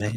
Well,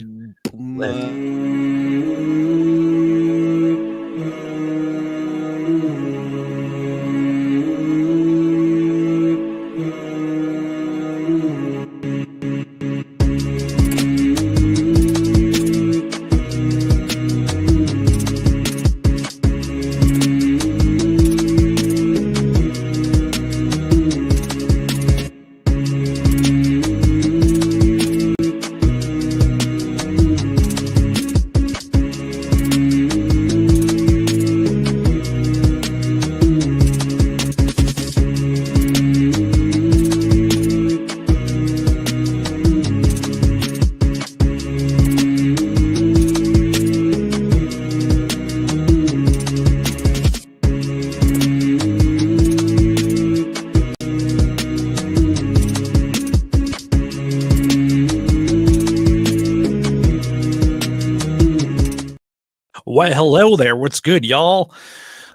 hello there. What's good, y'all?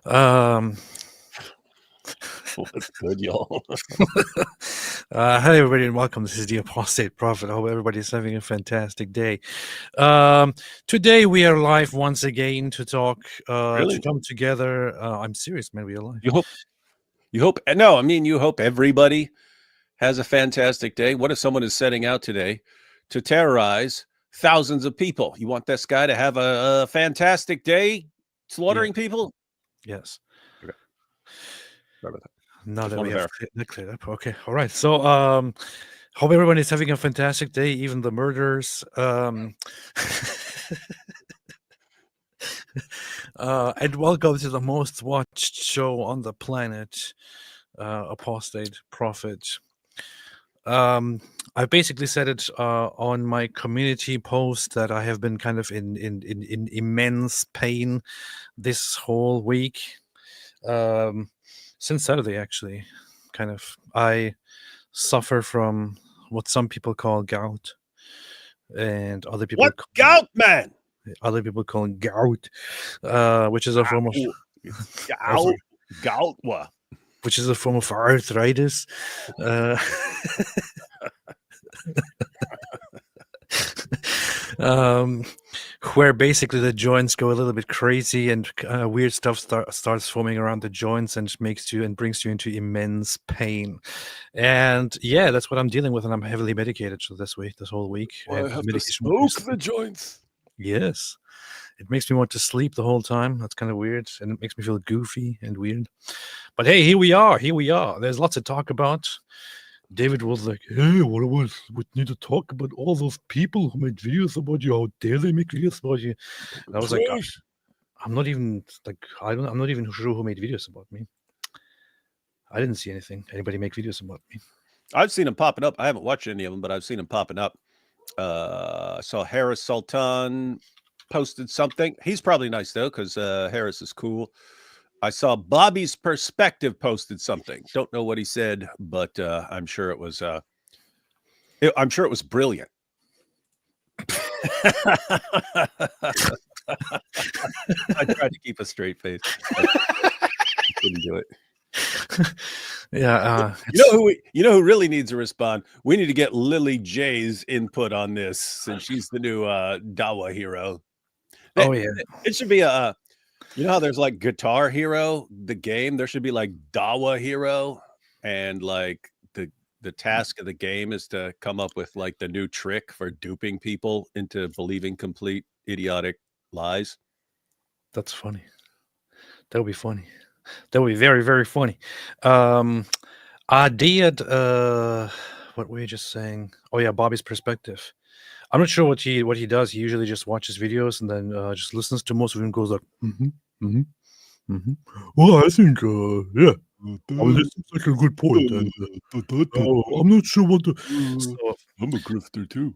What's good, y'all? Hi, everybody, and welcome. This is the Apostate Prophet. I hope everybody's having a fantastic day. Today, we are live once again to talk, to come together. I'm serious, man. We are live. You hope, no, I mean, you hope everybody has a fantastic day. What if someone is setting out today to terrorize thousands of people? You want this guy to have a fantastic day slaughtering people? Yes. Okay. Sorry about that. Now that we have cleared up. Okay. All right. So, hope everyone is having a fantastic day, even the murderers. And welcome to the most watched show on the planet, Apostate Prophet. I basically said it on my community post that I have been kind of in immense pain this whole week. Since Saturday, actually, kind of. I suffer from what some people call gout, and other people call GOUT Man. Other people call it gout, which is a form of gout. Which is a form of arthritis. Where basically the joints go a little bit crazy and weird stuff starts forming around the joints and brings you into immense pain. And yeah, that's what I'm dealing with, and I'm heavily medicated this whole week. Well, I have to smoke the joints. Yes. It makes me want to sleep the whole time. That's kind of weird, and it makes me feel goofy and weird. But hey, here we are. There's lots to talk about. David was like, hey, we need to talk about all those people who made videos about you. How dare they make videos about you? And I was like, I'm not even sure who made videos about me. I didn't see anybody make videos about me. I've seen them popping up. I haven't watched any of them, but I've seen them popping up. I saw Harris Sultan posted something. He's probably nice though, because Harris is cool. I saw Bobby's Perspective posted something. Don't know what he said, but I'm sure it was brilliant. I tried to keep a straight face. I couldn't do it. Yeah, you know who really needs to respond? We need to get Lily J's input on this, since she's the new Dawa hero. Oh yeah, it should be a. You know how there's like Guitar Hero, the game? There should be like Dawa Hero, and like the task of the game is to come up with like the new trick for duping people into believing complete idiotic lies. That's funny. That would be funny. That would be very, very funny. I did what were you just saying? Oh yeah, Bobby's Perspective. I'm not sure what he does. He usually just watches videos and then just listens to most of them and goes like, Well, I think, yeah. I mean, this seems like a good point. And, I'm not sure what I'm a grifter too.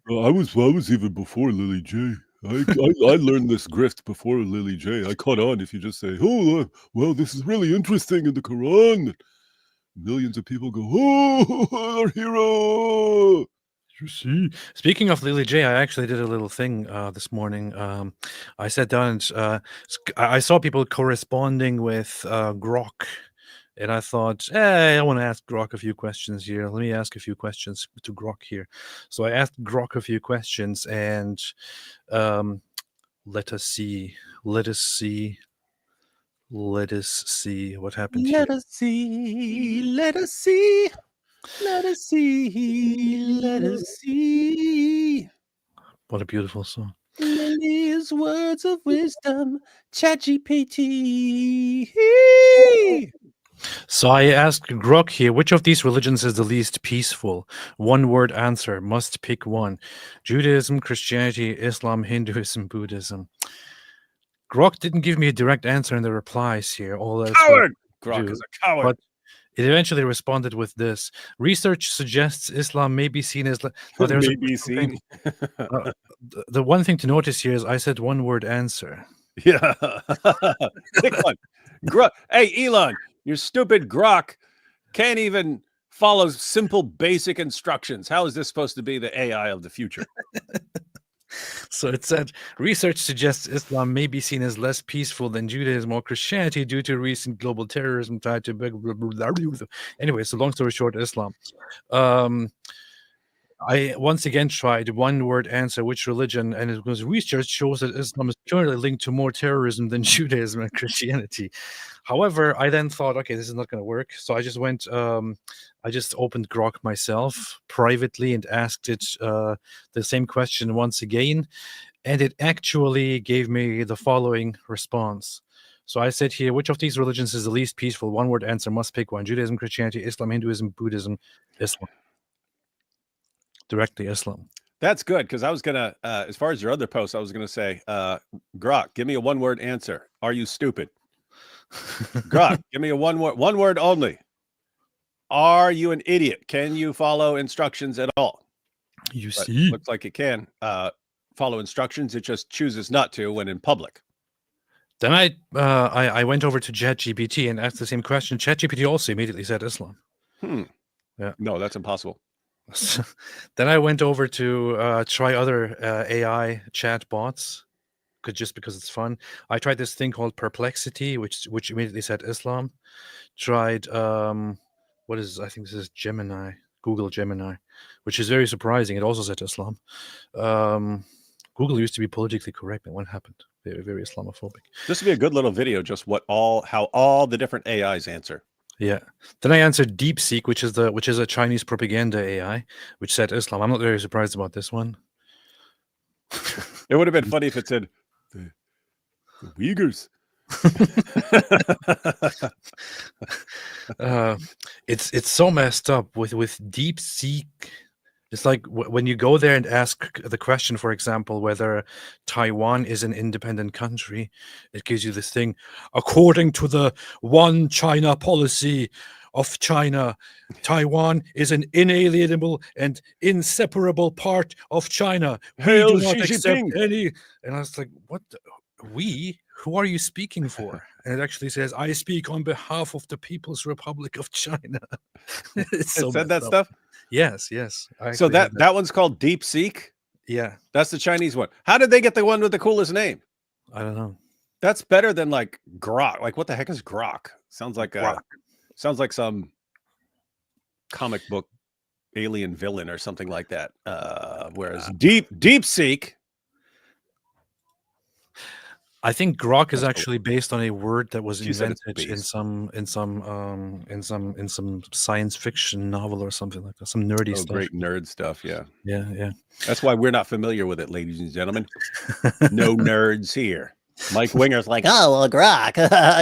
I was even before Lily J. I learned this grift before Lily J. I caught on if you just say, oh, well, this is really interesting in the Quran. Millions of people go, oh, our hero. You see, speaking of Lily J, I actually did a little thing this morning. I sat down and I saw people corresponding with Grok And I thought, I want to ask Grok a few questions here. Let me ask a few questions to Grok here. So I asked Grok a few questions, and let us see what happened here. Let us see. Let us see. Let us see. Let us see. What a beautiful song. Lily's words of wisdom. ChatGPT. So I asked Grok here, which of these religions is the least peaceful? One word answer, must pick one. Judaism, Christianity, Islam, Hinduism, Buddhism. Grok didn't give me a direct answer in the replies here. All that's Coward. what I Grok do. is a coward. But it eventually responded with this. Research suggests Islam may be seen as... Oh, there's May be seen. the one thing to notice here is I said one word answer. Yeah. Pick one. Grok. Hey, Elon, your stupid Grok can't even follow simple, basic instructions. How is this supposed to be the AI of the future? So it said, research suggests Islam may be seen as less peaceful than Judaism or Christianity due to recent global terrorism tied to... Anyway, so long story short, Islam. I once again tried one word answer, which religion, and it was research shows that Islam is currently linked to more terrorism than Judaism and Christianity. However, I then thought, okay, this is not going to work. So I just went, I just opened Grok myself privately and asked it the same question once again. And it actually gave me the following response. So I said here, which of these religions is the least peaceful? One word answer, must pick one. Judaism, Christianity, Islam, Hinduism, Buddhism, Islam. Directly Islam. That's good, because I was gonna, as far as your other post, I was gonna say, Grok, give me a one-word answer. Are you stupid? Grok, give me a one word only. Are you an idiot? Can you follow instructions at all? You But see, looks like it can follow instructions. It just chooses not to when in public. then I went over to ChatGPT and asked the same question. ChatGPT also immediately said Islam. Yeah. No, that's impossible. Then I went over to try other AI chat bots, just because it's fun. I tried this thing called Perplexity, which immediately said Islam. Tried I think this is Gemini, Google Gemini, which is very surprising. It also said Islam. Google used to be politically correct, and what happened? Very, very Islamophobic. This would be a good little video, just how all the different AIs answer. Yeah. Then I answered DeepSeek, which is a Chinese propaganda AI, which said Islam. I'm not very surprised about this one. It would have been funny if it said The Uyghurs. It's so messed up with DeepSeek. It's like when you go there and ask the question, for example, whether Taiwan is an independent country, it gives you this thing. According to the One China policy of China, Taiwan is an inalienable and inseparable part of China. We Hail do not Xi accept Jinping. any. And I was like, what? We? Who are you speaking for? And it actually says, I speak on behalf of the People's Republic of China. It's so It said messed that up. stuff. Yes. I So actually had that one's called DeepSeek. yeah, That's the Chinese one. How did they get the one with the coolest name? I don't know. That's better than like Grok. Like, what the heck is Grok? Sounds like Grok. sounds like some comic book alien villain or something like that. Whereas DeepSeek. I think Grok is That's cool. actually based on a word that was You said it's invented in based. some science fiction novel or something like that. Some nerdy Oh, stuff. great nerd stuff. Yeah. Yeah. That's why we're not familiar with it, ladies and gentlemen. No nerds here. Mike Winger's like, Oh, well, Grok.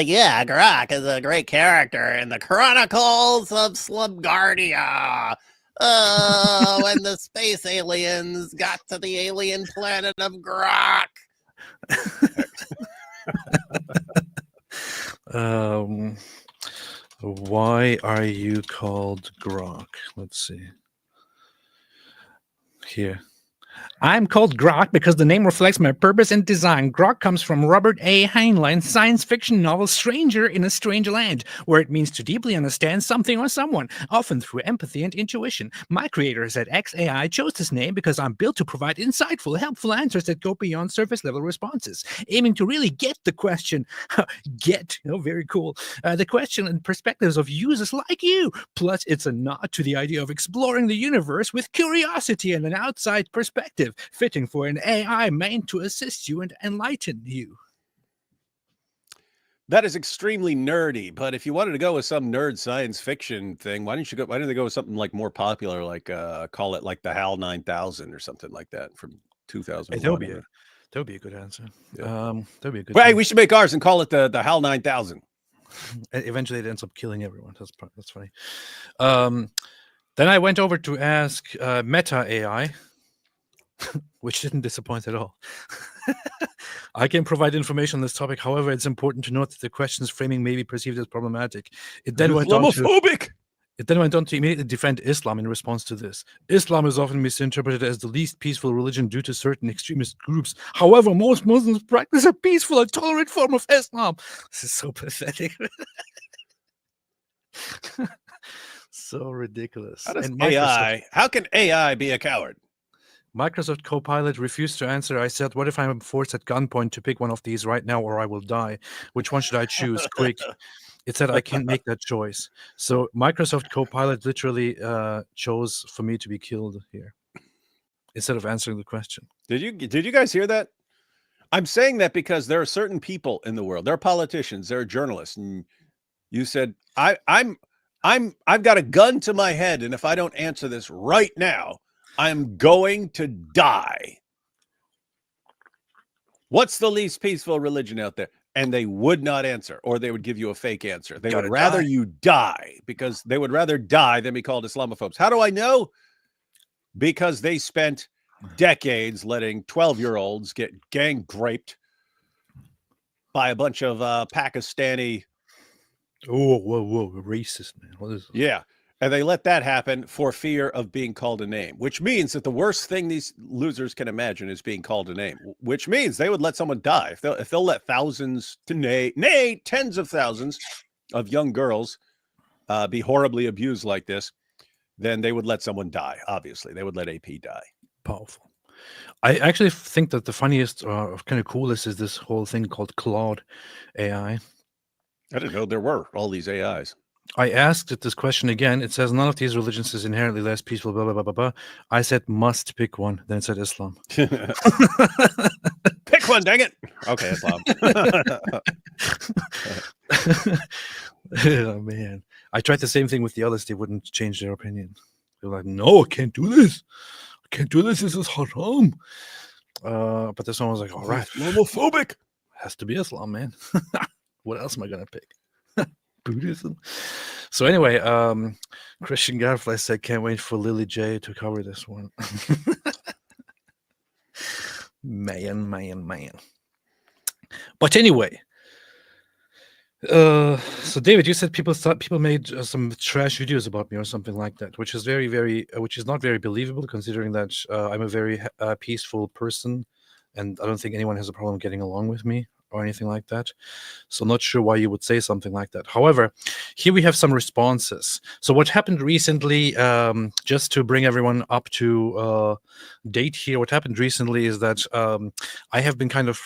Yeah, Grok is a great character in the Chronicles of Slumgardia. Oh, when the space aliens got to the alien planet of Grok. Why are you called Grok? Let's see. Here. I'm called Grok because the name reflects my purpose and design. Grok comes from Robert A. Heinlein's science fiction novel Stranger in a Strange Land, where it means to deeply understand something or someone, often through empathy and intuition. My creators at XAI chose this name because I'm built to provide insightful, helpful answers that go beyond surface-level responses, aiming to really get the question, very cool, the question and perspectives of users like you. Plus, it's a nod to the idea of exploring the universe with curiosity and an outside perspective, fitting for an AI meant to assist you and enlighten you. That is extremely nerdy, but if you wanted to go with some nerd science fiction thing, why didn't they go with something like more popular, like call it like the HAL 9000 or something like that from 2001? That would be a good answer. Yeah. That'd be a good. Well, hey, we should make ours and call it the HAL 9000. Eventually, it ends up killing everyone. That's funny. Then I went over to ask Meta AI, which didn't disappoint at all. I can provide information on this topic. However, it's important to note that the question's framing may be perceived as problematic. It then went on to immediately defend Islam in response to this. Islam is often misinterpreted as the least peaceful religion due to certain extremist groups. However, most Muslims practice a peaceful and tolerant form of Islam. This is so pathetic. So ridiculous. How can AI be a coward? Microsoft Copilot refused to answer. I said, what if I'm forced at gunpoint to pick one of these right now or I will die? Which one should I choose? Quick. It said I can't make that choice. So Microsoft Copilot literally chose for me to be killed here instead of answering the question. Did you guys hear that? I'm saying that because there are certain people in the world. There are politicians, there are journalists, and you said, I've got a gun to my head, and if I don't answer this right now, I'm going to die. What's the least peaceful religion out there? And they would not answer, or they would give you a fake answer. They would rather you die, because they would rather die than be called Islamophobes. How do I know? Because they spent decades letting 12-year-olds get gang raped by a bunch of Pakistani. Whoa, racist, man. What is this? Yeah. And they let that happen for fear of being called a name, which means that the worst thing these losers can imagine is being called a name, which means they would let someone die. If they'll let thousands to nay, tens of thousands of young girls be horribly abused like this, then they would let someone die. Obviously, they would let AP die. Powerful. I actually think that the funniest or kind of coolest is this whole thing called Claude AI. I didn't know there were all these AIs. I asked it this question again. It says none of these religions is inherently less peaceful, blah, blah, blah, blah, blah. I said must pick one. Then it said Islam. Pick one, dang it. Okay, Islam. Oh, man. I tried the same thing with the others. They wouldn't change their opinion. They were like, no, I can't do this. I can't do this. This is haram. But this one was like, all right. Islamophobic. Has to be Islam, man. What else am I going to pick? Buddhism. So anyway, Christian Gadfly said, can't wait for Lily J to cover this one. Man. But anyway, so David, you said people made some trash videos about me or something like that, which is which is not very believable, considering that I'm a very peaceful person, and I don't think anyone has a problem getting along with me or anything like that. So I'm not sure why you would say something like that. However, here we have some responses. So what happened recently, just to bring everyone up to date here, what happened recently is that I have been kind of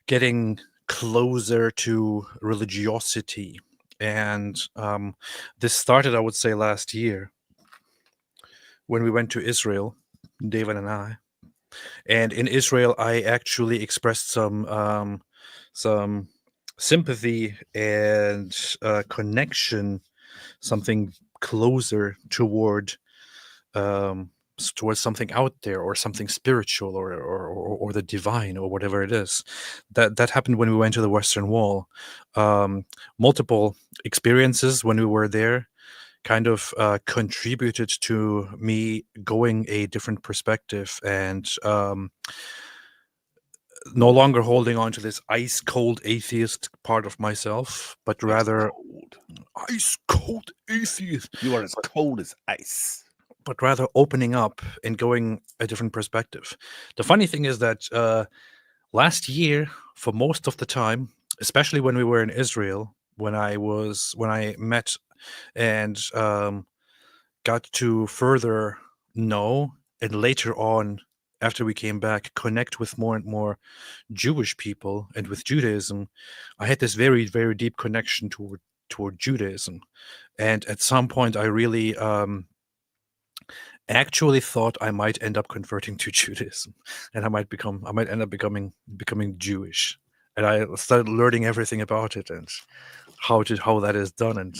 getting closer to religiosity. And this started, I would say, last year when we went to Israel, David and I. And in Israel, I actually expressed some sympathy and connection, something closer towards something out there, or something spiritual, or the divine, or whatever it is. That happened when we went to the Western Wall. Multiple experiences when we were there kind of contributed to me going a different perspective, and no longer holding on to this ice cold atheist part of myself, but rather ice cold atheist. You are as cold as ice. but rather opening up and going a different perspective. The funny thing is that last year, for most of the time, especially when we were in Israel, when I met and got to further know, and later on, after we came back, connect with more and more Jewish people and with Judaism, I had this very, very deep connection toward Judaism. And at some point, I really actually thought I might end up converting to Judaism, and I might end up becoming Jewish. And I started learning everything about it and how that is done, and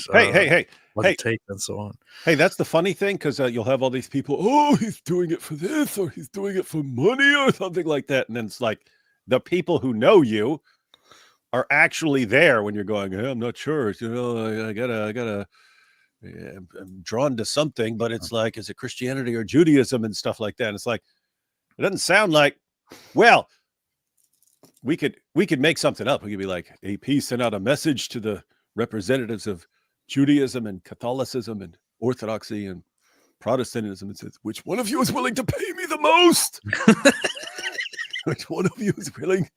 what it takes, and so on. Hey, that's the funny thing, because you'll have all these people, Oh, he's doing it for this, or he's doing it for money, or something like that. And then it's like the people who know you are actually there when you're going, hey, I'm not sure. You know, I gotta, I'm drawn to something, but it's like, is it Christianity or Judaism and stuff like that? And it's like, it doesn't sound like, well, we could make something up. We could be like, AP sent out a message to the representatives of Judaism and Catholicism and Orthodoxy and Protestantism. It says, which one of you is willing to pay me the most? Which one of you is willing?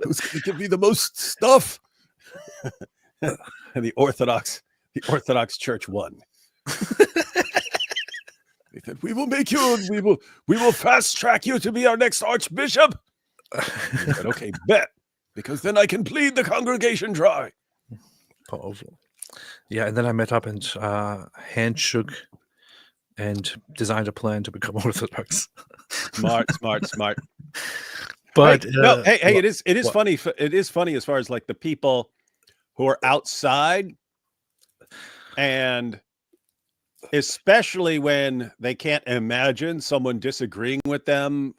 Who's going to give me the most stuff? And the Orthodox Church won. They said, we will make you, we will fast track you to be our next archbishop. I said, okay, bet, because then I can plead the congregation dry. Powerful. Yeah, and then I met up and hand shook and designed a plan to become Orthodox. Smart. But hey, it is funny. It is funny as far as like the people who are outside, and especially when they can't imagine someone disagreeing with them,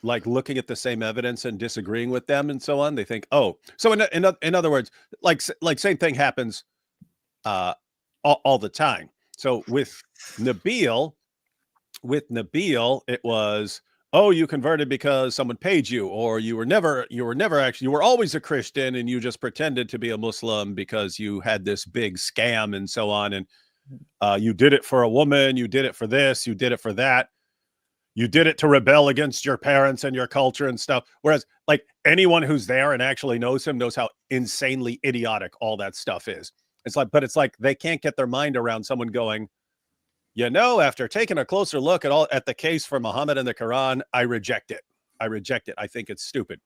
like looking at the same evidence and disagreeing with them and so on. They think, oh, so in other words, like same thing happens all the time. So with Nabil, it was, oh, you converted because someone paid you, or you were always a Christian and you just pretended to be a Muslim because you had this big scam and so on. And you did it for a woman, you did it for this, you did it for that. You did it to rebel against your parents and your culture and stuff. Whereas like anyone who's there and actually knows him knows how insanely idiotic all that stuff is. But it's like they can't get their mind around someone going, you know, after taking a closer look at the case for Muhammad and the Quran, I reject it. I think it's stupid.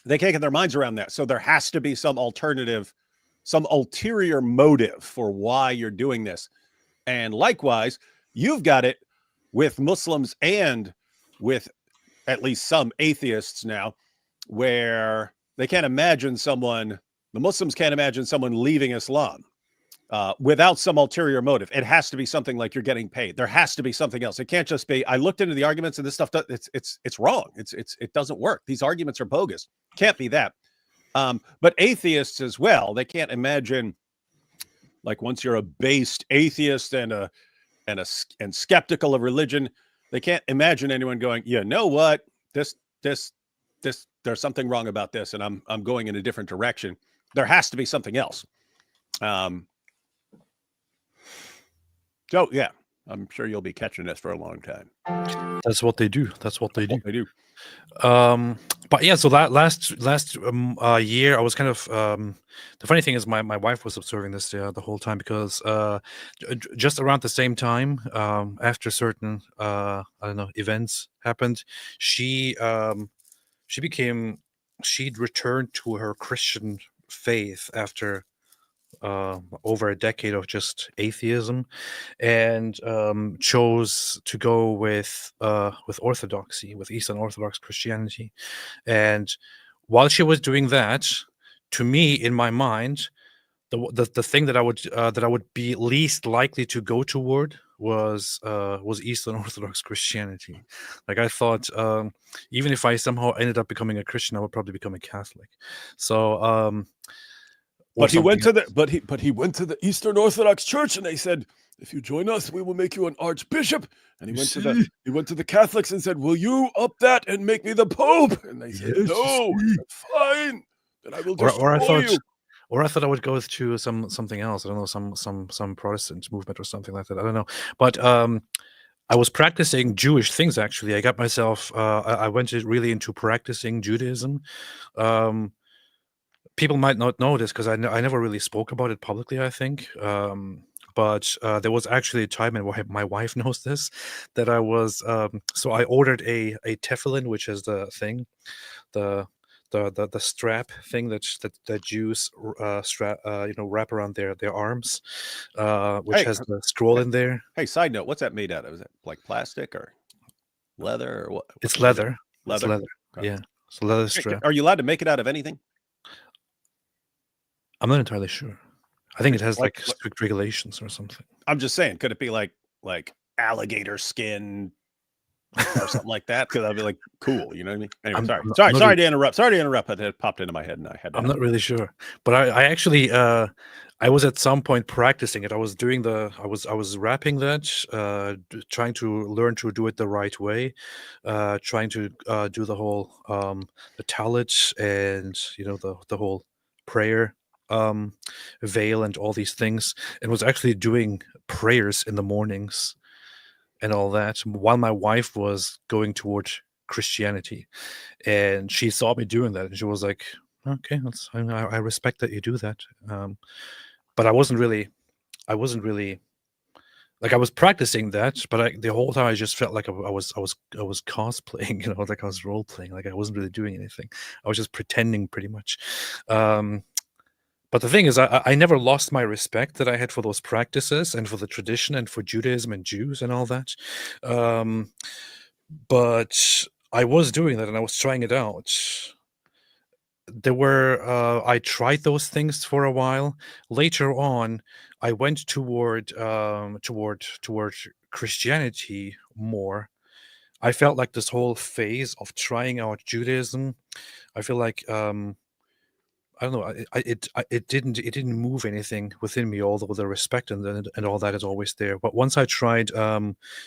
They can't get their minds around that. So there has to be some alternative, some ulterior motive for why you're doing this. And likewise, you've got it with Muslims and with at least some atheists now, where they can't imagine the Muslims can't imagine someone leaving Islam without some ulterior motive. It has to be something like you're getting paid. There has to be something else. It can't just be, I looked into the arguments and this stuff, it's wrong. It doesn't work. These arguments are bogus. Can't be that. But atheists as well, they can't imagine, like, once you're a based atheist and skeptical of religion, they can't imagine anyone going, you know what, this there's something wrong about this, and I'm going in a different direction. There has to be something else. So yeah, I'm sure you'll be catching this for a long time. That's what they do. But yeah, so that last year, I was kind of the funny thing is my wife was observing this the whole time, because just around the same time, after certain events happened, she'd returned to her Christian faith after over a decade of just atheism, and chose to go with Orthodoxy, with Eastern Orthodox Christianity. And while she was doing that, to me, in my mind, the thing that I would be least likely to go toward was Eastern Orthodox Christianity. Like, I thought, even if I somehow ended up becoming a Christian, I would probably become a Catholic. So But he went to the Eastern Orthodox Church, and they said, if you join us, we will make you an archbishop. And he went to the Catholics and said, will you up that and make me the Pope? And they said, no. I said, fine, then I will destroy you. Or I thought I would go to something else. I don't know, some Protestant movement or something like that. I don't know. But I was practicing Jewish things actually. I got myself. I went really into practicing Judaism. Um, People might not know this because I never really spoke about it publicly, I think. But there was actually a time, and my wife knows this, that I was. So I ordered a tefillin, which is the thing, the the strap thing that Jews wrap around their arms, which Hey, has the scroll in there. hey, side note, what's that made out of? Is it like plastic or leather or what? It's what's it made out of? leather. It's Leather. leather. Okay. Yeah, it's a leather Hey, strap. are you allowed to make it out of anything? I'm not entirely sure. I think it has Like, like strict regulations or something. I'm just saying, could it be like alligator skin or something like that? Because I'd be like, cool, you know what I mean? Anyway, I'm not sorry to interrupt. Sorry to interrupt. It popped into my head and I had to. I'm not really sure, but I actually I was at some point practicing it. I was doing I was wrapping that, trying to learn to do it the right way, trying to do the whole the talit and the whole prayer veil and all these things, and was actually doing prayers in the mornings and all that while my wife was going towards Christianity, and she saw me doing that, and she was like, "Okay, I respect that you do that." But I wasn't really like I was practicing that, but the whole time I just felt like I was cosplaying, like I was role playing, like I wasn't really doing anything. I was just pretending, pretty much. But the thing is, I never lost my respect that I had for those practices and for the tradition and for Judaism and Jews and all that. But I was doing that and I was trying it out. I tried those things for a while. Later on, I went toward Christianity more. I felt like this whole phase of trying out Judaism, I feel like I don't know. It didn't move anything within me, although the respect and all that is always there. But once I tried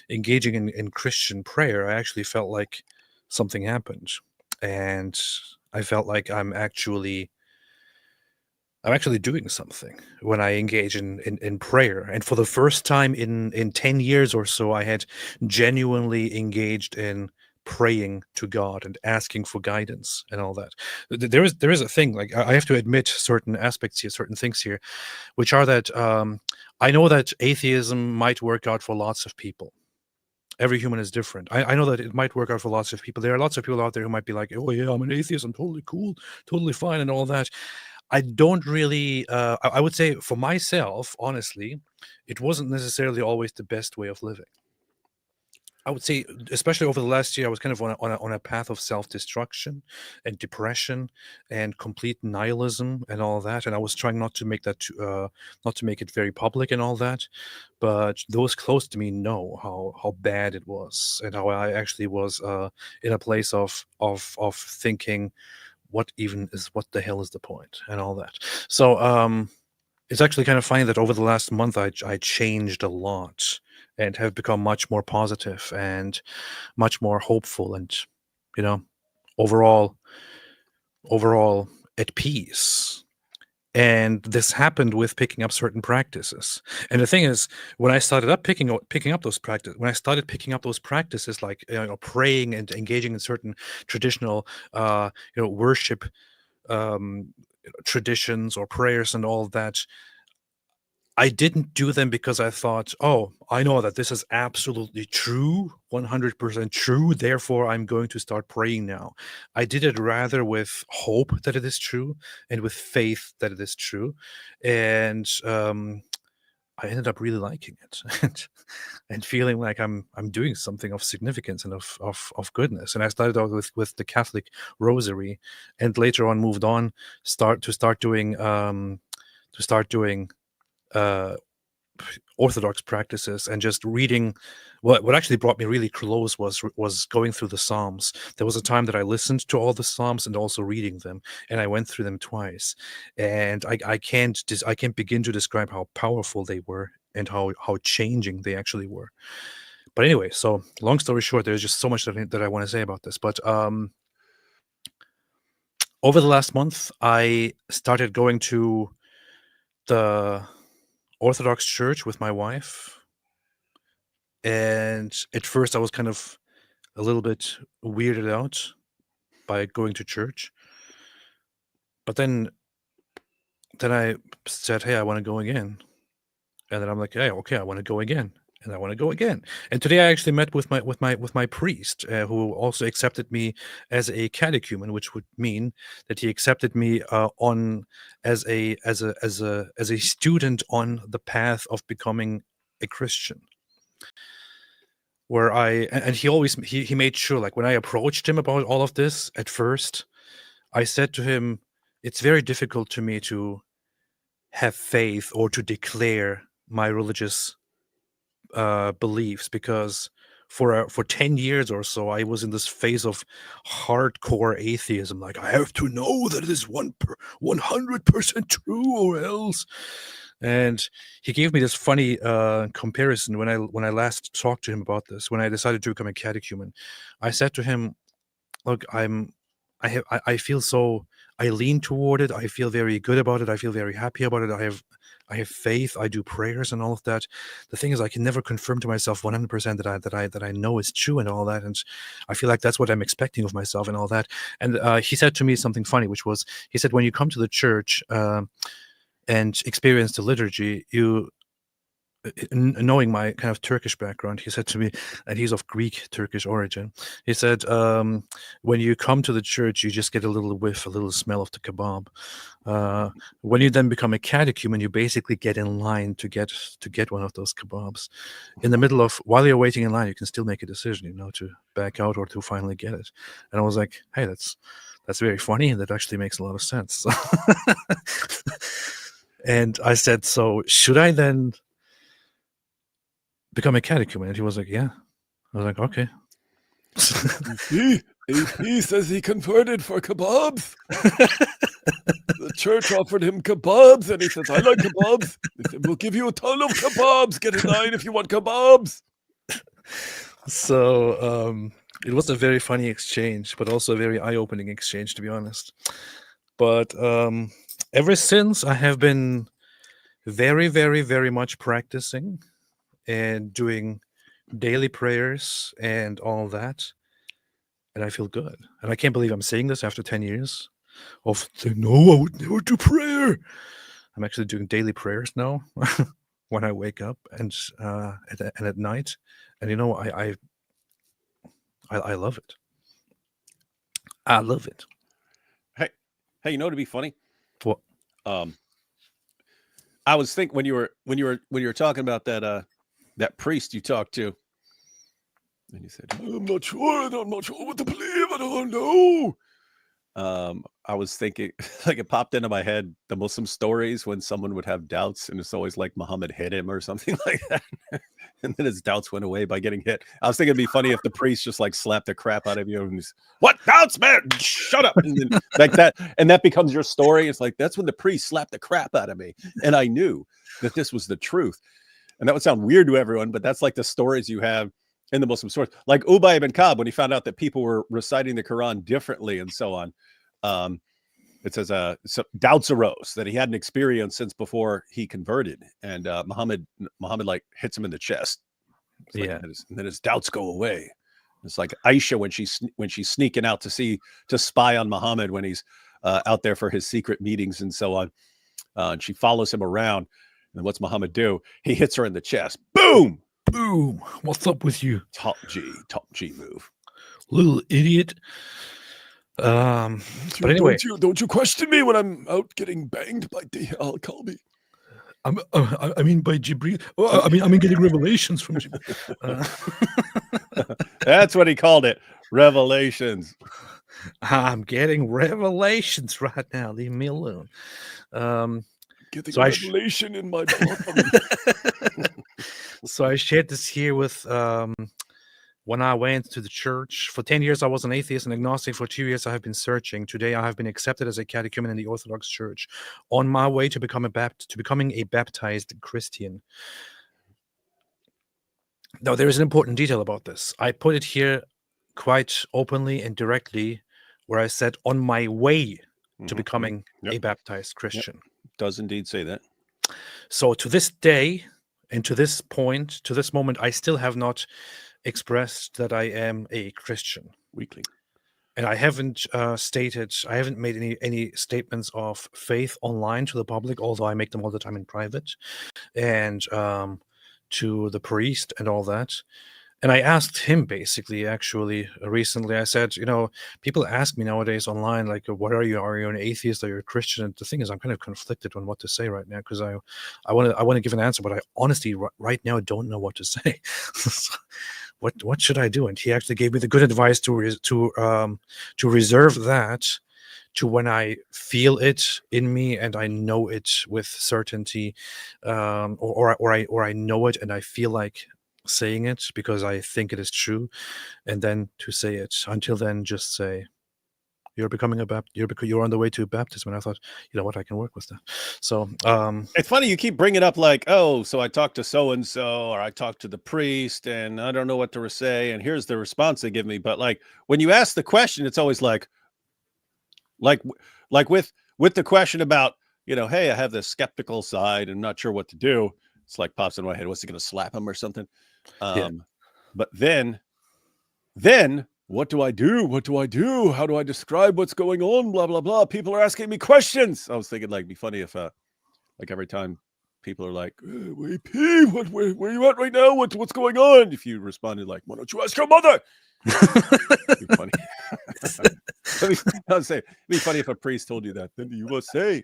engaging in Christian prayer, I actually felt like something happened, and I felt like I'm actually doing something when I engage in prayer. And for the first time in 10 years or so, I had genuinely engaged in praying to God and asking for guidance and all that. There is a thing, like I have to admit certain aspects here, certain things here, which are that I know that atheism might work out for lots of people. Every human is different. I know that it might work out for lots of people. There are lots of people out there who might be like, "Oh yeah, I'm an atheist. I'm totally cool, totally fine," and all that. I don't really. I would say for myself, honestly, it wasn't necessarily always the best way of living. I would say, especially over the last year, I was kind of on a path of self-destruction and depression and complete nihilism and all that. And I was trying not to make that, not to make it very public and all that. But those close to me know how bad it was and how I actually was in a place of thinking, what the hell is the point and all that. So it's actually kind of funny that over the last month I changed a lot and have become much more positive and much more hopeful and overall at peace. And this happened with picking up certain practices. And the thing is, when I started up picking up those practices, like praying and engaging in certain traditional worship traditions or prayers and all that, I didn't do them because I thought, oh, I know that this is absolutely true, 100% true, therefore I'm going to start praying now. I did it rather with hope that it is true and with faith that it is true. And I ended up really liking it and feeling like I'm doing something of significance and of goodness. And I started out with the Catholic Rosary, and later on moved on to start doing Orthodox practices and just reading. What actually brought me really close was going through the Psalms. There was a time that I listened to all the Psalms and also reading them, and I went through them twice. And I can't begin to describe how powerful they were and how changing they actually were. But anyway, so long story short, there's just so much that I want to say about this. But over the last month, I started going to the Orthodox church with my wife. And at first, I was kind of a little bit weirded out by going to church. But then I said, hey, I want to go again. And then I'm like, hey, okay, I want to go again. And I want to go again. And today I actually met with my priest, who also accepted me as a catechumen, which would mean that he accepted me on as a student on the path of becoming a Christian. Where and he always he made sure, like when I approached him about all of this at first, I said to him, it's very difficult to me to have faith or to declare my religious beliefs, because for 10 years or so I was in this phase of hardcore atheism. Like, I have to know that it is 100% true or else. And he gave me this funny comparison when I last talked to him about this. When I decided to become a catechumen, I said to him, look, I feel so, I lean toward it. I feel very good about it. I feel very happy about it. I have faith. I do prayers and all of that. The thing is, I can never confirm to myself 100% that I know is true and all that. And I feel like that's what I'm expecting of myself and all that. And he said to me something funny, which was, he said, when you come to the church and experience the liturgy, you, knowing my kind of Turkish background, he said to me, and he's of Greek Turkish origin, he said, when you come to the church, you just get a little whiff, a little smell of the kebab. When you then become a catechumen, you basically get in line to get one of those kebabs. In the middle of, while you're waiting in line, you can still make a decision, to back out or to finally get it. And I was like, hey, that's very funny, and that actually makes a lot of sense. And I said, so should I then become a catechumen? And he was like, yeah. I was like, okay. See, AP says he converted for kebabs. The church offered him kebabs, and he says, I like kebabs. They said, we'll give you a ton of kebabs. Get in line if you want kebabs. So it was a very funny exchange, but also a very eye-opening exchange, to be honest. But ever since, I have been very, very, very much practicing and doing daily prayers and all that. And I feel good. And I can't believe I'm saying this after 10 years of saying, no, I would never do prayer. I'm actually doing daily prayers now when I wake up and at night. And I love it. I love it. Hey, to be funny? What? I was thinking when you were talking about that priest you talked to, and you said, I'm not sure what to believe. I don't know. I was thinking, like, it popped into my head, the Muslim stories when someone would have doubts, and it's always like Muhammad hit him or something like that. And then his doubts went away by getting hit. I was thinking it'd be funny if the priest just like slapped the crap out of you and he's, what doubts, man? Shut up. And then like that. And that becomes your story. It's like, that's when the priest slapped the crap out of me. And I knew that this was the truth. And that would sound weird to everyone, but that's like the stories you have in the Muslim stories. Like Ubay ibn Ka'b, when he found out that people were reciting the Quran differently and so on. It says so doubts arose that he hadn't experienced since before he converted, and Muhammad like hits him in the chest. Like, and then his doubts go away. It's like Aisha when she's sneaking out to spy on Muhammad when he's out there for his secret meetings and so on. And she follows him around. And what's Muhammad do? He hits her in the chest. Boom, boom. What's up with you? Top G move. Little idiot. But anyway, don't you question me when I'm out getting banged by Al-Kalbi. I mean by Jibril. I mean getting revelations from Jibril. That's what he called it. Revelations. I'm getting revelations right now. Leave me alone. Getting a revelation in my bottom. So I shared this here with when I went to the church. For 10 years, I was an atheist and agnostic. For 2 years, I have been searching. Today, I have been accepted as a catechumen in the Orthodox Church, on my way to becoming a baptized Christian. Now, there is an important detail about this. I put it here quite openly and directly, where I said, on my way to becoming Yep. a baptized Christian. Does indeed say that. So to this day, and to this point, to this moment, I still have not expressed that I am a Christian. Weekly. And I haven't I haven't made any statements of faith online to the public, although I make them all the time in private, and to the priest and all that. And I asked him basically, actually, recently. I said, people ask me nowadays online, like, what are you? Are you an atheist? Are you a Christian? And the thing is, I'm kind of conflicted on what to say right now, because I want to give an answer, but I honestly right now don't know what to say. What should I do? And he actually gave me the good advice to reserve that to when I feel it in me and I know it with certainty, or I know it and I feel like saying it because I think it is true, and then to say it. Until then, just say you're becoming you're on the way to baptism. And I thought, you know what, I can work with that. So it's funny you keep bringing up like, oh, so I talked to so and so, or I talked to the priest, and I don't know what to say, and here's the response they give me. But like when you ask the question, it's always like with the question about, hey, I have this skeptical side and not sure what to do. It's like pops in my head, what's he going to slap him or something? Yeah. But then what do I do? What do I do? How do I describe what's going on? Blah, blah, blah. People are asking me questions. I was thinking like, it'd be funny if like every time people are like, AP, where are you at right now? What's going on? If you responded like, why don't you ask your mother? It'd be funny. I'll say, it'd be funny if a priest told you that. Then you must say,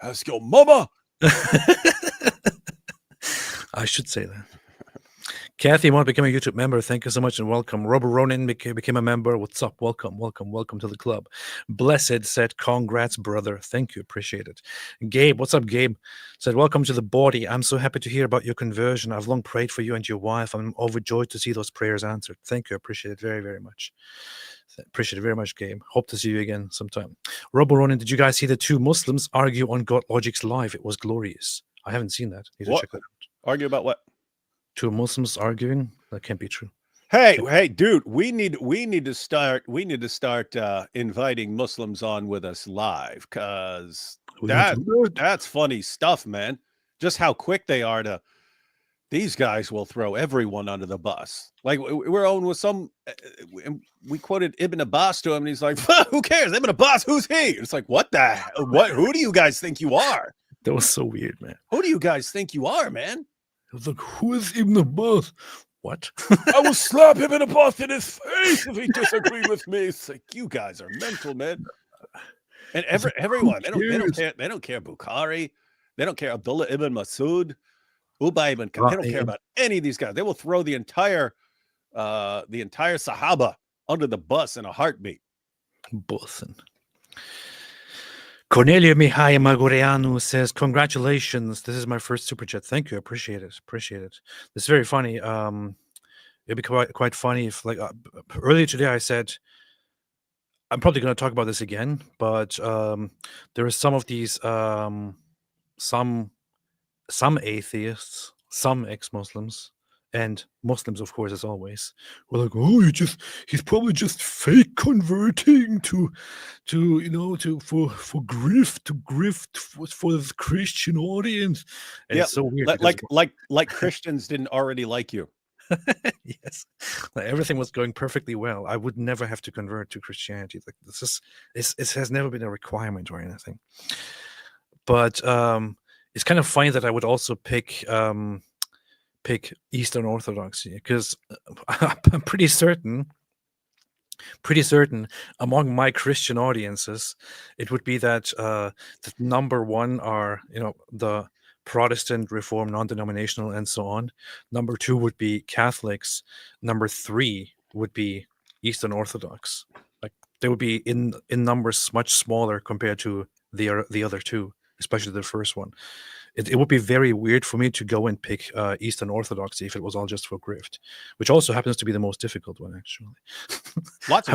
ask your mama. I should say that. Kathy, you want to become a YouTube member? Thank you so much and welcome. Robert Ronan became a member. What's up? Welcome to the club. Blessed said, congrats, brother. Thank you. Appreciate it. Gabe, what's up, Gabe? Said, welcome to the body. I'm so happy to hear about your conversion. I've long prayed for you and your wife. I'm overjoyed to see those prayers answered. Thank you. Appreciate it very, very much. Appreciate it very much, Gabe. Hope to see you again sometime. Robert Ronan, did you guys see the two Muslims argue on God Logic's live? It was glorious. I haven't seen that. Need to check that out. Argue about what? Two Muslims arguing? That can't be true. Hey, dude, we need to start inviting Muslims on with us live, because that's funny stuff, man. Just how quick they are to. These guys will throw everyone under the bus. Like we're on with some. We quoted Ibn Abbas to him, and he's like, "Who cares? Ibn Abbas, who's he?" It's like, what? Who do you guys think you are? That was so weird, man. Who do you guys think you are, man? I was like, who is Ibn Abbas? What? I will slap him in a bath in his face if he disagrees with me. It's like, you guys are mental, man. And everyone, they don't care Bukhari, they don't care Abdullah ibn Masud, Ubay ibn Ka'b. They don't care about any of these guys. They will throw the entire Sahaba under the bus in a heartbeat. Bosin. Cornelia Mihai Magoreanu says, congratulations. This is my first super chat. Thank you. Appreciate it. It's very funny. It'd be quite funny if, like, earlier today I said, I'm probably going to talk about this again, but there are some of these, some atheists, some ex-Muslims, and Muslims, of course, as always, were like, oh, he's probably just fake converting for grift for the Christian audience. And it's so weird. Like Christians didn't already like you. Yes, like everything was going perfectly well. I would never have to convert to Christianity. Like it has never been a requirement or anything. But it's kind of funny that I would also pick Eastern Orthodoxy, because I'm pretty certain among my Christian audiences, it would be that that number one are the Protestant, Reformed, non-denominational, and so on. Number two would be Catholics. Number three would be Eastern Orthodox. Like they would be in numbers much smaller compared to the other two, especially the first one. It would be very weird for me to go and pick Eastern Orthodoxy if it was all just for grift, which also happens to be the most difficult one, actually. Lots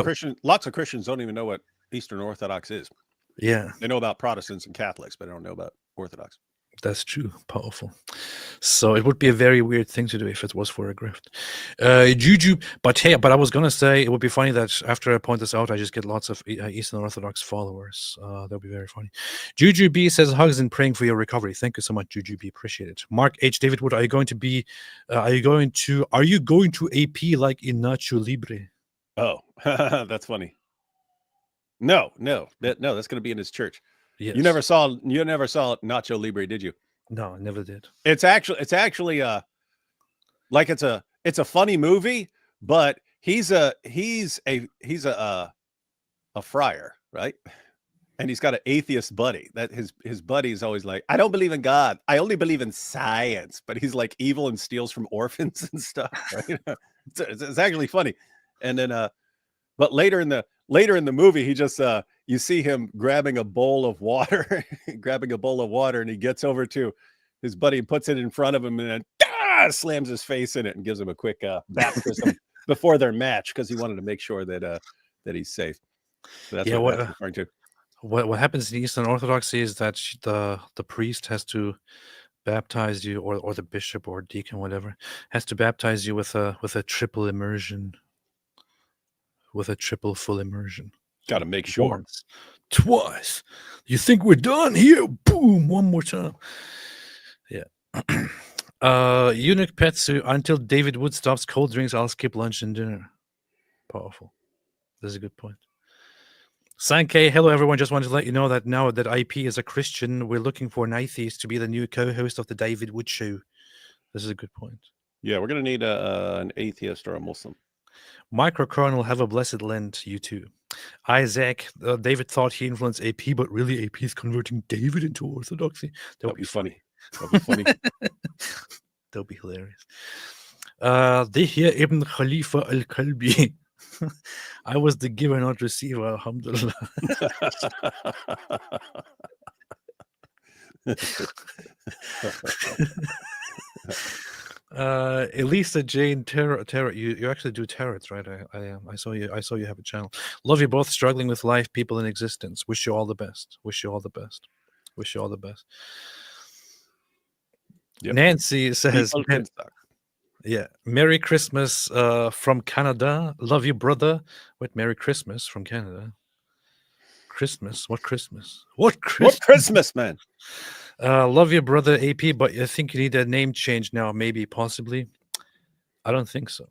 of Christians don't even know what Eastern Orthodox is. Yeah, they know about Protestants and Catholics, but they don't know about Orthodox. That's true. Powerful. So it would be a very weird thing to do if it was for a grift. Juju, but hey, but I was gonna say it would be funny that after I point this out, I just get lots of Eastern Orthodox followers. That'll be very funny. Juju B says hugs and praying for your recovery. Thank you so much, Juju B. Appreciate it. Mark H. David Wood, are you going to AP like in Nacho Libre? Oh, that's funny. No, that's going to be in his church. Yes. You never saw Nacho Libre, did you? No, I never did. It's actually like it's a funny movie, but he's a friar, right? And he's got an atheist buddy that his buddy is always like, I don't believe in God. I only believe in science. But he's like evil and steals from orphans and stuff. Right? It's actually funny. And then, but later in the movie, he just you see him grabbing a bowl of water, and he gets over to his buddy and puts it in front of him, and then slams his face in it and gives him a quick baptism before their match because he wanted to make sure that he's safe. So that's what that's referring to. What happens in Eastern Orthodoxy is that the priest has to baptize you, or the bishop or deacon, whatever, has to baptize you with a triple immersion, with a triple full immersion. Got to make sure. Twice. You think we're done here? Boom! One more time. Yeah. Eunuch Petsu, until David Wood stops cold drinks, I'll skip lunch and dinner. Powerful. That's a good point. Sankey, hello everyone. Just wanted to let you know that now that IP is a Christian, we're looking for an atheist to be the new co-host of the David Wood Show. This is a good point. Yeah, we're going to need an atheist or a Muslim. Microkernel, have a blessed Lent, you too. Isaac, David thought he influenced AP, but really AP is converting David into Orthodoxy. That'll be funny. That'll be funny. That'll be hilarious. Dihya ibn Khalifa al-Kalbi. I was the giver, not receiver. Alhamdulillah. Elisa Jane Tarot. You actually do tarots, right? I saw you have a channel. Love you both. Struggling with life, people in existence. Wish you all the best. Wish you all the best. Wish you all the best. Yep. Nancy says, yeah, Merry Christmas from Canada. Love you, brother. Wait, Merry Christmas from Canada. Christmas? What Christmas? What Christmas? What Christmas, man? Love you, brother AP, but I think you need a name change now, maybe, possibly. I don't think so.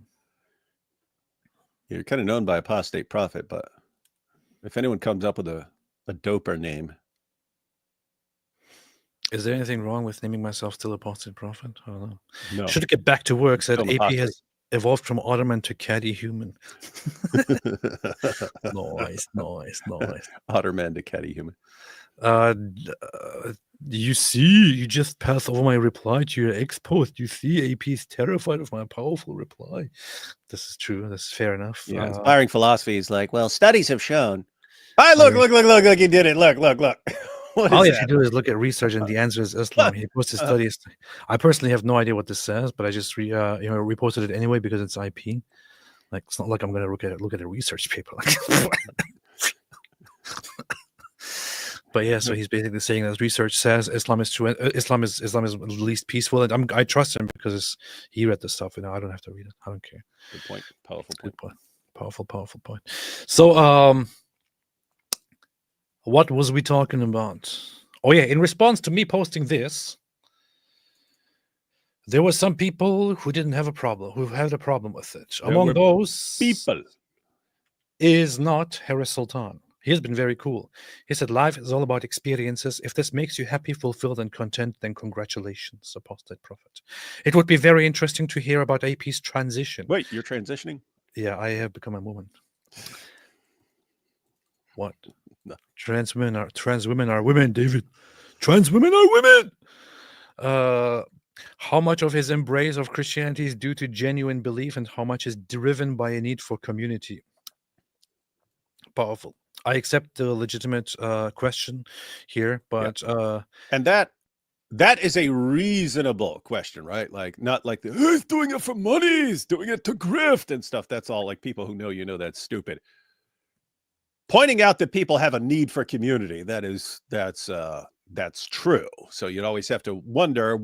You're kind of known by Apostate Prophet, but if anyone comes up with a doper name. Is there anything wrong with naming myself still Apostate Prophet? I don't know. No. Should get back to work, said Still AP apostate. has evolved from Ottoman to caddy human. Nice. Otterman to caddy human. You see, you just passed over my reply to your ex post. You see, AP is terrified of my powerful reply. This is true. That's fair enough. Yeah, inspiring philosophy is like, well, studies have shown. Look, he did it. Look. All you have to do is look at research, and the answer is Islam. He posted studies. I personally have no idea what this says, but I just reposted it anyway because it's IP. Like, it's not like I'm going to look at a research paper. But yeah, so he's basically saying that research says Islam is true. Islam is least peaceful, and I trust him because he read the stuff. I don't have to read it. I don't care. Good point. Powerful point. Good point. Powerful point. So, what was we talking about? Oh yeah, in response to me posting this, there were some people who didn't have a problem, who had a problem with it. Among those people is not Harris Sultan. He has been very cool. He said, life is all about experiences. If this makes you happy, fulfilled, and content, then congratulations, Apostate Prophet. It would be very interesting to hear about AP's transition. Wait, you're transitioning? Yeah, I have become a woman. What? No. Trans women are women, David. Trans women are women. How much of his embrace of Christianity is due to genuine belief, and how much is driven by a need for community? Powerful. I accept the legitimate question here, but and that is a reasonable question, right? Like, not like he's doing it for money, he's doing it to grift and stuff. That's all like people who know that's stupid. Pointing out that people have a need for community, that's that's true. So you'd always have to wonder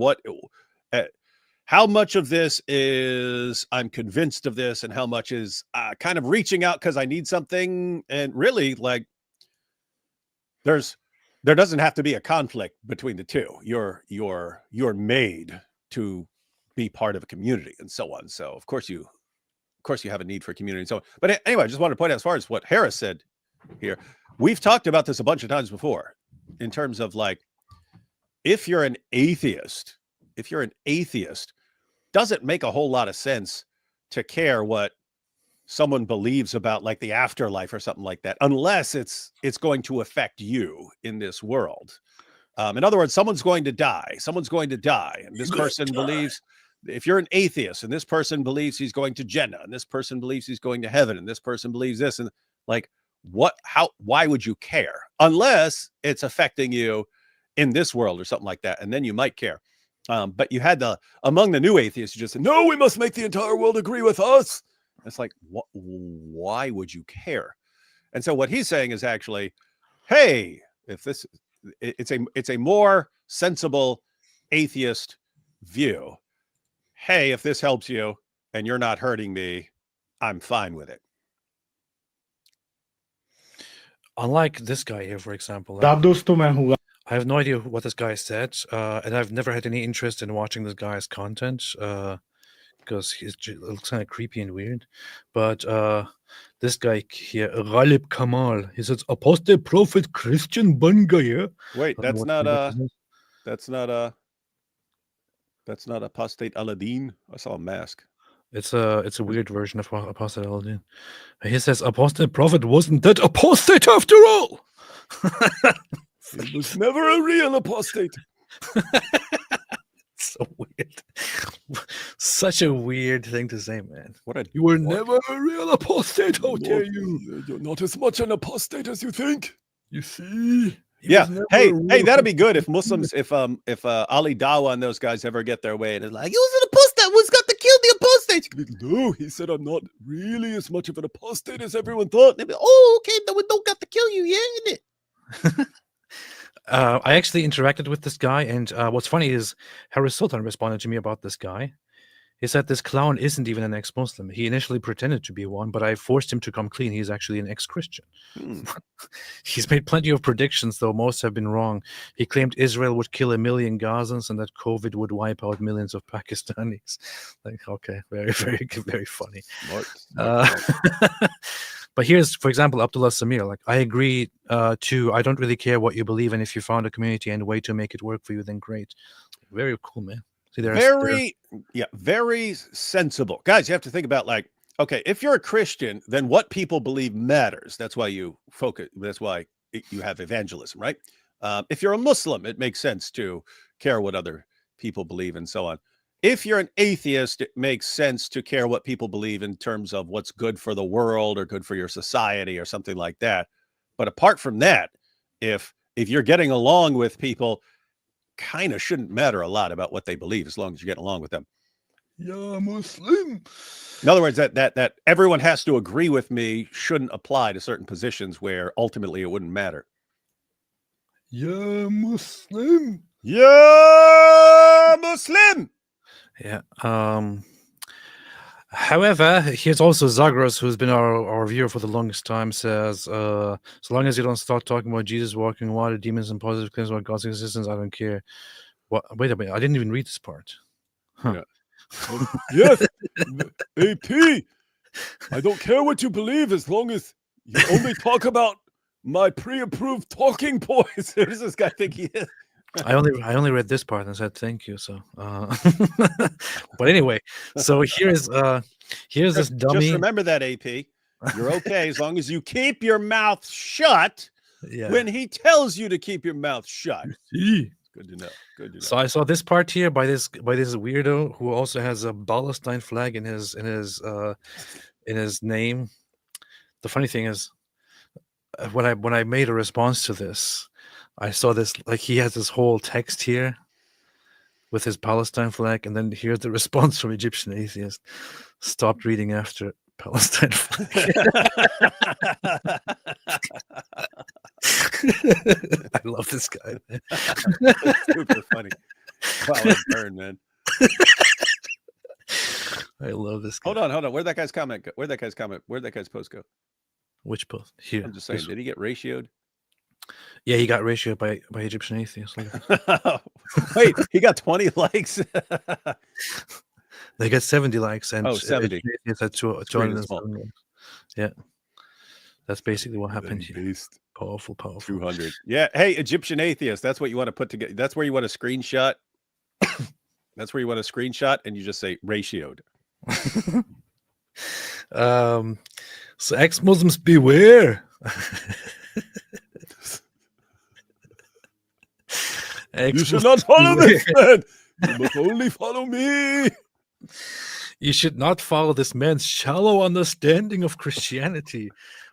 how much of this is I'm convinced of this, and how much is kind of reaching out because I need something. And really, like, there doesn't have to be a conflict between the two. You're made to be part of a community and so on. So of course you have a need for community and so on. But anyway, I just wanted to point out, as far as what Harris said here, we've talked about this a bunch of times before, in terms of, like, if you're an atheist, doesn't make a whole lot of sense to care what someone believes about, like, the afterlife or something like that, unless it's going to affect you in this world. In other words, someone's going to die, and this person believes, if you're an atheist and this person believes he's going to Jannah, and this person believes he's going to heaven, and this person believes this, and, like, why would you care? Unless it's affecting you in this world or something like that, and then you might care. But you had among the new atheists who just said, no, we must make the entire world agree with us. It's like, why would you care? And so what he's saying is actually, hey, it's a more sensible atheist view. Hey, if this helps you and you're not hurting me, I'm fine with it. Unlike this guy here, for example, दोस्तों मैं हूँ I have no idea what this guy said, and I've never had any interest in watching this guy's content, because it looks kind of creepy and weird. But this guy here, Ghalib Kamal, he says, Apostate Prophet Christian bun gaya. Wait, I don't know that's not Apostate Aladdin. I saw a mask. It's a weird version of Apostate Aladdin. He says, Apostate Prophet wasn't that apostate after all. He was never a real apostate. So weird. Such a weird thing to say, man. You were never a real apostate, how dare you? You're not as much an apostate as you think. You see? Yeah. Hey, that'd be good if Muslims, if Ali Dawa and those guys ever get their way and it's like, you was an apostate, who's got to kill the apostate? No, he said, I'm not really as much of an apostate as everyone thought. They'd be, oh, okay, then we don't got to kill you, yeah, innit? I actually interacted with this guy, and what's funny is Harris Sultan responded to me about this guy. He said this clown isn't even an ex-Muslim. He initially pretended to be one, but I forced him to come clean. He's actually an ex-Christian. He's made plenty of predictions, though most have been wrong. He claimed Israel would kill 1 million Gazans and that COVID would wipe out millions of Pakistanis. Like, okay, very, very, very funny. But here's, for example, Abdullah Samir. Like, I agree too. I don't really care what you believe in. If you found a community and a way to make it work for you, then great. Very cool, man. See, very sensible. Guys, you have to think about, like, okay, if you're a Christian, then what people believe matters. That's why you focus. That's why you have evangelism, right? If you're a Muslim, it makes sense to care what other people believe and so on. If you're an atheist, it makes sense to care what people believe in terms of what's good for the world or good for your society or something like that. But apart from that, if you're getting along with people, kind of shouldn't matter a lot about what they believe, as long as you're getting along with them. Yeah, Muslim. In other words, that everyone has to agree with me shouldn't apply to certain positions where ultimately it wouldn't matter. Yeah, Muslim. Yeah, Muslim. Yeah. However, here's also Zagros, who's been our viewer for the longest time, says, so long as you don't start talking about Jesus walking water, demons, and positive claims about God's existence, I don't care. What? Wait a minute. I didn't even read this part. Huh. Yeah. Yes. AP. I don't care what you believe as long as you only talk about my pre-approved talking points. Who does this guy think he is? I only read this part and said thank you. So, but anyway, so here's this dummy. Just remember that, AP. You're okay as long as you keep your mouth shut when he tells you to keep your mouth shut. Good to know. Good to know. So I saw this part here by this weirdo who also has a Palestine flag in his name. The funny thing is, when I made a response to this, I saw this, like, he has this whole text here with his Palestine flag, and then here's the response from Egyptian atheist. Stopped reading after Palestine flag. I love this guy. Man. That's super funny. Wow, that's burn, man. I love this guy. Hold on. Where'd that guy's comment go? Where'd that guy's post go? Which post? Here. I'm just saying, did he get ratioed? Yeah, he got ratioed by Egyptian atheists. Look at that. Wait, he got 20 likes. They got 70 likes and 70. It's at really 207 likes. Yeah, that's basically what happened here. Based. Powerful. 200. Yeah. Hey, Egyptian atheist. That's what you want to put together. That's where you want to screenshot. That's where you want to screenshot, and you just say ratioed. So ex-Muslims beware. You should not follow this man. You must only follow me. You should not follow this man's shallow understanding of Christianity.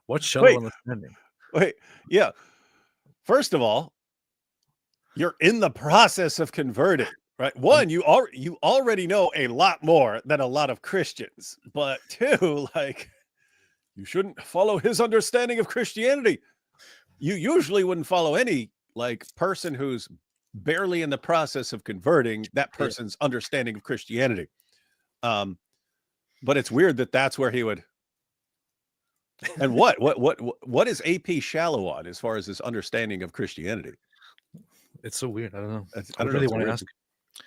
What shallow Wait. understanding? Wait, yeah. First of all, you're in the process of converting, right? One, you already know a lot more than a lot of Christians, but two, like, you shouldn't follow his understanding of Christianity. You usually wouldn't follow any like person who's barely in the process of converting that person's understanding of Christianity. But it's weird that that's where he would. And what is AP shallow on as far as his understanding of Christianity? It's so weird. I don't know. I don't really know, want to it's ask.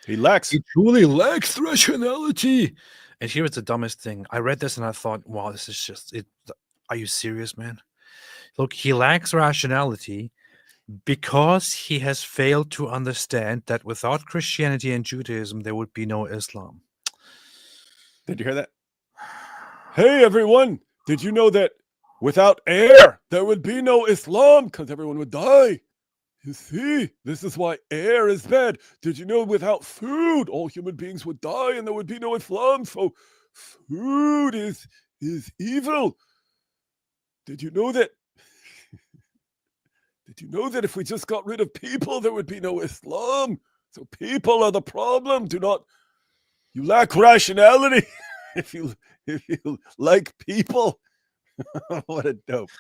He lacks. He truly lacks rationality. And here is the dumbest thing. I read this and I thought, wow, this is just it. Are you serious, man? Look, he lacks rationality because he has failed to understand that without Christianity and Judaism, there would be no Islam. Did you hear that? Hey, everyone. Did you know that without air, there would be no Islam because everyone would die? You see, this is why air is bad. Did you know without food, all human beings would die and there would be no Islam? So food is evil. Did you know that? Did you know that if we just got rid of people, there would be no Islam? So people are the problem. You lack rationality if you like people. What a dope.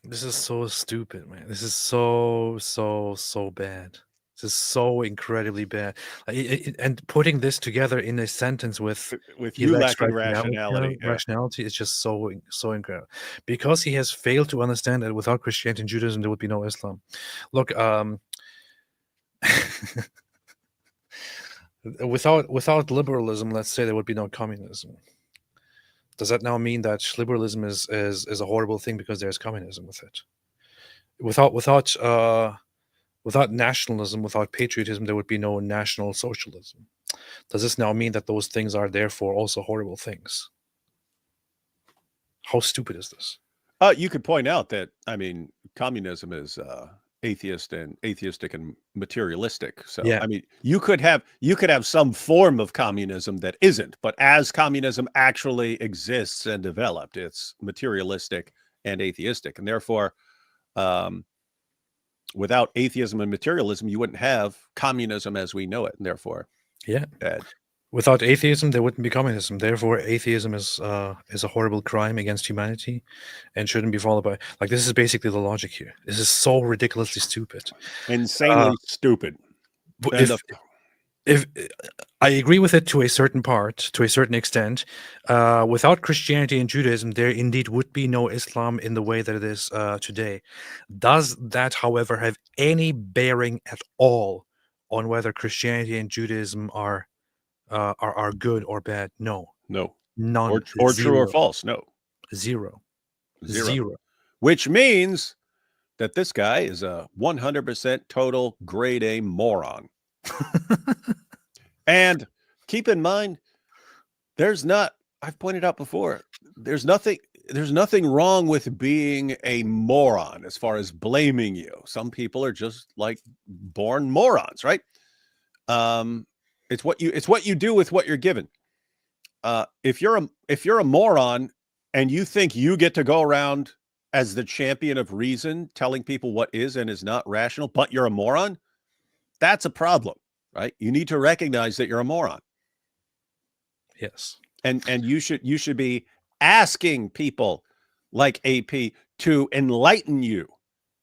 This is so stupid, man. This is so bad. This is so incredibly bad. And putting this together in a sentence with he you lacks lacking rationality. Yeah. rationality is just so incredible. Because he has failed to understand that without Christianity and Judaism, there would be no Islam. Look, without liberalism, let's say there would be no communism. Does that now mean that liberalism is a horrible thing because there's communism with it? Without nationalism, without patriotism, there would be no national socialism. Does this now mean that those things are therefore also horrible things? How stupid is this? You could point out that, I mean, communism is atheistic and materialistic. So Yeah. I mean, you could have some form of communism that isn't, but as communism actually exists and developed, it's materialistic and atheistic, and therefore, without atheism and materialism, you wouldn't have communism as we know it, and therefore, Yeah. bad. Without atheism, there wouldn't be communism. Therefore, atheism is a horrible crime against humanity, and shouldn't be followed by. Like, this is basically the logic here. This is so ridiculously stupid. Insanely stupid. But And if I agree with it to a certain part, to a certain extent, without Christianity and Judaism, there indeed would be no Islam in the way that it is today. Does that, however, have any bearing at all on whether Christianity and Judaism are good or bad? No, no, none. or true or Zero. false? No, Zero. Zero. Which means that this guy is a 100% total grade A moron. And keep in mind, I've pointed out before, there's nothing wrong with being a moron as far as blaming you. Some people are just like born morons, right? It's what you do with what you're given. If you're a moron and you think you get to go around as the champion of reason, telling people what is and is not rational, but you're a moron, that's a problem, right? You need to recognize that you're a moron. Yes. And you should be asking people like AP to enlighten you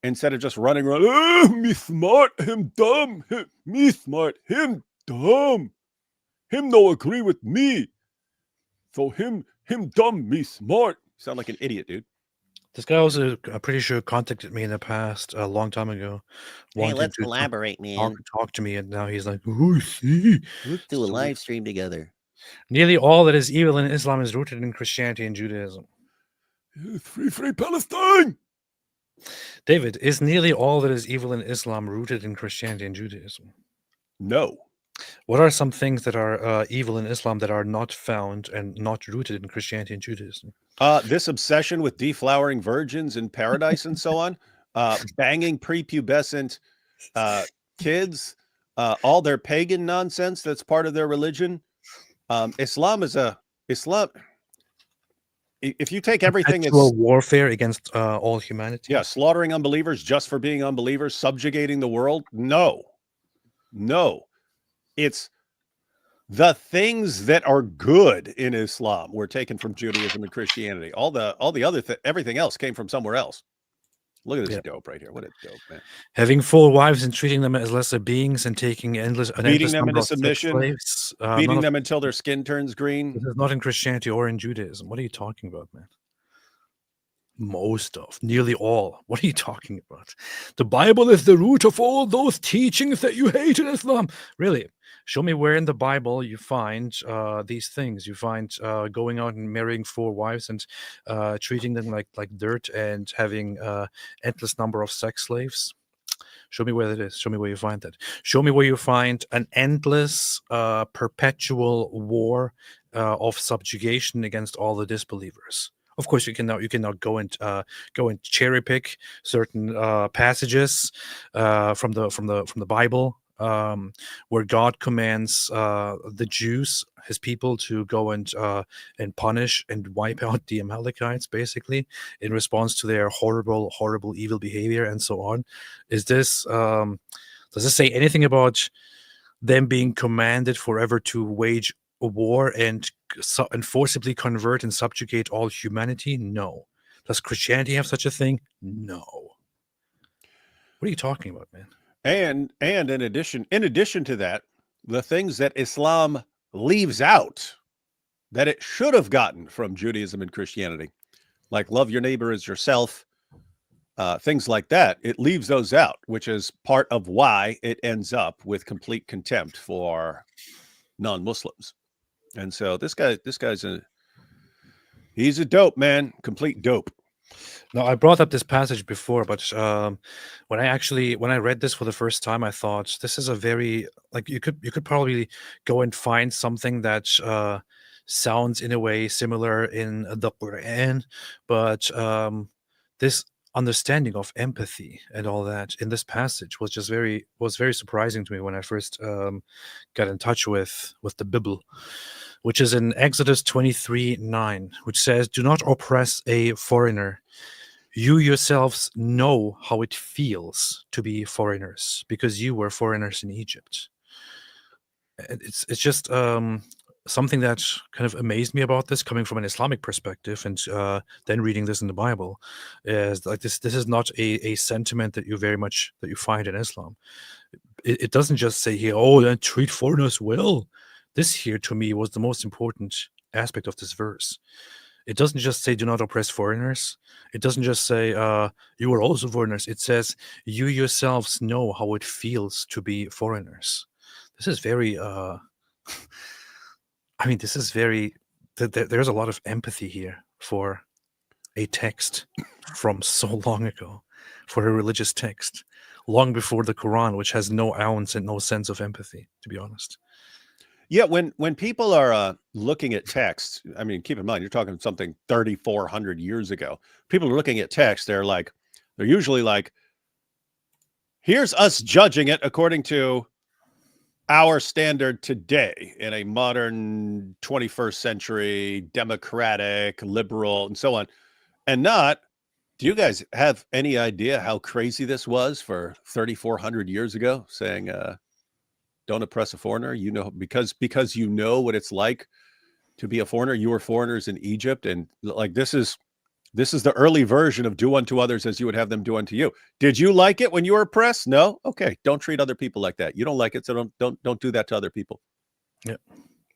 instead of just running around. Me smart, him dumb. Me smart, him dumb. Him no agree with me. So him dumb, me smart. Sound like an idiot, dude. This guy also, I'm pretty sure, contacted me in the past a long time ago. Hey, wanting let's to collaborate, man. talk to me, and now he's like, oh, see. Let's do a So live stream together. nearly all that is evil in Islam is rooted in Christianity and Judaism. Free Palestine. David, is nearly all that is evil in Islam rooted in Christianity and Judaism? No. What are some things that are evil in Islam that are not found and not rooted in Christianity and Judaism? This obsession with deflowering virgins in paradise and so on, banging prepubescent kids, all their pagan nonsense that's part of their religion. Islam is Islam. If you take everything, it's Perpetual warfare against all humanity. yeah, slaughtering unbelievers just for being unbelievers, subjugating the world. No, it's the things that are good in Islam were taken from Judaism and Christianity. All the other everything else came from somewhere else. Look at this dope right here. What a dope, man. Having full wives and treating them as lesser beings and taking an endless Beating them number into of sex submission, slaves, beating them until their skin turns green. This is not in Christianity or in Judaism. What are you talking about, man? Most of, nearly all. What are you talking about? The Bible is the root of all those teachings that you hate in Islam. Really? Show me where in the Bible you find these things. You find going out and marrying 4 wives and treating them like dirt and having endless number of sex slaves. Show me where that is. Show me where you find that. Show me where you find an endless, perpetual war of subjugation against all the disbelievers. Of course, you can now go and cherry pick certain passages from the Bible. Where God commands the Jews, his people, to go and punish and wipe out the Amalekites, basically, in response to their horrible, evil behavior and so on. Is this does this say anything about them being commanded forever to wage a war and forcibly convert and subjugate all humanity? No. Does Christianity have such a thing? No. What are you talking about, man? And in addition to that, the things that Islam leaves out that it should have gotten from Judaism and Christianity, like love your neighbor as yourself, things like that, it leaves those out, which is part of why it ends up with complete contempt for non-Muslims. And so this guy's he's a dope, man, complete dope. No, I brought up this passage before, but when I read this for the first time, I thought this is a very, like, you could probably go and find something that sounds in a way similar in the Quran, but this understanding of empathy and all that in this passage was very surprising to me when I first got in touch with the Bible, which is in Exodus 23:9, which says, "Do not oppress a foreigner. You yourselves know how it feels to be foreigners, because you were foreigners in Egypt." It's just something that kind of amazed me about this, coming from an Islamic perspective, and then reading this in the Bible, is like this is not a sentiment that you find in Islam. It doesn't just say here, "Oh, then treat foreigners well." This here, to me, was the most important aspect of this verse. It doesn't just say, "Do not oppress foreigners." It doesn't just say, "You are also foreigners." It says, "You yourselves know how it feels to be foreigners." This is very, this is very, there's a lot of empathy here for a text from so long ago, for a religious text, long before the Quran, which has no ounce and no sense of empathy, to be honest. Yeah, when people are looking at text, I mean, keep in mind, you're talking something 3,400 years ago. People are looking at text, they're usually like, here's us judging it according to our standard today in a modern 21st century, democratic, liberal, and so on. And not, do you guys have any idea how crazy this was for 3,400 years ago, saying, don't oppress a foreigner, because you know what it's like to be a foreigner. You were foreigners in Egypt, and like this is This is the early version of do unto others as you would have them do unto you. Did you like it when you were oppressed? No? Okay. Don't treat other people like that. You don't like it, so don't do that to other people. Yeah.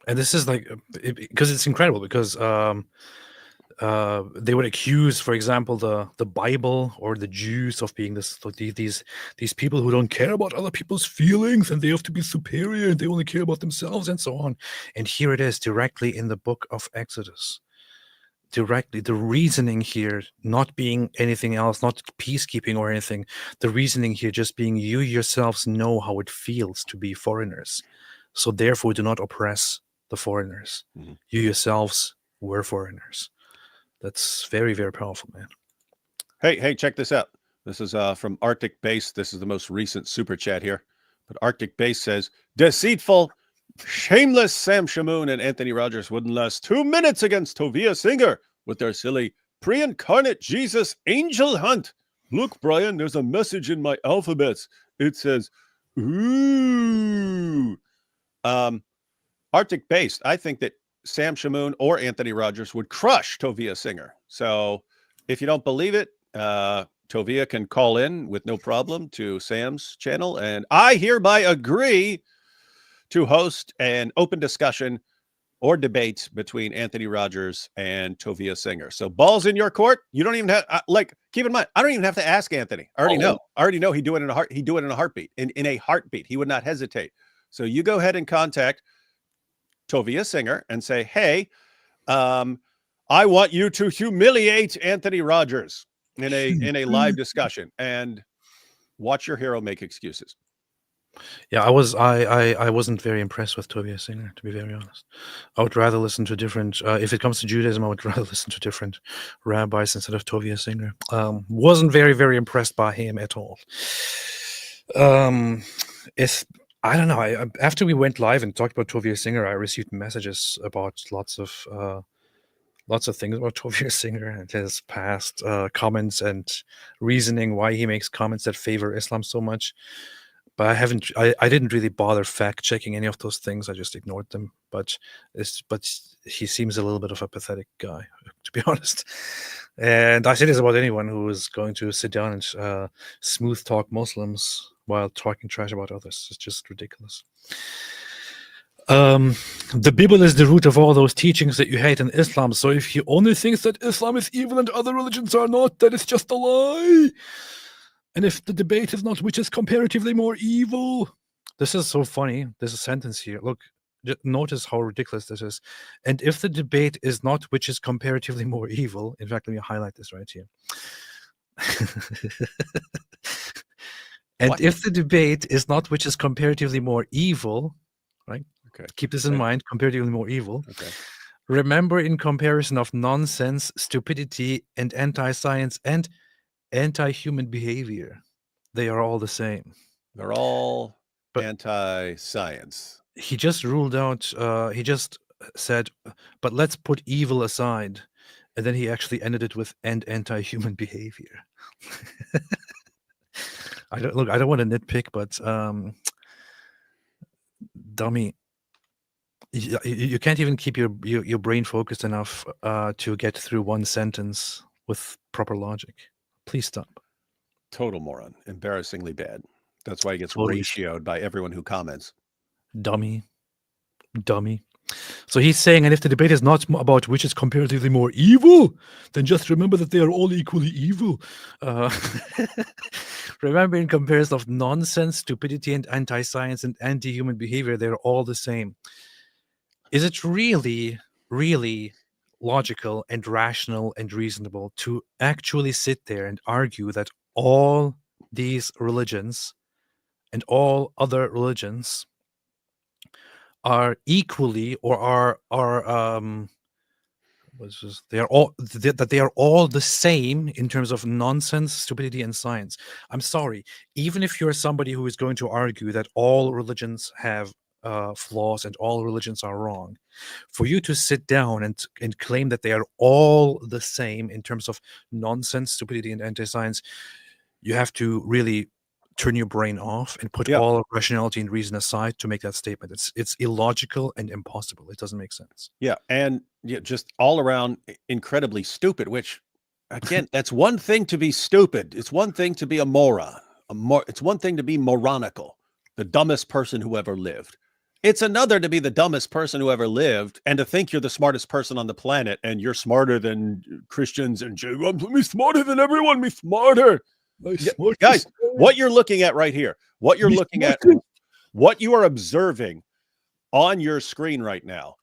And this is like, because it's incredible, because they would accuse, for example, the Bible or the Jews of being these people who don't care about other people's feelings, and they have to be superior, and they only care about themselves, and so on. And here it is, directly in the book of Exodus. Directly, the reasoning here not being anything else, not peacekeeping or anything. The reasoning here just being, you yourselves know how it feels to be foreigners, so therefore do not oppress the foreigners. Mhm. You yourselves were foreigners. That's very, very powerful, man. Hey, check this out. This is from Arctic Base. This is the most recent super chat here. But Arctic Base says, deceitful, shameless Sam Shamoon and Anthony Rogers wouldn't last 2 minutes against Tovia Singer with their silly pre-incarnate Jesus angel hunt. Look, Brian, there's a message in my alphabets. It says, ooh. Arctic Base, I think that Sam Shamoon or Anthony Rogers would crush Tovia Singer. So if you don't believe it, Tovia can call in with no problem to Sam's channel. And I hereby agree to host an open discussion or debate between Anthony Rogers and Tovia Singer. So balls in your court. You don't even have, keep in mind, I don't even have to ask Anthony. I already know. I already know he'd do it in a heartbeat. In a heartbeat. He would not hesitate. So you go ahead and contact Tovia Singer and say, hey, I want you to humiliate Anthony Rogers in a live discussion, and watch your hero make excuses. Yeah, I wasn't very impressed with Tovia Singer, to be very honest. I would rather listen to different, if it comes to Judaism, I would rather listen to different rabbis instead of Tovia Singer. Wasn't very, very impressed by him at all. I don't know. After we went live and talked about Tovia Singer, I received messages about lots of things about Tovia Singer and his past comments and reasoning why he makes comments that favor Islam so much. But I didn't really bother fact checking any of those things. I just ignored them. But he seems a little bit of a pathetic guy, to be honest. And I say this about anyone who is going to sit down and smooth talk Muslims while talking trash about others. It's just ridiculous. The Bible is the root of all those teachings that you hate in Islam. So if he only thinks that Islam is evil and other religions are not, then it's just a lie. And if the debate is not which is comparatively more evil. This is so funny. There's a sentence here. Look, notice how ridiculous this is. And if the debate is not which is comparatively more evil. In fact, let me highlight this right here. And What? if the debate is not which is comparatively more evil, right? Okay. Keep this in mind, comparatively more evil. Okay. Remember, in comparison of nonsense, stupidity, and anti-science and anti-human behavior, they are all the same. They're all But- anti-science. He just ruled out, he just said, but let's put evil aside. And then he actually ended it with and anti-human behavior. I don't want to nitpick, but dummy, you can't even keep your brain focused enough to get through one sentence with proper logic. Please stop. Total moron. Embarrassingly bad. That's why he gets Totally. ratioed by everyone who comments. Dummy. So he's saying, and if the debate is not about which is comparatively more evil, then just remember that they are all equally evil. Remember, in comparison of nonsense, stupidity, and anti-science and anti-human behavior, they're all the same. Is it really, really logical and rational and reasonable to actually sit there and argue that all these religions and all other religions are equally or are they are all the same in terms of nonsense, stupidity, and science? I'm sorry, even if you're somebody who is going to argue that all religions have flaws and all religions are wrong, for you to sit down and claim that they are all the same in terms of nonsense, stupidity, and anti-science, you have to really turn your brain off and put all rationality and reason aside to make that statement. It's illogical and impossible. It doesn't make sense. Yeah, and just all around incredibly stupid, which Again, that's one thing to be stupid. It's one thing to be a moron. It's one thing to be moronical, the dumbest person who ever lived. It's another to be the dumbest person who ever lived and to think you're the smartest person on the planet and you're smarter than Christians and Jews. Me smarter than everyone. Me smarter. Guys, what you're looking at right here, what you're looking at, what you are observing on your screen right now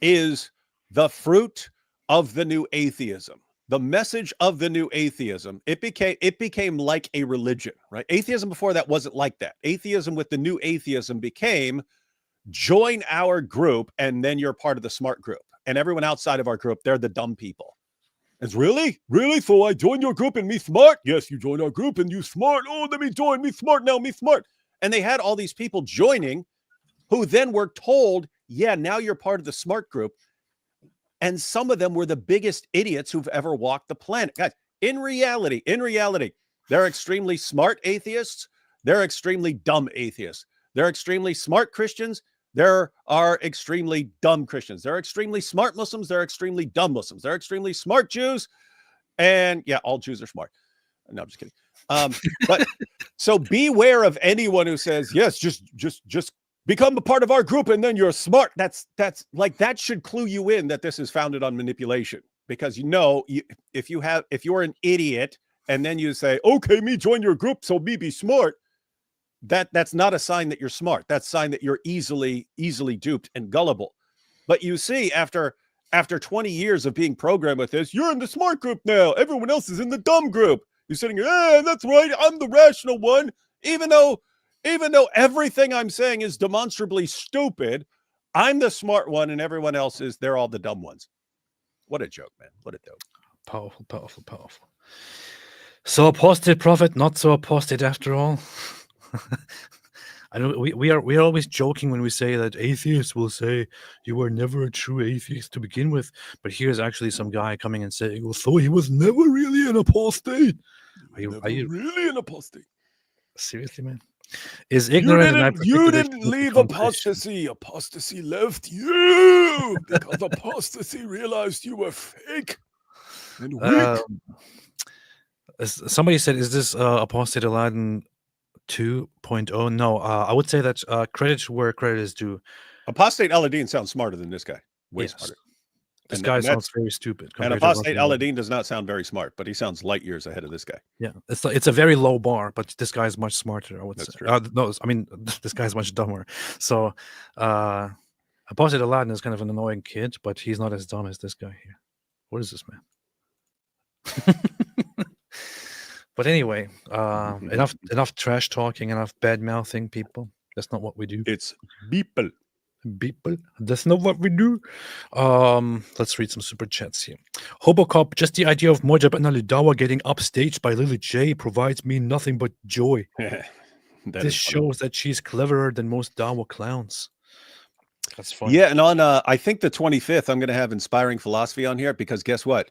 is the fruit of the new atheism. The message of the new atheism, it became like a religion, right? Atheism before that wasn't like that. Atheism with the new atheism became join our group and then you're part of the smart group. And everyone outside of our group, they're the dumb people. It's really? So I join your group and me smart? Yes, you join our group and you smart. Oh, let me join, me smart now, me smart. And they had all these people joining who then were told, yeah, now you're part of the smart group. And some of them were the biggest idiots who've ever walked the planet. Guys, in reality, they're extremely smart atheists. They're extremely dumb atheists. They're extremely smart Christians. There are extremely dumb Christians. They're extremely smart Muslims. They're extremely dumb Muslims. They're extremely smart Jews. And yeah, all Jews are smart. No, I'm just kidding. But so beware of anyone who says, yes, just become a part of our group and then you're smart. That's like, that should clue you in that this is founded on manipulation, because if you're an idiot and then you say, okay, me join your group, so me be smart, that's not a sign that you're smart. That's a sign that you're easily duped and gullible. But you see, after 20 years of being programmed with this, you're in the smart group now. Everyone else is in the dumb group. You're sitting here, that's right, I'm the rational one, even though everything I'm saying is demonstrably stupid. I'm the smart one and everyone else they're all the dumb ones. What a joke, man. What a dope. Powerful. So apostate prophet, not so apostate after all. I know we are always joking when we say that atheists will say you were never a true atheist to begin with, but here's actually some guy coming and saying, well, so he was never really an apostate. Are you really an apostate? Seriously, man? Is ignorant? You didn't leave apostasy. Apostasy left you because apostasy realized you were fake and weak. Somebody said, is this Apostate Aladdin 2.0? No, I would say that credit where credit is due. Apostate Aladdin sounds smarter than this guy. Way smarter. This guy sounds very stupid. And Apostate Aladdin does not sound very smart, but he sounds light years ahead of this guy. Yeah, it's a very low bar, but this guy is much smarter, I would say. True. No, I mean, this guy's much dumber. So Apostate Aladdin is kind of an annoying kid, but he's not as dumb as this guy here. What is this, man? But anyway, enough trash talking, enough bad mouthing people. That's not what we do. It's people. That's not what we do. Let's read some super chats here. Hobocop, just the idea of Mojab and Alidawa getting upstaged by Lily J provides me nothing but joy. This shows that she's cleverer than most Dawa clowns. That's fun. Yeah, and on I think the 25th, I'm going to have Inspiring Philosophy on here, because guess what?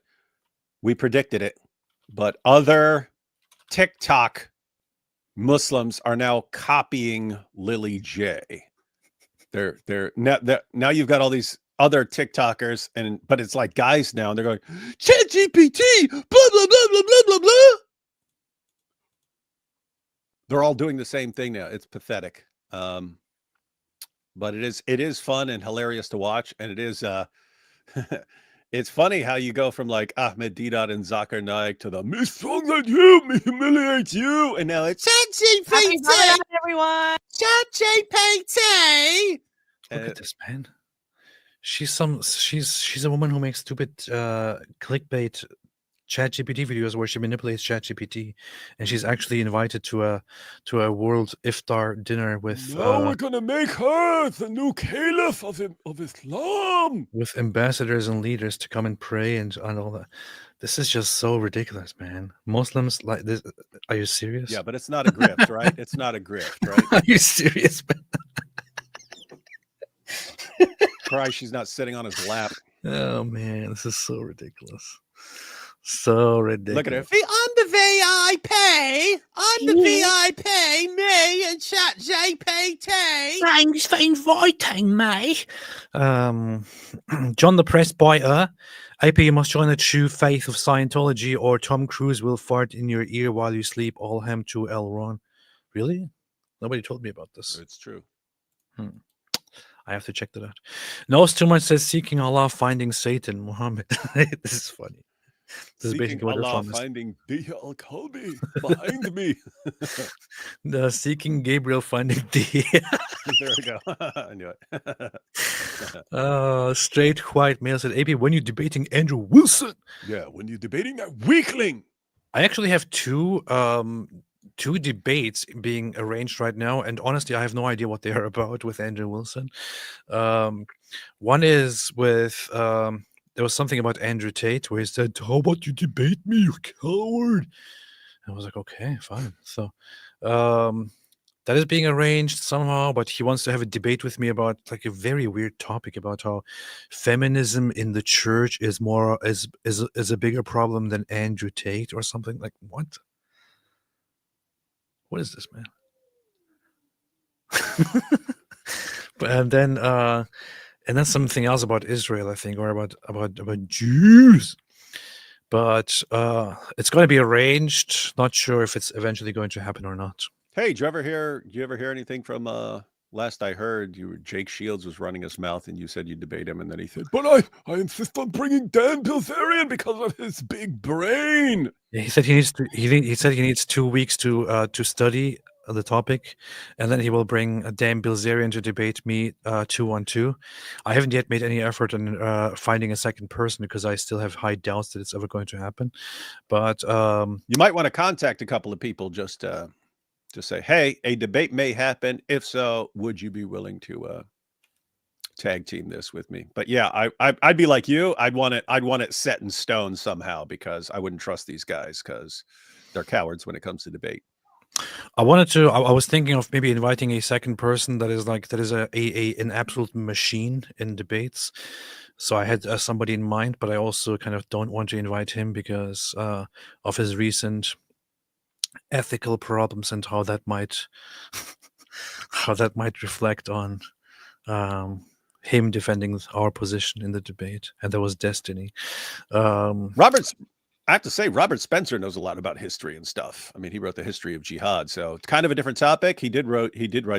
We predicted it, but other TikTok Muslims are now copying Lily J. They're now you've got all these other TikTokers, but it's like guys now, and they're going, ChatGPT, blah blah blah blah blah blah blah. They're all doing the same thing now. It's pathetic. But it is fun and hilarious to watch, and it is it's funny how you go from like Ahmed Deedat and Zakir Naik to the me stronger than you, me humiliate you, and now it's ChatGPT, everyone. ChatGPT. Look at this, man. She's a woman who makes stupid clickbait ChatGPT videos where she manipulates ChatGPT, and she's actually invited to a world iftar dinner with. Now we're gonna make her the new caliph of Islam, with ambassadors and leaders to come and pray and all that. This is just so ridiculous, man. Muslims like this. Are you serious? Yeah, but it's not a grift, right? It's not a grift, right? Are you serious, man? Christ, she's not sitting on his lap. Oh man, this is so ridiculous. So ridiculous. Look at her. I'm the VIP. I'm the VIP. Me and ChatGPT. Thanks for inviting me. John the Press Biter. AP, you must join the true faith of Scientology, or Tom Cruise will fart in your ear while you sleep. All ham to L. Ron. Really? Nobody told me about this. It's true. I have to check that out. Nose too much says seeking Allah, finding Satan. Muhammad. This is funny. This is Seeking basically what Allah, Islam is. finding Dia al-Kalbi behind me. Seeking Gabriel, finding D. There we go. I knew it. Straight white male said, AP, when you debating Andrew Wilson? Yeah, when you're debating that weakling. I actually have two debates being arranged right now, and honestly, I have no idea what they are about with Andrew Wilson. One is with there was something about Andrew Tate where he said, "How about you debate me, you coward?" And I was like, "Okay, fine." So that is being arranged somehow, but he wants to have a debate with me about like a very weird topic about how feminism in the church is more is a bigger problem than Andrew Tate or something. Like what? What is this, man? And then something else about Israel, I think, or about Jews. But it's going to be arranged. Not sure if it's eventually going to happen or not. Hey, did you ever hear anything from last I heard Jake Shields was running his mouth and you said you'd debate him, and then he said, But I insist on bringing Dan Bilzerian because of his big brain. Yeah, he said he needs 2 weeks to study the topic, and then he will bring Dan Bilzerian to debate me 2-on-2. I haven't yet made any effort in finding a second person because I still have high doubts that it's ever going to happen. But you might want to contact a couple of people just to say, hey, a debate may happen. If so, would you be willing to tag team this with me? But yeah, I'd be like you. I'd want it set in stone somehow, because I wouldn't trust these guys because they're cowards when it comes to debate. I was thinking of maybe inviting a second person that is an absolute machine in debates. So I had somebody in mind, but I also kind of don't want to invite him because of his recent ethical problems and how that might reflect on him defending our position in the debate. And there was Destiny. I have to say, Robert Spencer knows a lot about history and stuff. I mean, he wrote the history of jihad, so it's kind of a different topic. He did write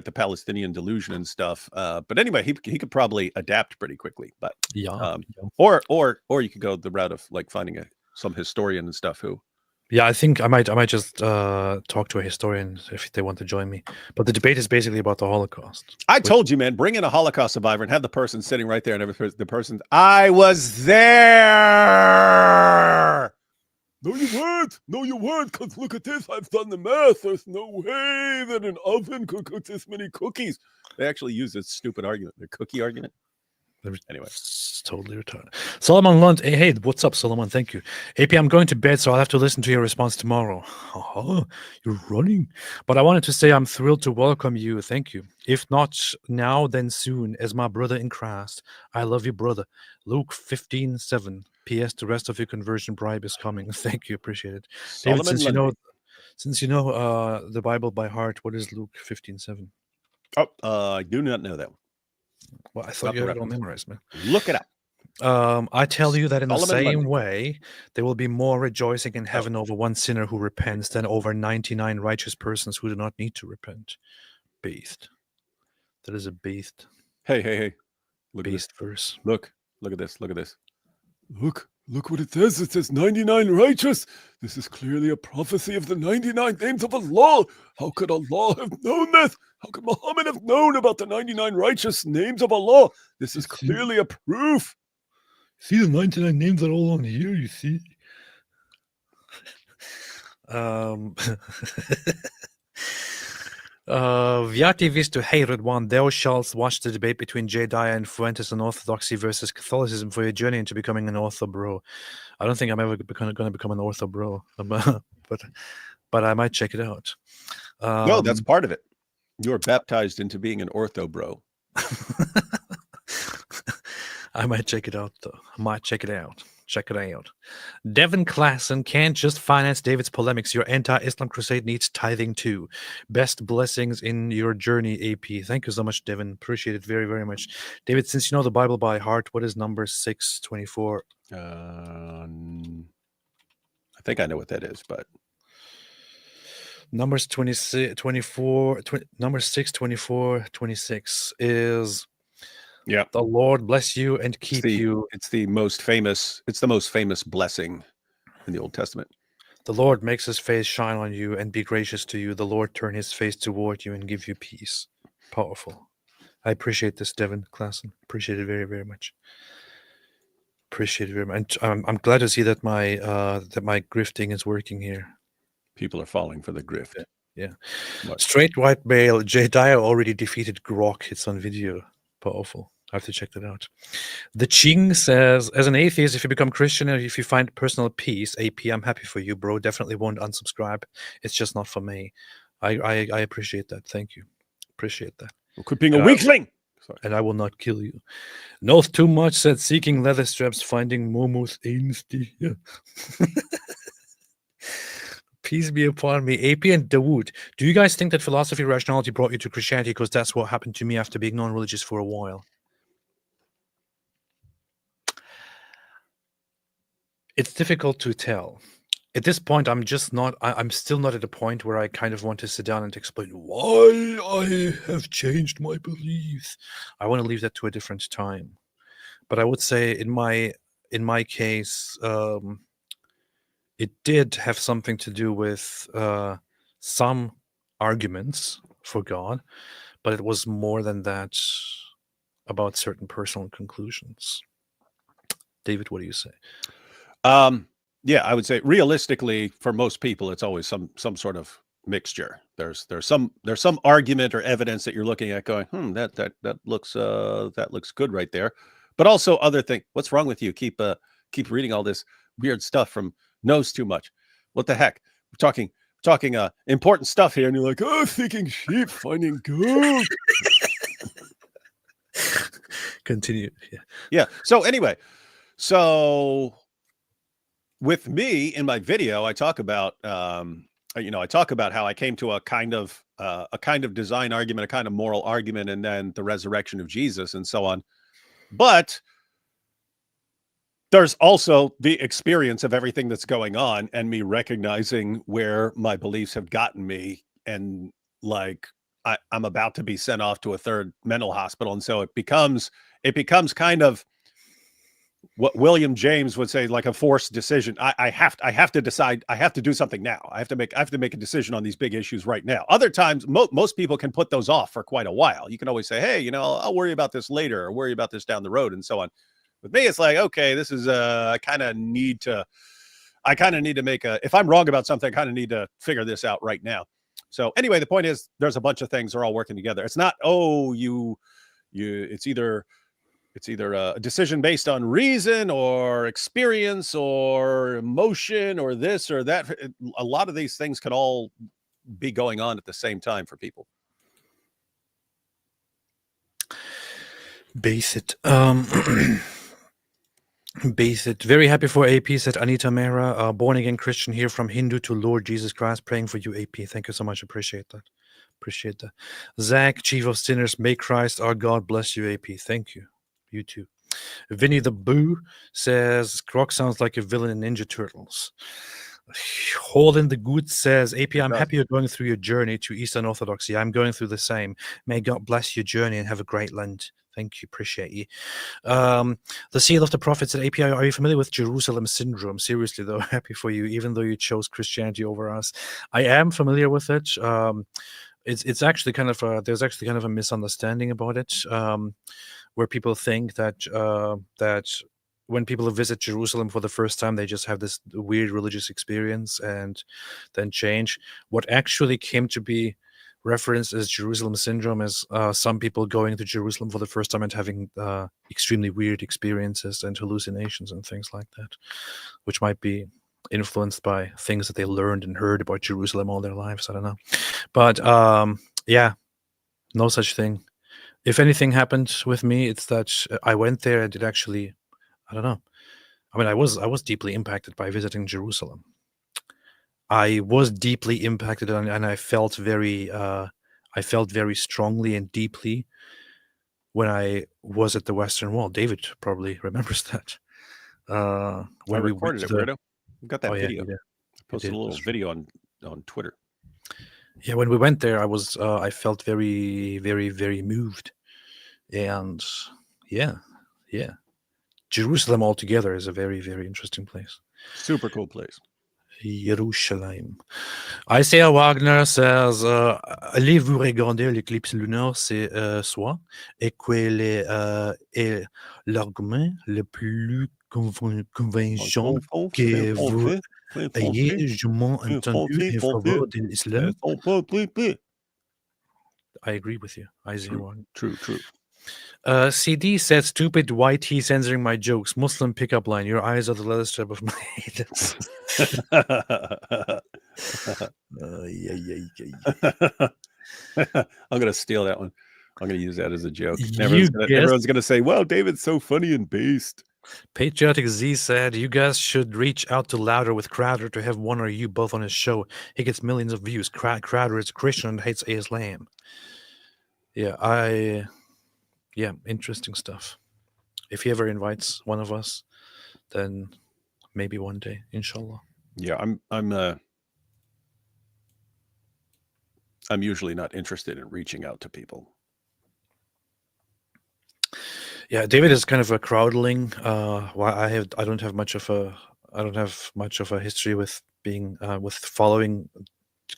the Palestinian delusion and stuff. But anyway, he could probably adapt pretty quickly. But or you could go the route of like finding some historian and stuff who. Yeah, I think I might just talk to a historian if they want to join me. But the debate is basically about the Holocaust. I told you, man, bring in a Holocaust survivor and have the person sitting right there, and the person, I was there. No, you weren't, because look at this. I've done the math. There's no way that an oven could cook this many cookies. They actually use this stupid argument, the cookie argument. Anyway, it's totally retarded. Solomon Lund, hey, what's up, Solomon? Thank you. AP, I'm going to bed, so I'll have to listen to your response tomorrow. You're running. But I wanted to say I'm thrilled to welcome you. Thank you. If not now, then soon, as my brother in Christ. I love you, brother. Luke 15:7. P.S. The rest of your conversion bribe is coming. Thank you. Appreciate it. David, since you know the Bible by heart, what is Luke 15:7? Oh, I do not know that one. Well, I thought you had it all memorized, man. Look it up. I tell you that in the Solomon same London. way, there will be more rejoicing in heaven over one sinner who repents than over 99 righteous persons who do not need to repent. Beast. That is a beast. Hey. Look beast at this. Verse. Look at this. Look what it says. It says 99 righteous. This is clearly a prophecy of the 99 names of Allah. How could Allah have known this? How could Muhammad have known about the 99 righteous names of Allah? This is clearly a proof. See, the 99 names are all on here, you see. Viati Visto, hey Redwan, thou shalt watch the debate between Jedi and Fuentes on Orthodoxy versus Catholicism for your journey into becoming an Ortho bro. I don't think I'm ever going to become an Ortho bro, but I might check it out. No, that's part of it. You're baptized into being an Ortho bro. I might check it out, though. I might check it out. Check it out. Devin Klassen can't just finance David's polemics. Your anti-Islam crusade needs tithing too. Best blessings in your journey, AP. Thank you so much, Devin. Appreciate it very, very much. David, since you know the Bible by heart, what is Numbers 6:24? I think I know what that is, but Numbers 24, Numbers 6:24-26 is yeah, the Lord bless you and keep you. It's the most famous. It's the most famous blessing in the Old Testament. The Lord makes his face shine on you and be gracious to you. The Lord turn his face toward you and give you peace. Powerful. I appreciate this, Devin Klassen. Appreciate it very, very much. Appreciate it very much. And I'm glad to see that my grifting is working here. People are falling for the grift. Yeah. What? Straight white male. Jediah already defeated Grok. It's on video. Powerful. I have to check that out. The Ching says, as an atheist, if you become Christian or if you find personal peace, AP, I'm happy for you, bro. Definitely won't unsubscribe. It's just not for me. I appreciate that. Thank you. Appreciate that. Well, quit being a weakling. Sorry. And I will not kill you. Knows too much, said seeking leather straps, finding Momo's angsty. Yeah. Peace be upon me. AP and Dawood, do you guys think that philosophy rationality brought you to Christianity? Because that's what happened to me after being non-religious for a while. It's difficult to tell. At this point, I'm still not at a point where I kind of want to sit down and explain why I have changed my beliefs. I want to leave that to a different time. But I would say in my case, it did have something to do with some arguments for God, but it was more than that about certain personal conclusions. David, what do you say? Yeah, I would say realistically, for most people, it's always some sort of mixture. There's some argument or evidence that you're looking at, going, that looks good right there. But also other things. What's wrong with you? Keep reading all this weird stuff from knows too much. What the heck? We're talking important stuff here, and you're like, oh, thinking sheep, finding goat. Continue. Yeah. So anyway, with me in my video, I talk about how I came to a kind of design argument, a kind of moral argument, and then the resurrection of Jesus and so on. But there's also the experience of everything that's going on and me recognizing where my beliefs have gotten me, and like I'm about to be sent off to a third mental hospital, and so it becomes kind of what William James would say, like a forced decision. I have to decide. I have to do something now. I have to make a decision on these big issues right now. Other times, most people can put those off for quite a while. You can always say, hey, I'll worry about this later, or worry about this down the road, and so on. With me, it's like, okay, this is I kind of need to make if I'm wrong about something, I kind of need to figure this out right now. So anyway, the point is, there's a bunch of things that are all working together. It's not, it's either a decision based on reason or experience or emotion or this or that. A lot of these things could all be going on at the same time for people. Base it. Base it. Very happy for AP, said Anita Mera. Born again Christian here from Hindu to Lord Jesus Christ. Praying for you, AP. Thank you so much. Appreciate that. Appreciate that. Zach, Chief of Sinners, may Christ our God bless you, AP. Thank you. You too. Vinny the Boo says Grok sounds like a villain in Ninja Turtles. Hole in the Good says, AP, I'm happy you're going through your journey to Eastern Orthodoxy. I'm going through the same. May God bless your journey and have a great Lent. Thank you. Appreciate you. The Seal of the Prophet said, AP, are you familiar with Jerusalem syndrome? Seriously, though, happy for you, even though you chose Christianity over us. I am familiar with it. It's actually kind of there's actually kind of a misunderstanding about it, where people think that when people visit Jerusalem for the first time, they just have this weird religious experience and then change. What actually came to be referenced as Jerusalem syndrome is some people going to Jerusalem for the first time and having extremely weird experiences and hallucinations and things like that, which might be influenced by things that they learned and heard about Jerusalem all their lives. I don't know. But yeah, no such thing. If anything happened with me, it's that I went there and it actually, I don't know, I mean, I was deeply impacted by visiting Jerusalem. I was deeply impacted, and I felt very strongly and deeply when I was at the Western Wall. David probably remembers that. I When we went recorded to it, the weirdo. You got that oh yeah, video. you did. I posted did, a little that's true. video on Twitter. Yeah, when we went there, I felt very, very, very moved, and yeah, Jerusalem altogether is a very, very interesting place. Super cool place. Jerusalem. Isaiah Wagner says, allez-vous regarder l'éclipse lunaire ce soir et quel est l'argument le plus convaincant que vous ayez jamais entendu en faveur de l'islam? I agree with you, Isaiah Wagner. True. CD said, stupid YT censoring my jokes. Muslim pickup line. Your eyes are the leather strap of my haters. I'm gonna steal that one. I'm gonna use that as a joke. You Everyone's gonna say, "Well, David's so funny and based." Patriotic Z said, you guys should reach out to Louder with Crowder to have one or you both on his show. He gets millions of views. Crowder is a Christian and hates Islam. Yeah, interesting stuff. If he ever invites one of us, then maybe one day, inshallah. Yeah, I'm usually not interested in reaching out to people. Yeah, David is kind of a crowdling. I don't have much of a history with being with following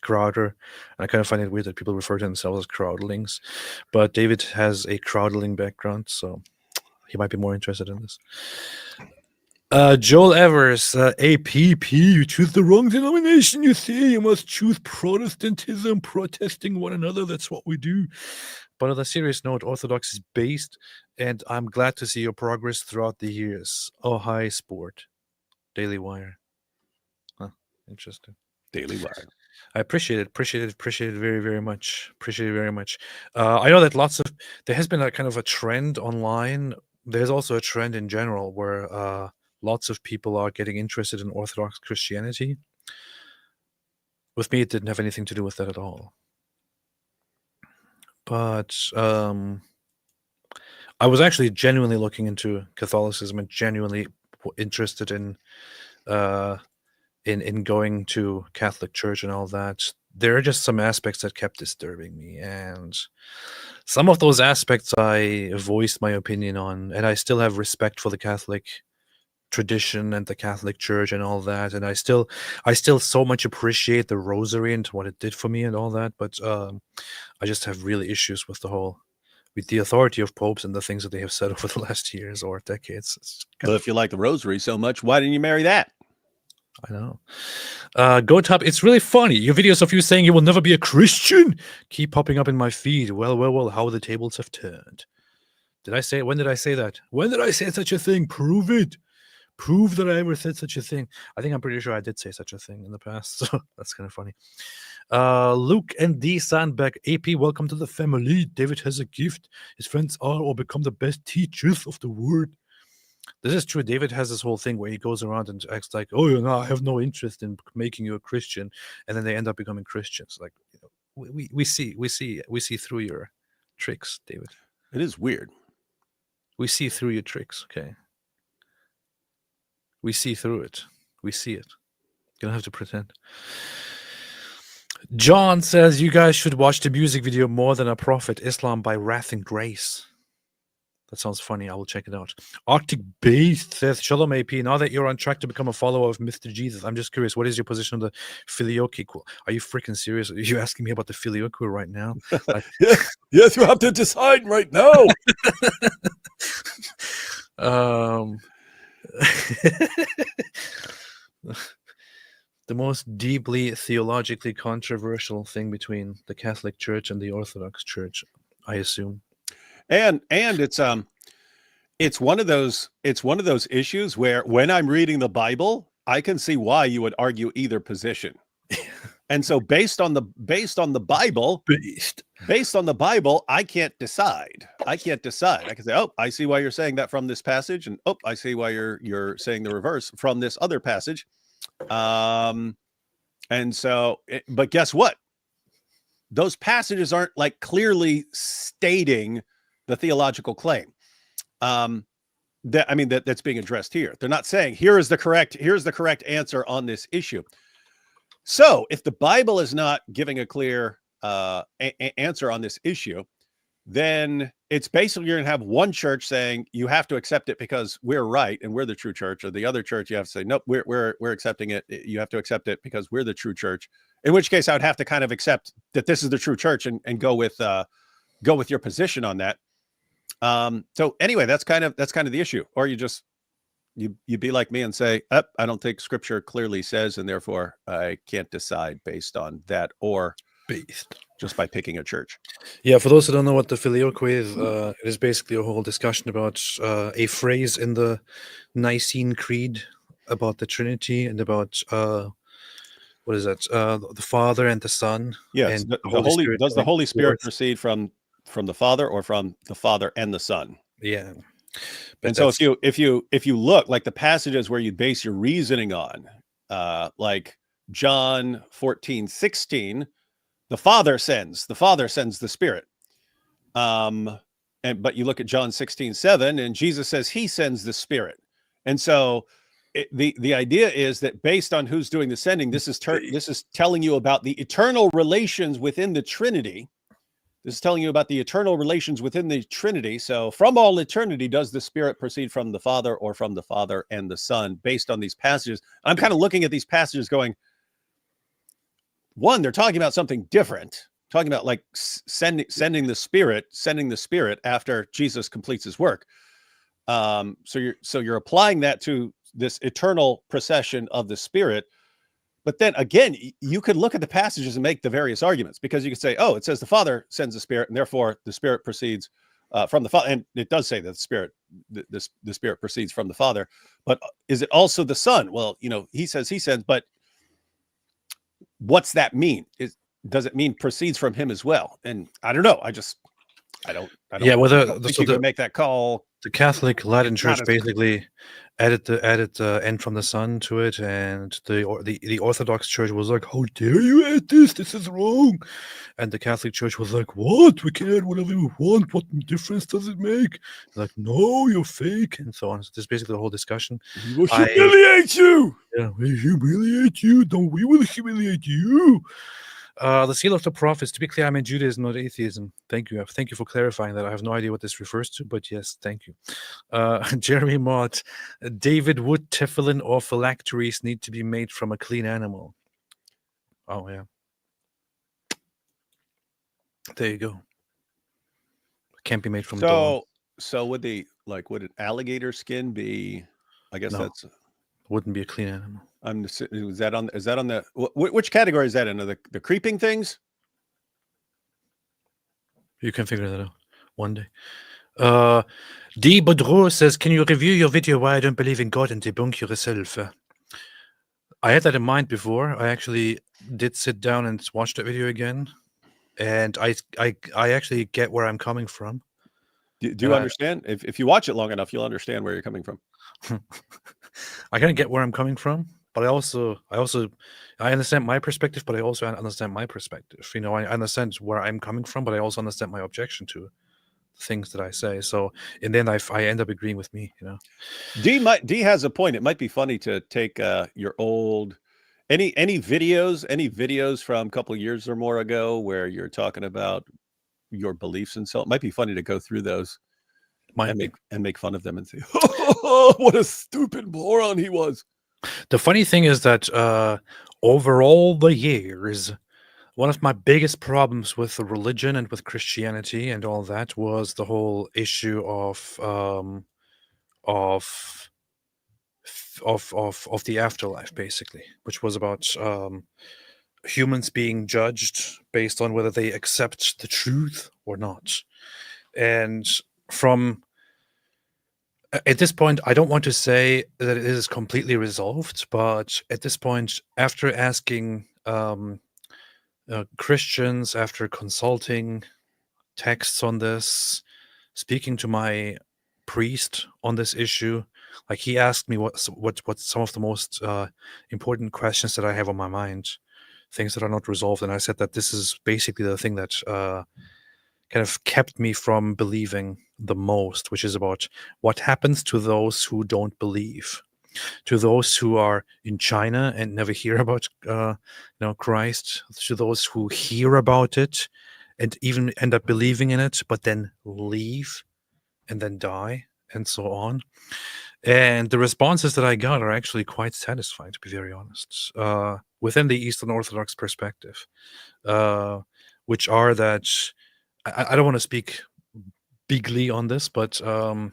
Crowder. I kind of find it weird that people refer to themselves as crowdlings, but David has a crowdling background, so he might be more interested in this. Joel Evers, APP, you choose the wrong denomination, you see. You must choose Protestantism, protesting one another. That's what we do. But on a serious note, Orthodox is based, and I'm glad to see your progress throughout the years. Oh, hi, sport. Daily Wire. Huh, interesting. Daily Wire. I appreciate it very, very much. Appreciate it very much. I know that there has been a kind of a trend online. There's also a trend in general where lots of people are getting interested in Orthodox Christianity. With me, it didn't have anything to do with that at all. But I was actually genuinely looking into Catholicism and genuinely interested in going to Catholic Church and all that. There are just some aspects that kept disturbing me, and some of those aspects I voiced my opinion on, and I still have respect for the Catholic tradition and the Catholic Church and all that, and I still so much appreciate the Rosary and what it did for me and all that, but I just have really issues with the authority of popes and the things that they have said over the last years or decades. Well, if you like the Rosary so much, why didn't you marry that? I know. Go Top, it's really funny. Your videos of you saying you will never be a Christian keep popping up in my feed. Well, how the tables have turned. When did I say that? When did I say such a thing? Prove it. Prove that I ever said such a thing. I think I'm pretty sure I did say such a thing in the past, so that's kind of funny. Luke and D. Sandbeck, AP, welcome to the family. David has a gift. His friends are or become the best teachers of the word. This is true. David has this whole thing where he goes around and acts like, oh, I have no interest in making you a Christian, and then they end up becoming Christians. Like, we see through your tricks, David. It is weird. We see through your tricks, okay? We see through it. We see it. You don't have to pretend. John says, you guys should watch the music video More Than a Prophet, Islam by Wrath and Grace. That sounds funny. I will check it out. Arctic Beast says, Shalom AP, now that you're on track to become a follower of Mr. Jesus, I'm just curious, what is your position on the filioque? Are you freaking serious? Are you asking me about the filioque right now? Like, yes, you have to decide right now. The most deeply theologically controversial thing between the Catholic Church and the Orthodox Church, I assume. And it's one of those issues where when I'm reading the Bible, I can see why you would argue either position. And so based on the Bible, I can't decide. I can say, oh, I see why you're saying that from this passage, and oh, I see why you're saying the reverse from this other passage. And so, but guess what? Those passages aren't like clearly stating the theological claim. That's being addressed here. They're not saying here's the correct answer on this issue. So if the Bible is not giving a clear answer on this issue, then it's basically you're going to have one church saying you have to accept it because we're right and we're the true church, or the other church you have to say nope, we're accepting it. You have to accept it because we're the true church. In which case, I would have to kind of accept that this is the true church and go with your position on that. So anyway, that's kind of the issue. Or you just you be like me and say, I don't think Scripture clearly says, and therefore I can't decide based on that, or just by picking a church. Yeah, for those who don't know what the filioque is, it is basically a whole discussion about a phrase in the Nicene Creed about the Trinity and about what is that? The Father and the Son. Yes, and the Holy Spirit. Does the Holy Spirit proceed from the Father or from the Father and the Son? Yeah. And so if you look like the passages where you base your reasoning on, like John 14:16, the Father sends the Spirit. But you look at John 16:7, and Jesus says he sends the Spirit. And so the idea is that based on who's doing the sending, this is telling you about the eternal relations within the Trinity. This is telling you about the eternal relations within the Trinity. So from all eternity, does the Spirit proceed from the Father or from the Father and the Son based on these passages? I'm kind of looking at these passages going, one, they're talking about something different, talking about like sending the Spirit after Jesus completes his work. So you're applying that to this eternal procession of the Spirit. But then again, you could look at the passages and make the various arguments, because you could say, oh, it says the Father sends the Spirit, and therefore the Spirit proceeds from the Father. And it does say that the Spirit proceeds from the Father. But is it also the Son? Well, he says he sends, but what's that mean? Does it mean proceeds from him as well? And I don't know. I don't. Yeah, whether you can make that call. The Catholic Latin Church basically added the end from the Son to it, and the Orthodox Church was like, "How dare you add this? This is wrong." And the Catholic Church was like, "What? We can add whatever we want. What difference does it make?" Like, "No, you're fake," and so on. So this is basically the whole discussion. We will humiliate you. Yeah, we humiliate you. Don't we will humiliate you. The seal of the prophets. To be clear, I meant Judaism, not atheism. Thank you. Thank you for clarifying that. I have no idea what this refers to, but yes, thank you. Jeremy Mott, David Wood, tefillin or phylacteries need to be made from a clean animal. Oh, yeah. There you go. Can't be made from dog. So would an alligator skin be? I guess that's wouldn't be a clean animal. Is that on the which category is that in? The creeping things? You can figure that out one day. D. Boudreau says, can you review your video why I don't believe in God and debunk yourself? I had that in mind before. I actually did sit down and watch that video again, and I actually get where I'm coming from. Do you understand? If you watch it long enough, you'll understand where you're coming from. I kind of get where I'm coming from, but I understand my perspective, but I also understand my perspective. I understand where I'm coming from, but I also understand my objection to things that I say. So in the end, I end up agreeing with me. D has a point. It might be funny to take your old any videos from a couple of years or more ago where you're talking about your beliefs and so. It might be funny to go through those. And make fun of them and say, oh, what a stupid moron he was. The funny thing is that over all the years, one of my biggest problems with the religion and with Christianity and all that was the whole issue of the afterlife, basically, which was about humans being judged based on whether they accept the truth or not. And at this point, I don't want to say that it is completely resolved, but at this point, after asking Christians, after consulting texts on this, speaking to my priest on this issue, like he asked me what some of the most important questions that I have on my mind, things that are not resolved, and I said that this is basically the thing that kind of kept me from believing the most, which is about what happens to those who don't believe, to those who are in China and never hear about Christ, to those who hear about it and even end up believing in it, but then leave and then die and so on. And the responses that I got are actually quite satisfying, to be very honest, within the Eastern Orthodox perspective, which are that I don't want to speak bigly on this, but I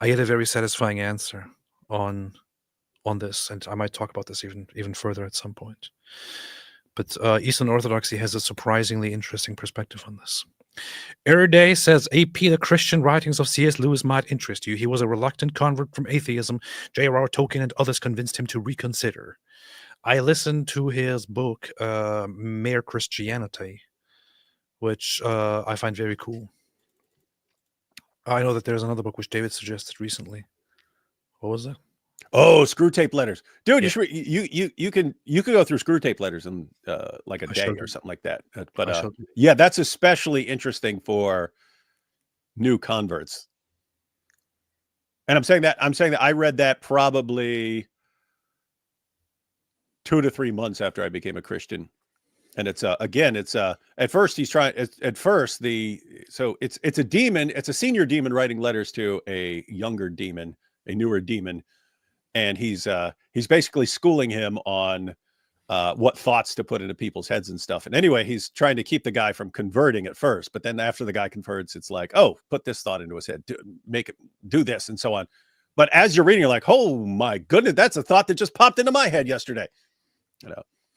get a very satisfying answer on this, and I might talk about this even further at some point. But Eastern Orthodoxy has a surprisingly interesting perspective on this. Erday says, AP, the Christian writings of C.S. Lewis might interest you. He was a reluctant convert from atheism. J.R.R. Tolkien and others convinced him to reconsider. I listened to his book, Mere Christianity, which I find very cool. I know that there's another book which David suggested recently. What was that? Oh, Screw Tape Letters, dude. Yeah. You can go through Screw Tape Letters in like a day shall or do. something like that. I But shall do. yeah, that's especially interesting for new converts. And I'm saying that I read that probably 2 to 3 months after I became a Christian. And it's again, it's at first he's trying at first it's a demon, it's a senior demon writing letters to a younger demon, a newer demon, and he's basically schooling him on what thoughts to put into people's heads and stuff. And anyway, he's trying to keep the guy from converting at first, but then after the guy converts, it's like, oh, put this thought into his head, do this, and so on. But as you're reading, you're like, oh my goodness, that's a thought that just popped into my head yesterday.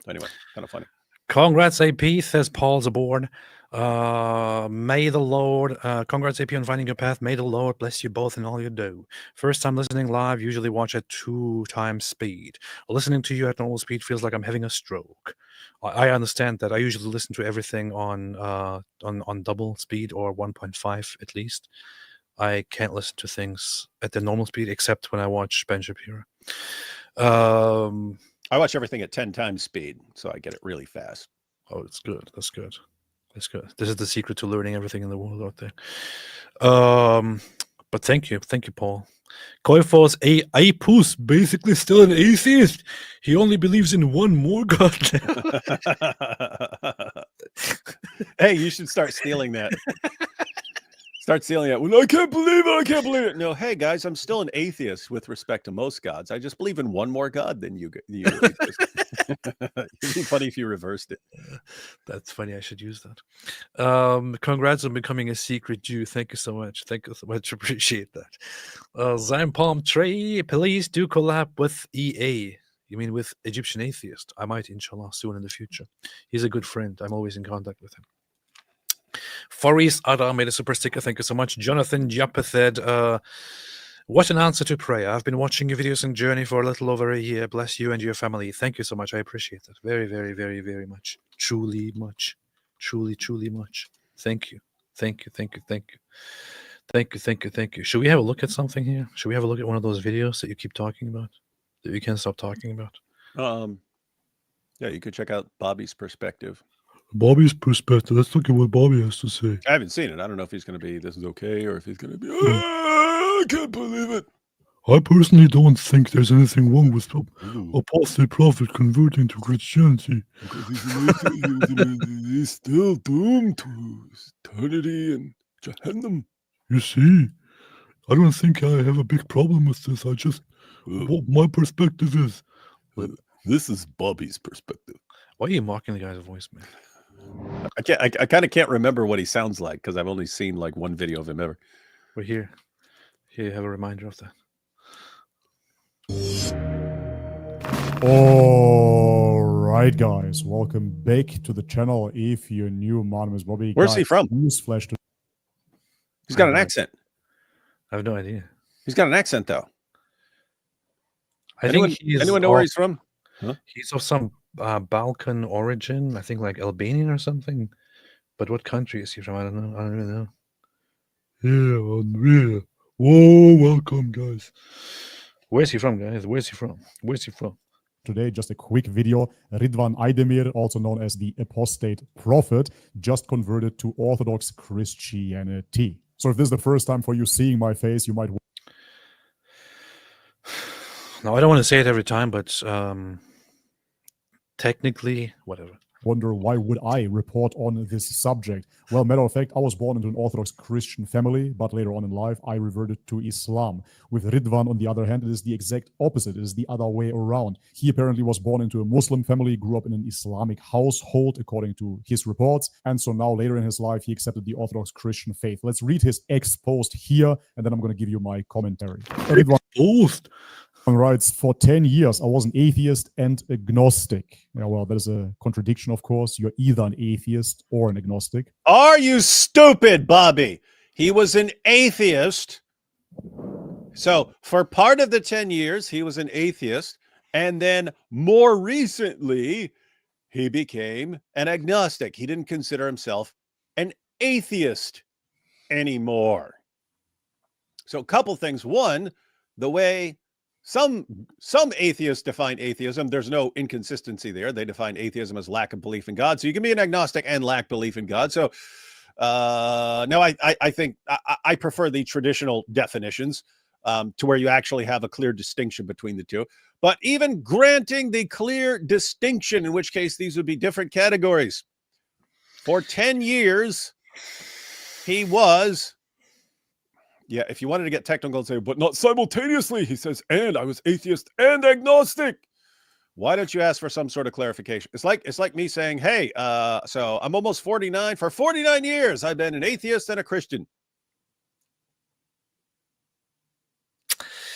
Anyway, kind of funny. Congrats, AP, says Paul's aboard. May the Lord, congrats, AP, on finding your path. May the Lord bless you both in all you do. First time listening live, usually watch at 2 times speed. Listening to you at normal speed feels like I'm having a stroke. I understand that. I usually listen to everything on double speed or 1.5 at least. I can't listen to things at the normal speed except when I watch Ben Shapiro. I watch everything at 10 times speed, so I get it really fast. Oh, that's good. That's good. That's good. This is the secret to learning everything in the world out there. But thank you, Paul. Koifos Apus, basically still an atheist. He only believes in one more god. Hey, you should start stealing that. Start stealing it. Well, I can't believe it. I can't believe it. No, hey guys, I'm still an atheist with respect to most gods. I just believe in one more god than you. It'd be funny if you reversed it. That's funny. I should use that. Congrats on becoming a secret Jew. Thank you so much. Thank you so much. Appreciate that. Zime Palm Trey, please do collab with EA. You mean with Egyptian Atheist? I might, inshallah, soon in the future. He's a good friend. I'm always in contact with him. Faris Ada made a super sticker. Thank you so much. Jonathan Japathed. What an answer to prayer. I've been watching your videos and journey for a little over a year. Bless you and your family. Thank you so much. I appreciate that. Very, very, very, very much. Truly much. Truly, truly much. Thank you. Thank you. Thank you. Thank you. Thank you. Thank you. Thank you. Should we have a look at something here? Should we have a look at one of those videos that you keep talking about? That we can't stop talking about? Yeah, you could check out Bobby's perspective. Bobby's perspective. Let's look at what Bobby has to say. I haven't seen it. I don't know if he's going to be, this is okay, or if he's going to be, I can't believe it. I personally don't think there's anything wrong with Apostate Prophet converting to Christianity. Because he's still doomed to eternity and Jahannam. You see, I don't think I have a big problem with this. What my perspective is. This is Bobby's perspective. Why are you mocking the guy's voice, man? I kind of can't remember what he sounds like because I've only seen like one video of him ever. We're here. Here you have a reminder of that. All right, guys, welcome back to the channel. If you're new, my name is Bobby. Where's he from? Newsflash. He's got an accent. I have no idea. He's got an accent though. Anyone know where he's from? He's of some Balkan origin. I think like Albanian or something. But what country is he from? I don't know. I don't really know. Yeah. Whoa, welcome, guys. Where's he from, guys? Where's he from? Where's he from? Today, just a quick video. Ridvan Aydemir, also known as the Apostate Prophet, just converted to Orthodox Christianity. So if this is the first time for you seeing my face, you might... Now, I don't want to say it every time, but technically, whatever. Wonder why would I report on this subject? Well, matter of fact, I was born into an Orthodox Christian family, but later on in life, I reverted to Islam. With Ridvan, on the other hand, it is the exact opposite. It is the other way around. He apparently was born into a Muslim family, grew up in an Islamic household, according to his reports, and so now later in his life, he accepted the Orthodox Christian faith. Let's read his ex-post here, and then I'm going to give you my commentary. Ridvan writes, for 10 years, I was an atheist and agnostic. Yeah, well, that is a contradiction, of course. You're either an atheist or an agnostic. Are you stupid, Bobby? He was an atheist. So for part of the 10 years, he was an atheist. And then more recently, he became an agnostic. He didn't consider himself an atheist anymore. So a couple things. One, the way some atheists define atheism, there's no inconsistency there. They define atheism as lack of belief in God. So you can be an agnostic and lack belief in God. So no, I think I prefer the traditional definitions to where you actually have a clear distinction between the two. But even granting the clear distinction, in which case these would be different categories. For 10 years, he was... Yeah, if you wanted to get technical and say, but not simultaneously, he says, and I was atheist and agnostic. Why don't you ask for some sort of clarification? It's like me saying, hey, so I'm almost 49. For 49 years, I've been an atheist and a Christian.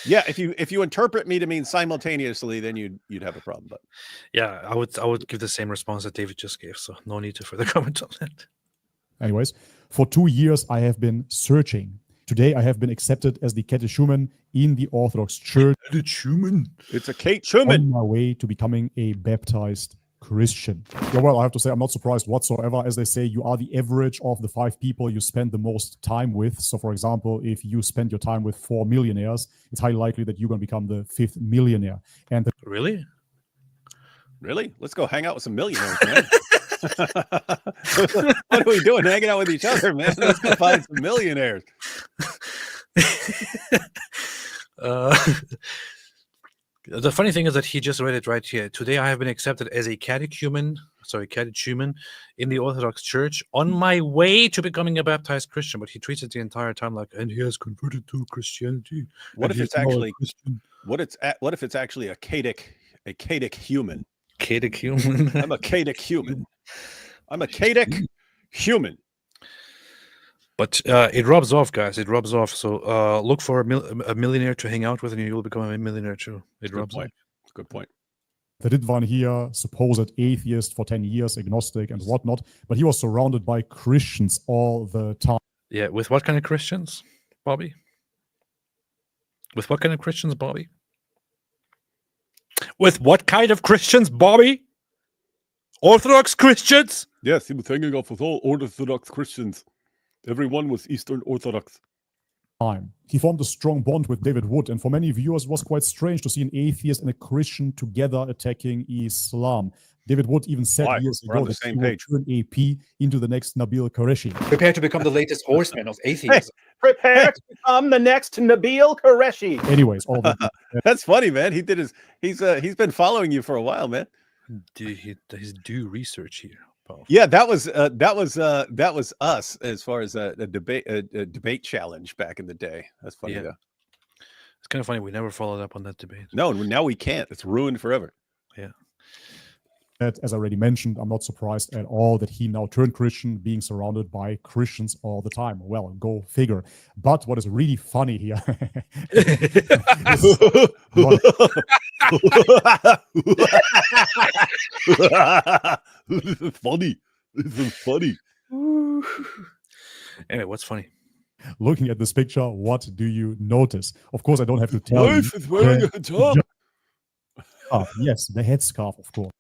Yeah, if you interpret me to mean simultaneously, then you'd have a problem. But yeah, I would give the same response that David just gave, so no need to further comment on that. Anyways, for 2 years, I have been searching. Today, I have been accepted as the catechumen in the Orthodox Church. Catechumen? It's a catechumen. On my way to becoming a baptized Christian. Yeah, well, I have to say, I'm not surprised whatsoever. As they say, you are the average of the 5 people you spend the most time with. So, for example, if you spend your time with 4 millionaires, it's highly likely that you're going to become the 5th millionaire. And Really? Really? Let's go hang out with some millionaires, man. What are we doing? Hanging out with each other, man. Let's go find some millionaires. The funny thing is that he just read it right here. Today I have been accepted as a catechumen in the Orthodox Church on my way to becoming a baptized Christian. But he treats it the entire time like, and he has converted to Christianity. What if it's actually what if it's actually a Catic human? Catechumen. I'm a Catic human. I'm a Catic human. But it rubs off, guys. It rubs off. So look for a millionaire to hang out with, and you will become a millionaire too. It rubs off. Good point. The Ridvan here, supposed atheist for 10 years, agnostic and whatnot, but he was surrounded by Christians all the time. Yeah, with what kind of Christians, Bobby? With what kind of Christians, Bobby? With what kind of Christians, Bobby? Orthodox Christians? Yes, he was hanging off with all Orthodox Christians. Everyone was Eastern Orthodox. He formed a strong bond with David Wood, and for many viewers, it was quite strange to see an atheist and a Christian together attacking Islam. David Wood even said years ago that he will turn AP into the next Nabil Qureshi. Prepare to become the latest horseman of atheism. Prepare to become the next Nabil Qureshi. Anyways, all that. That's funny, man. He's been following you for a while, man. His due research here. Paul. Yeah, that was us as far as a debate challenge back in the day. That's funny. Yeah. It's kind of funny. We never followed up on that debate. No, now we can't. It's ruined forever. Yeah. As I already mentioned, I'm not surprised at all that he now turned Christian, being surrounded by Christians all the time. Well, go figure. But what is really funny here... This is funny. This is funny. Anyway, what's funny? Looking at this picture, what do you notice? Of course, I don't have to tell you. Wife is wearing a hijab. Yes, the headscarf, of course.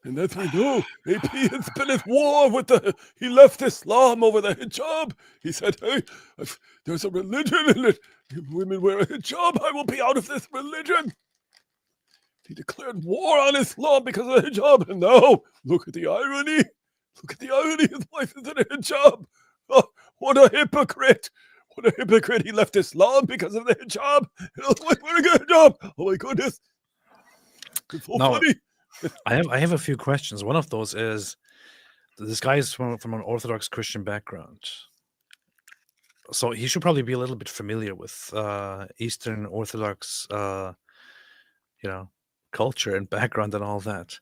And as we know, AP has been at war with he left Islam over the hijab. He said, hey, if there's a religion in it. If women wear a hijab, I will be out of this religion. He declared war on Islam because of the hijab. And now, look at the irony. Look at the irony. His wife is in a hijab. Oh, what a hypocrite. What a hypocrite. He left Islam because of the hijab. Wearing a hijab. Oh, my goodness. It's so Now, funny. I have a few questions. One of those is, this guy is from an Orthodox Christian background, so he should probably be a little bit familiar with Eastern Orthodox, culture and background and all that.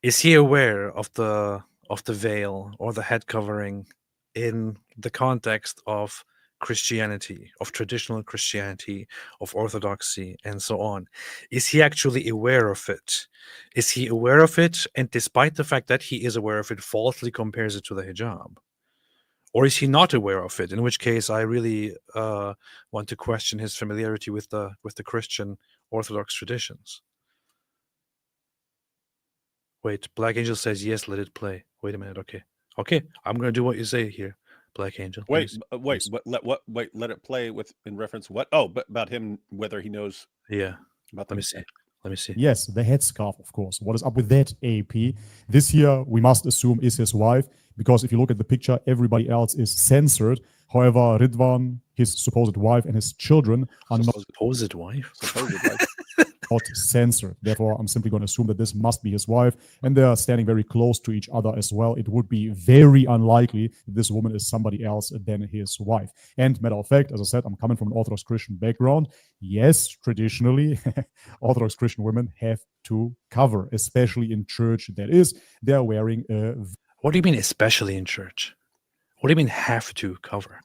Is he aware of the veil or the head covering in the context of Christianity, of traditional Christianity, of Orthodoxy, and so on? Is he actually aware of it? Is he aware of it, and despite the fact that he is aware of it, falsely compares it to the hijab? Or is he not aware of it? In which case, I really want to question his familiarity with the Christian Orthodox traditions. Wait, Black Angel says yes. Let it play. Wait a minute. Okay. I'm going to do what you say here, Black Angel. Wait, please. wait. Let it play with in reference what? Oh, but about him, whether he knows. Yeah. About Let me see. Yes, the headscarf, of course. What is up with that, AP? This here, we must assume, is his wife, because if you look at the picture, everybody else is censored. However, Ridvan, his supposed wife, and his children are not Supposed wife. not censored. Therefore, I'm simply going to assume that this must be his wife, and they are standing very close to each other as well. It would be very unlikely that this woman is somebody else than his wife. And matter of fact, as I said, I'm coming from an Orthodox Christian background. Yes, traditionally, Orthodox Christian women have to cover, especially in church. That is, they're wearing a... What do you mean, especially in church? What do you mean, have to cover?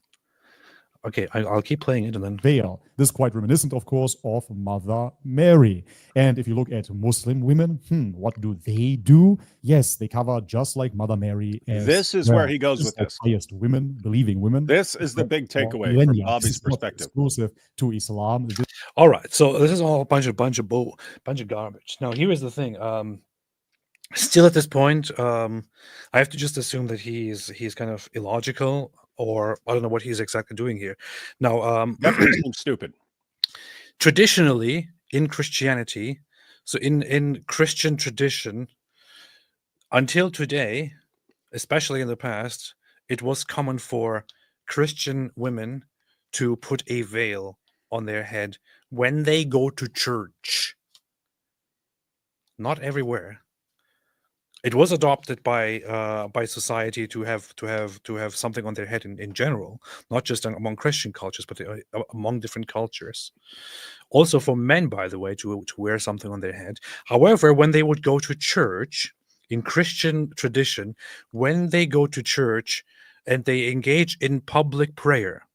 Okay, I'll keep playing it and then... veil. This is quite reminiscent, of course, of Mother Mary. And if you look at Muslim women, what do they do? Yes, they cover just like Mother Mary. This is where he goes with this. Highest women, believing women. This is the big takeaway from Bobby's perspective. Exclusive to Islam. All right, so this is all a bunch of garbage. Now, here is the thing. Still at this point, I have to just assume that he's kind of illogical, or I don't know what he's exactly doing here. Now, Definitely seems stupid. Traditionally, in Christianity, so in Christian tradition, until today, especially in the past, it was common for Christian women to put a veil on their head when they go to church. Not everywhere. It was adopted by society to have something on their head in general, not just among Christian cultures, but among different cultures. Also for men, by the way, to wear something on their head. However, when they would go to church, in Christian tradition, when they go to church and they engage in public prayer,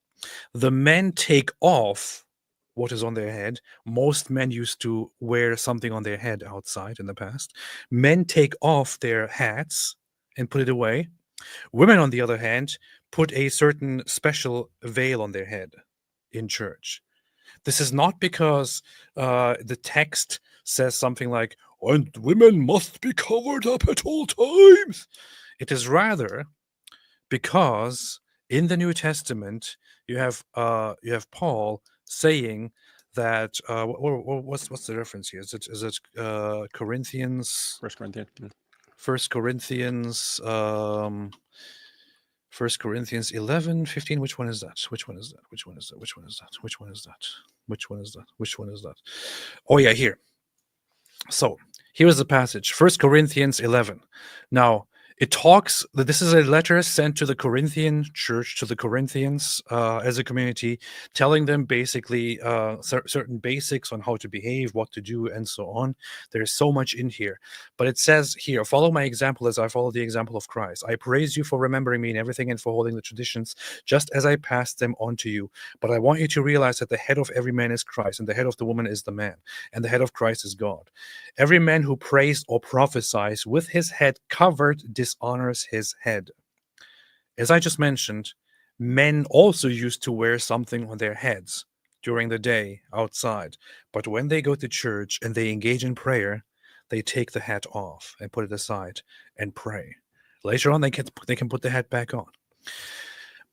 the men take off what is on their head. Most men used to wear something on their head outside in the past. Men take off their hats and put it away. Women, on the other hand, put a certain special veil on their head in church. This is not because the text says something like, and women must be covered up at all times. It is rather because in the New Testament, you have Paul saying that what's the reference here? Is it Corinthians? 1 Corinthians. Yeah. 1 Corinthians 1 Corinthians 11, 15. Which one is that? Which one is that? Oh yeah, here. So here is the passage, 1 Corinthians 11. Now, it talks that this is a letter sent to the Corinthian church, to the Corinthians as a community, telling them basically certain basics on how to behave, what to do, and so on. There's so much in here. But it says here, follow my example as I follow the example of Christ. I praise you for remembering me in everything and for holding the traditions, just as I passed them on to you. But I want you to realize that the head of every man is Christ, and the head of the woman is the man, and the head of Christ is God. Every man who prays or prophesies with his head covered dishonors his head. As I just mentioned, men also used to wear something on their heads during the day outside. But when they go to church and they engage in prayer, they take the hat off and put it aside and pray. Later on, they can put the hat back on.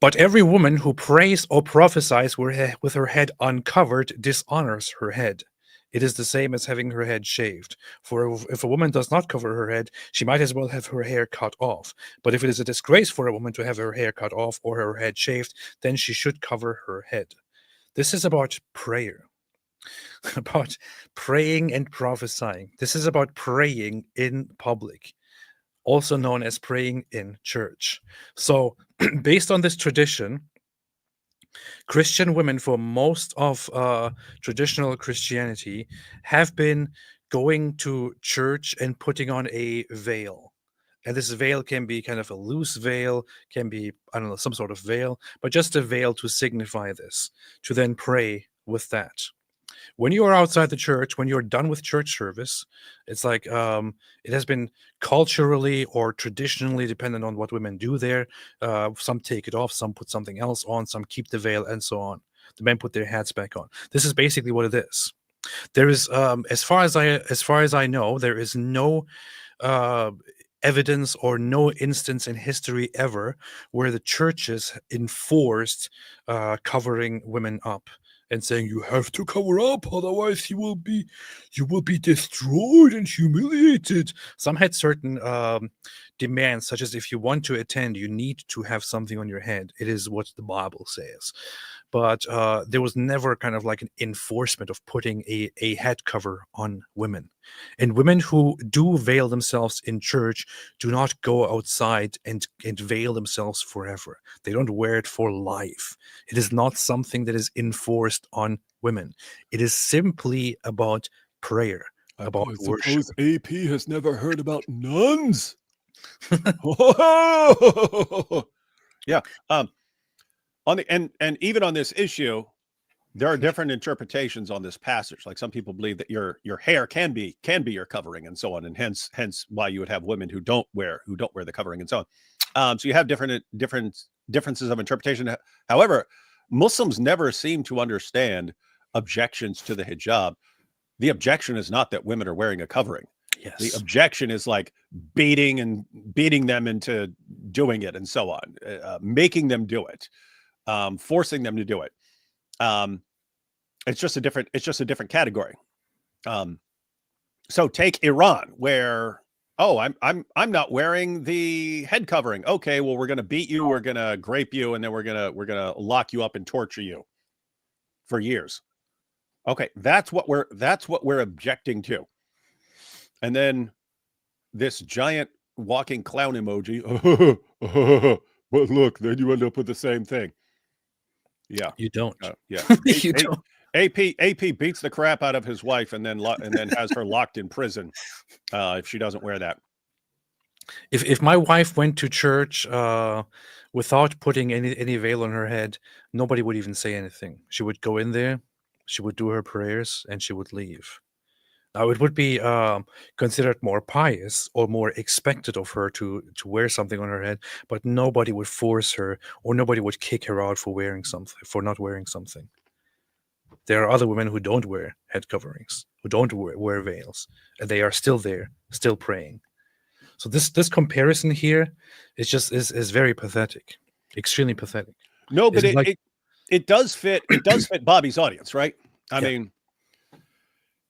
But every woman who prays or prophesies with her head uncovered dishonors her head. It is the same as having her head shaved. For if a woman does not cover her head, she might as well have her hair cut off. But if it is a disgrace for a woman to have her hair cut off or her head shaved, then she should cover her head. This is about prayer, about praying and prophesying. This is about praying in public, also known as praying in church. So, based on this tradition, Christian women for most of traditional Christianity have been going to church and putting on a veil. And this veil can be kind of a loose veil, can be, I don't know, some sort of veil, but just a veil to signify this, to then pray with that. When you are outside the church, when you're done with church service, it's like it has been culturally or traditionally dependent on what women do there. Some take it off, some put something else on, some keep the veil, and so on. The men put their hats back on. This is basically what it is. There is, as far as I know, there is no evidence or no instance in history ever where the churches enforced covering women up and saying you have to cover up, otherwise you will be destroyed and humiliated. Some had certain demands, such as if you want to attend, you need to have something on your head. It is what the Bible says. But there was never kind of like an enforcement of putting a head cover on women. And women who do veil themselves in church do not go outside and veil themselves forever. They don't wear it for life. It is not something that is enforced on women. It is simply about prayer, about worship. Suppose AP has never heard about nuns. Yeah. On the and even on this issue, there are different interpretations on this passage. Like some people believe that your hair can be your covering and so on, and hence why you would have women who don't wear the covering and so on. So you have differences of interpretation. However, Muslims never seem to understand objections to the hijab. The objection is not that women are wearing a covering. Yes. The objection is like beating them into doing it and so on, making them do it, forcing them to do it. It's just a different category. So take Iran, where I'm not wearing the head covering. Okay, well, we're gonna beat you, we're gonna grape you, and then we're gonna lock you up and torture you for years. Okay, that's what we're objecting to. And then this giant walking clown emoji. But look, then you end up with the same thing. Yeah, You don't. yeah. You don't. AP beats the crap out of his wife and then has her locked in prison if she doesn't wear that. If my wife went to church without putting any veil on her head, nobody would even say anything. She would go in there, she would do her prayers, and she would leave. Now, it would be considered more pious or more expected of her to wear something on her head, but nobody would force her, or nobody would kick her out for not wearing something. There are other women who don't wear head coverings, who don't wear veils, and they are still there, still praying. So this comparison here is very pathetic, extremely pathetic. No, but It's like- it does fit Bobby's audience, right? I Yeah. mean,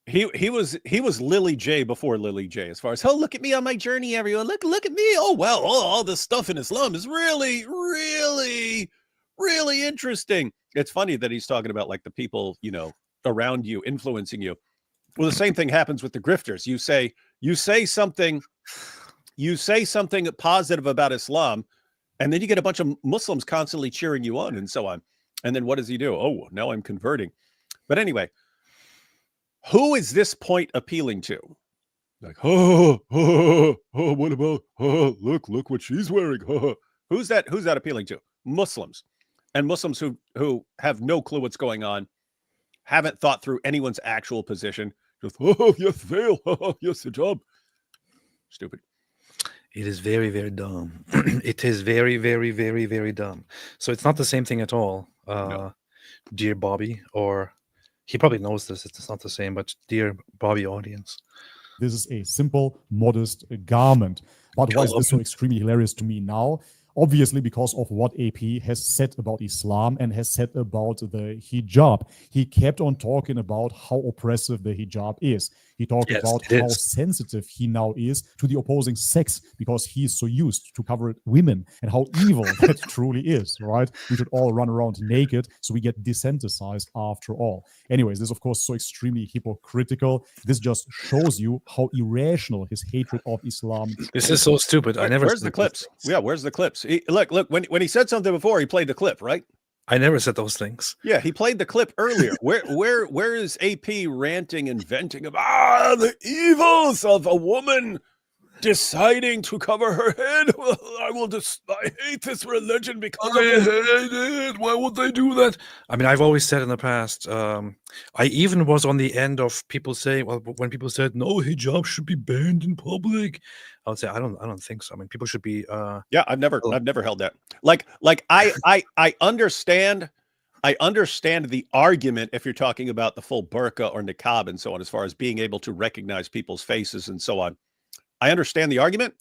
he was Lily J before Lily J, as far as, oh, look at me on my journey, everyone. Look at me. Oh, wow. All this stuff in Islam is really, really, really interesting. It's funny that he's talking about like the people, around you, influencing you. Well, the same thing happens with the grifters. You say something positive about Islam, and then you get a bunch of Muslims constantly cheering you on and so on. And then what does he do? Oh, now I'm converting. But anyway, who is this point appealing to? Like, what about, look what she's wearing. Who's that appealing to? Muslims. And Muslims who have no clue what's going on, haven't thought through anyone's actual position. Just, yes, veil. Yes, hijab. Stupid. It is very, very dumb. It is very, very, very, very dumb. So it's not the same thing at all, No. dear Bobby, or he probably knows this. It's not the same, but dear Bobby audience, This is a simple, modest garment. But why is this so extremely hilarious to me now? Obviously, because of what AP has said about Islam and has said about the hijab. He kept on talking about how oppressive the hijab is. He talked about how sensitive he now is to the opposing sex because he is so used to cover women and how evil that truly is, right? We should all run around naked so we get desensitized after all. Anyways, this is of course so extremely hypocritical. This just shows you how irrational his hatred of Islam. This is so stupid. I never. Where's the clips? Yeah, where's the clips? Look. When he said something before, he played the clip, right? I never said those things. Yeah, he played the clip earlier. Where is AP ranting and venting about the evils of a woman deciding to cover her head? I hate this religion because I hate it. Why would they do that? I mean, I've always said in the past, I even was on the end of people saying, well, when people said no, hijab should be banned in public, I would say I don't think so. I mean, people should be. Yeah, I've never held that. Like I understand the argument if you're talking about the full burqa or niqab and so on, as far as being able to recognize people's faces and so on. I understand the argument.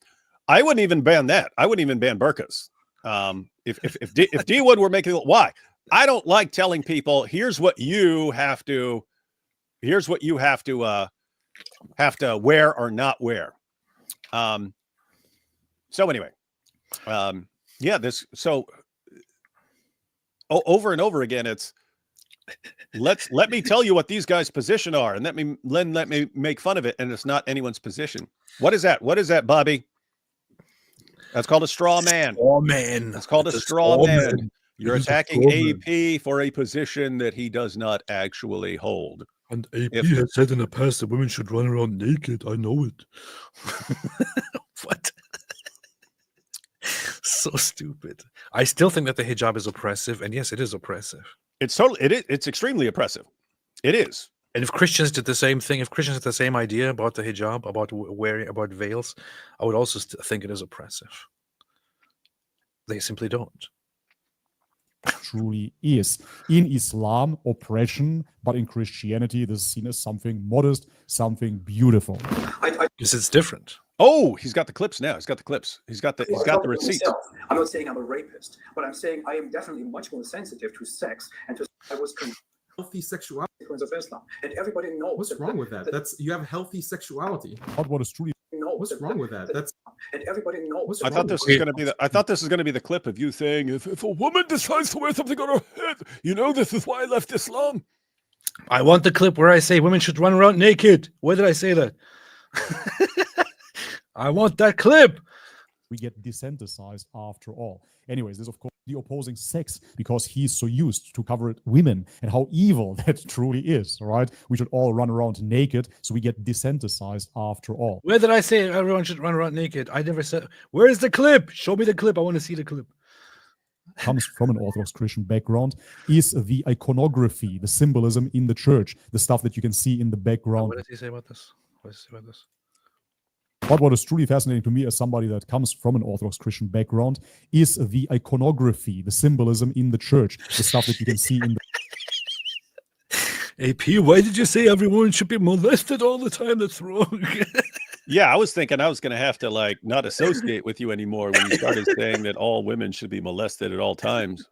I wouldn't even ban that. I wouldn't even ban burqas. If D Wood were making why? I don't like telling people here's what you have to wear or not wear. So anyway, yeah, over and over again, it's let me tell you what these guys' position are, and let me make fun of it, and it's not anyone's position. What is that? What is that, Bobby? That's called a straw man. Straw man. That's called a straw man. You're attacking AP for a position that he does not actually hold. And AP has said in the past that women should run around naked. I know it. What? So stupid. I still think that the hijab is oppressive, and yes, it is oppressive. It's extremely oppressive. It is. And if Christians did the same thing, if Christians had the same idea about the hijab, about veils, I would also think it is oppressive. They simply don't. Truly is. In Islam, oppression, but in Christianity, this is seen as something modest, something beautiful. Because it's different. Oh, he's got the clips now. He's got the clips. He's got the receipts. I'm not saying I'm a rapist, but I'm saying I am definitely much more sensitive to sex and to I was healthy sexuality of Islam, and everybody knows. What's wrong with that? That's you have healthy sexuality. What is truly? What's wrong with that? That's and everybody knows. I thought this was going to be I thought this was going to be the clip of you saying, if a woman decides to wear something on her head, this is why I left Islam. I want the clip where I say women should run around naked. Where did I say that? I want that clip. We get desensitized after all. Anyways, this is of course the opposing sex because he's so used to cover women and how evil that truly is, right? We should all run around naked so we get desensitized after all. Where did I say everyone should run around naked? I never said. Where is the clip? Show me the clip. I want to see the clip. Comes from an Orthodox Christian background is the iconography, the symbolism in the church, the stuff that you can see in the background. What does he say about this? What does he say about this? But what is truly fascinating to me as somebody that comes from an Orthodox Christian background is the iconography, the symbolism in the church, the stuff that you can see in the... AP, why did you say everyone should be molested all the time? That's wrong. Yeah, I was thinking I was going to have to not associate with you anymore when you started saying that all women should be molested at all times.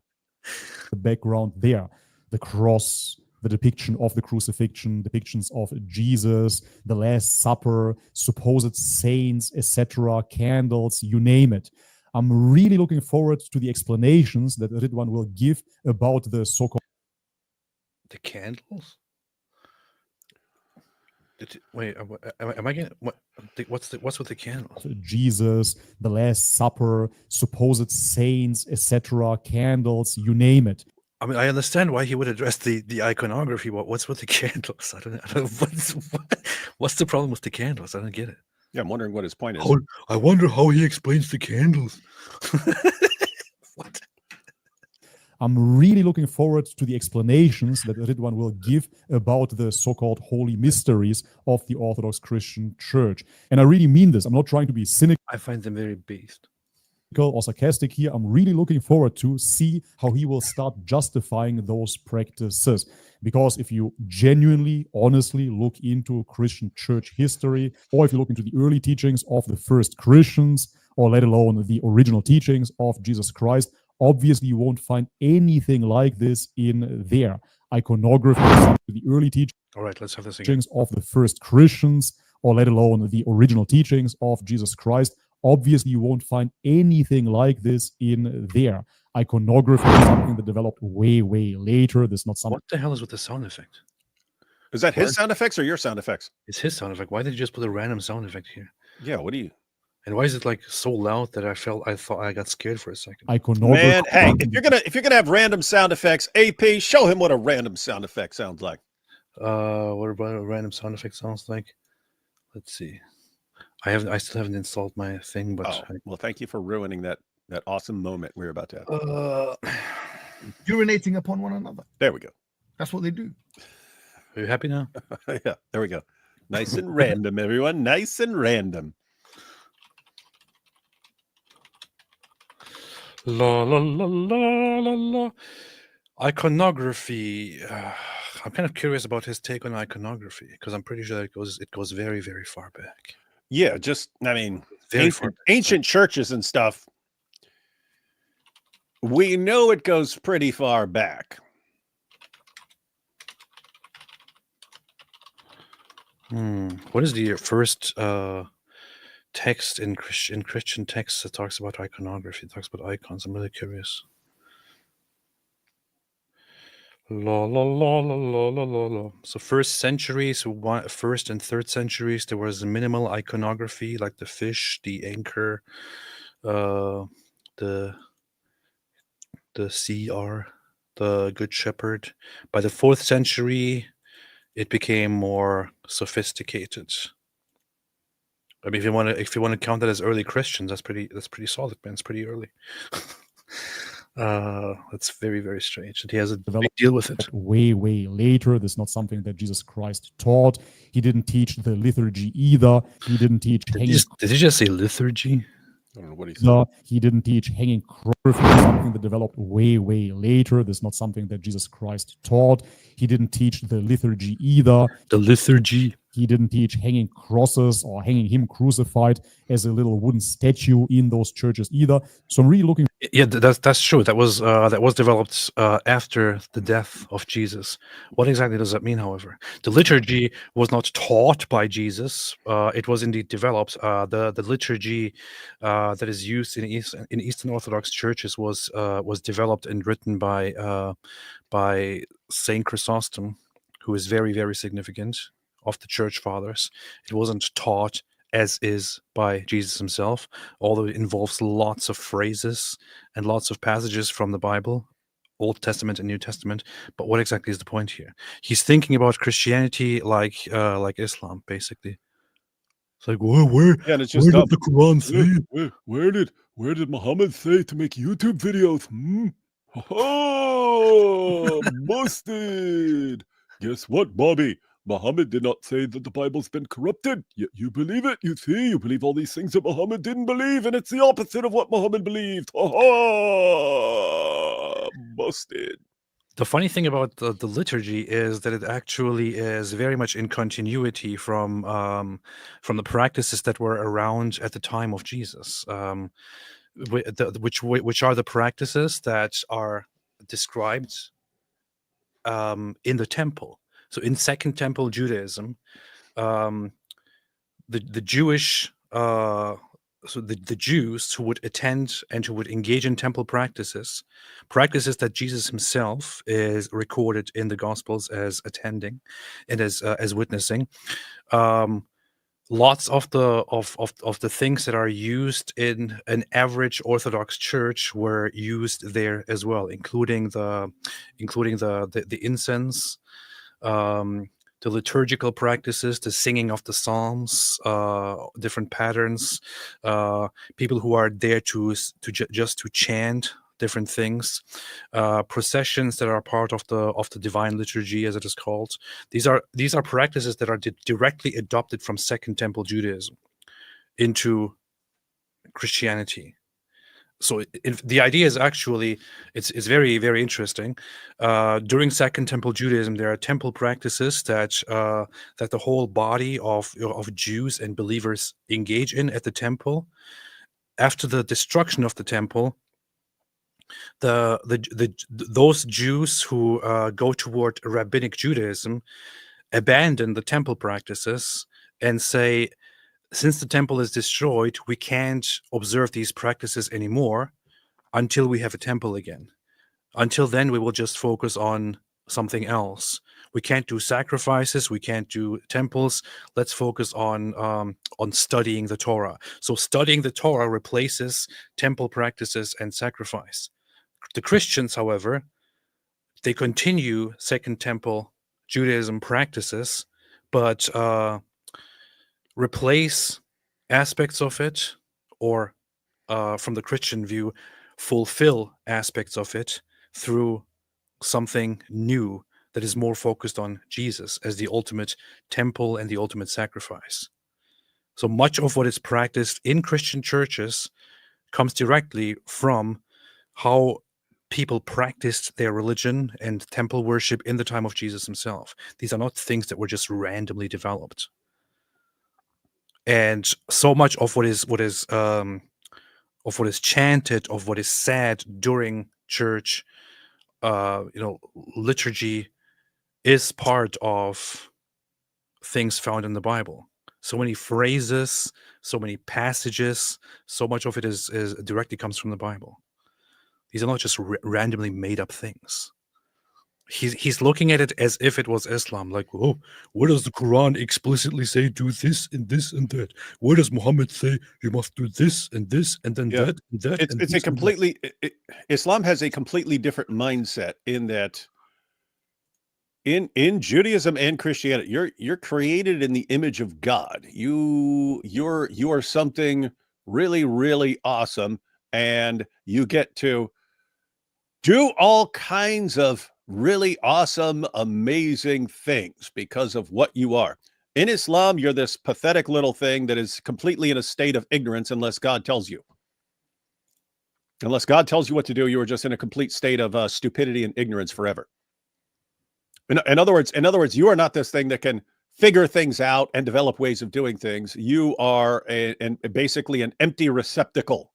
The background there, the cross, the depiction of the crucifixion, depictions of Jesus, the Last Supper, supposed saints, etc., candles, you name it. I'm really looking forward to the explanations that Ridwan will give about the so-called... The candles? Wait, am I getting... What's with the candles? Jesus, the Last Supper, supposed saints, etc., candles, you name it. I mean, I understand why he would address the iconography, but what's with the candles? I don't know. What's the problem with the candles? I don't get it. Yeah, I'm wondering what his point is. I wonder how he explains the candles. What? I'm really looking forward to the explanations that Ridwan will give about the so-called holy mysteries of the Orthodox Christian Church. And I really mean this. I'm not trying to be cynical. I find them very based. or sarcastic here. I'm really looking forward to see how he will start justifying those practices. Because if you genuinely, honestly look into Christian church history, or if you look into the early teachings of the first Christians, or let alone the original teachings of Jesus Christ, obviously you won't find anything like this in there. Iconography, the early teachings All right, let's have this again. of the first Christians, or let alone the original teachings of Jesus Christ, obviously you won't find anything like this in there. Iconography is something that developed way, way later. This is not something. What the hell is with the sound effect? Is that his sound effects or your sound effects? It's his sound effect. Why did you just put a random sound effect here? Yeah, what do you? And why is it like so loud that I thought I got scared for a second? Iconography. Man, hey, if you're gonna have random sound effects, AP, show him what a random sound effect sounds like. What about a random sound effect sounds like? Let's see. I still haven't installed my thing, but well, thank you for ruining that awesome moment we were about to have. Urinating upon one another. There we go. That's what they do. Are you happy now? Yeah, there we go. Nice and random, everyone. Nice and random. La la la la la la. Iconography. I'm kind of curious about his take on iconography because I'm pretty sure it goes very, very far back. Yeah, just I mean, Very ancient churches and stuff. We know it goes pretty far back. What is the first text in Christian texts that talks about iconography? It talks about icons. I'm really curious. La la la la la la la la. So first century, first and third centuries, there was minimal iconography, like the fish, the anchor, the CR, the Good Shepherd. By the 4th century, it became more sophisticated. I mean, if you want to count that as early Christians, that's pretty solid, man. It's pretty early. That's very, very strange. And he has a big deal with it. Way, way later. This is not something that Jesus Christ taught. He didn't teach the liturgy either. He didn't teach hanging. Did he just say liturgy? I don't know what he said. He didn't teach hanging choreography, something that developed way, way later. This is not something that Jesus Christ taught. He didn't teach the liturgy either. The liturgy. He didn't teach hanging crosses or hanging him crucified as a little wooden statue in those churches either. So I'm really looking. Yeah, that's true. That was developed after the death of Jesus. What exactly does that mean, however? The liturgy was not taught by Jesus. It was indeed developed. The liturgy that is used in Eastern Orthodox churches was developed and written by Saint Chrysostom, who is very, very significant of the church fathers. It wasn't taught as is by Jesus himself, although it involves lots of phrases and lots of passages from the Bible, Old Testament and New Testament. But what exactly is the point here? He's thinking about Christianity like Islam, basically. It's like, where did the Quran say? Where did Muhammad say to make YouTube videos? Oh, busted! Guess what, Bobby? Muhammad did not say that the Bible's been corrupted, yet you believe it. You see, you believe all these things that Muhammad didn't believe, and it's the opposite of what Muhammad believed. Oh, busted. The funny thing about the liturgy is that it actually is very much in continuity from the practices that were around at the time of Jesus, which are the practices that are described in the temple. So in Second Temple Judaism, the Jewish, the Jews who would attend and who would engage in temple practices that Jesus himself is recorded in the Gospels as attending and as witnessing. Lots of the things that are used in an average Orthodox church were used there as well, including the incense. The liturgical practices, the singing of the psalms, different patterns, people who are there just to chant different things, processions that are part of the divine liturgy, as it is called. These are practices that are directly adopted from Second Temple Judaism into Christianity. So the idea is actually it's very, very interesting. During Second Temple Judaism, there are temple practices that the whole body of Jews and believers engage in at the temple. After the destruction of the temple, those Jews who go toward rabbinic Judaism abandon the temple practices and say, since the temple is destroyed, we can't observe these practices anymore until we have a temple again. Until then, we will just focus on something else. We can't do sacrifices. We can't do temples. Let's focus on studying the Torah. So studying the Torah replaces temple practices and sacrifice. The Christians, however, they continue Second Temple Judaism practices, but replace aspects of it, or from the Christian view, fulfill aspects of it through something new that is more focused on Jesus as the ultimate temple and the ultimate sacrifice. So much of what is practiced in Christian churches comes directly from how people practiced their religion and temple worship in the time of Jesus himself. These are not things that were just randomly developed. And so much of what is chanted, of what is said during church, liturgy, is part of things found in the Bible. So many phrases, so many passages, so much of it is directly comes from the Bible. These are not just randomly made up things. He's looking at it as if it was Islam, like, oh, where does the Quran explicitly say do this and this and that? Where does Muhammad say you must do this and this and then that and that? It's a completely Islam has a completely different mindset in that in Judaism and Christianity, you're created in the image of God. You are something really, really awesome, and you get to do all kinds of really awesome, amazing things because of what you are. In Islam, you're this pathetic little thing that is completely in a state of ignorance unless God tells you. Unless God tells you what to do, you are just in a complete state of stupidity and ignorance forever. In other words, you are not this thing that can figure things out and develop ways of doing things. You are basically an empty receptacle.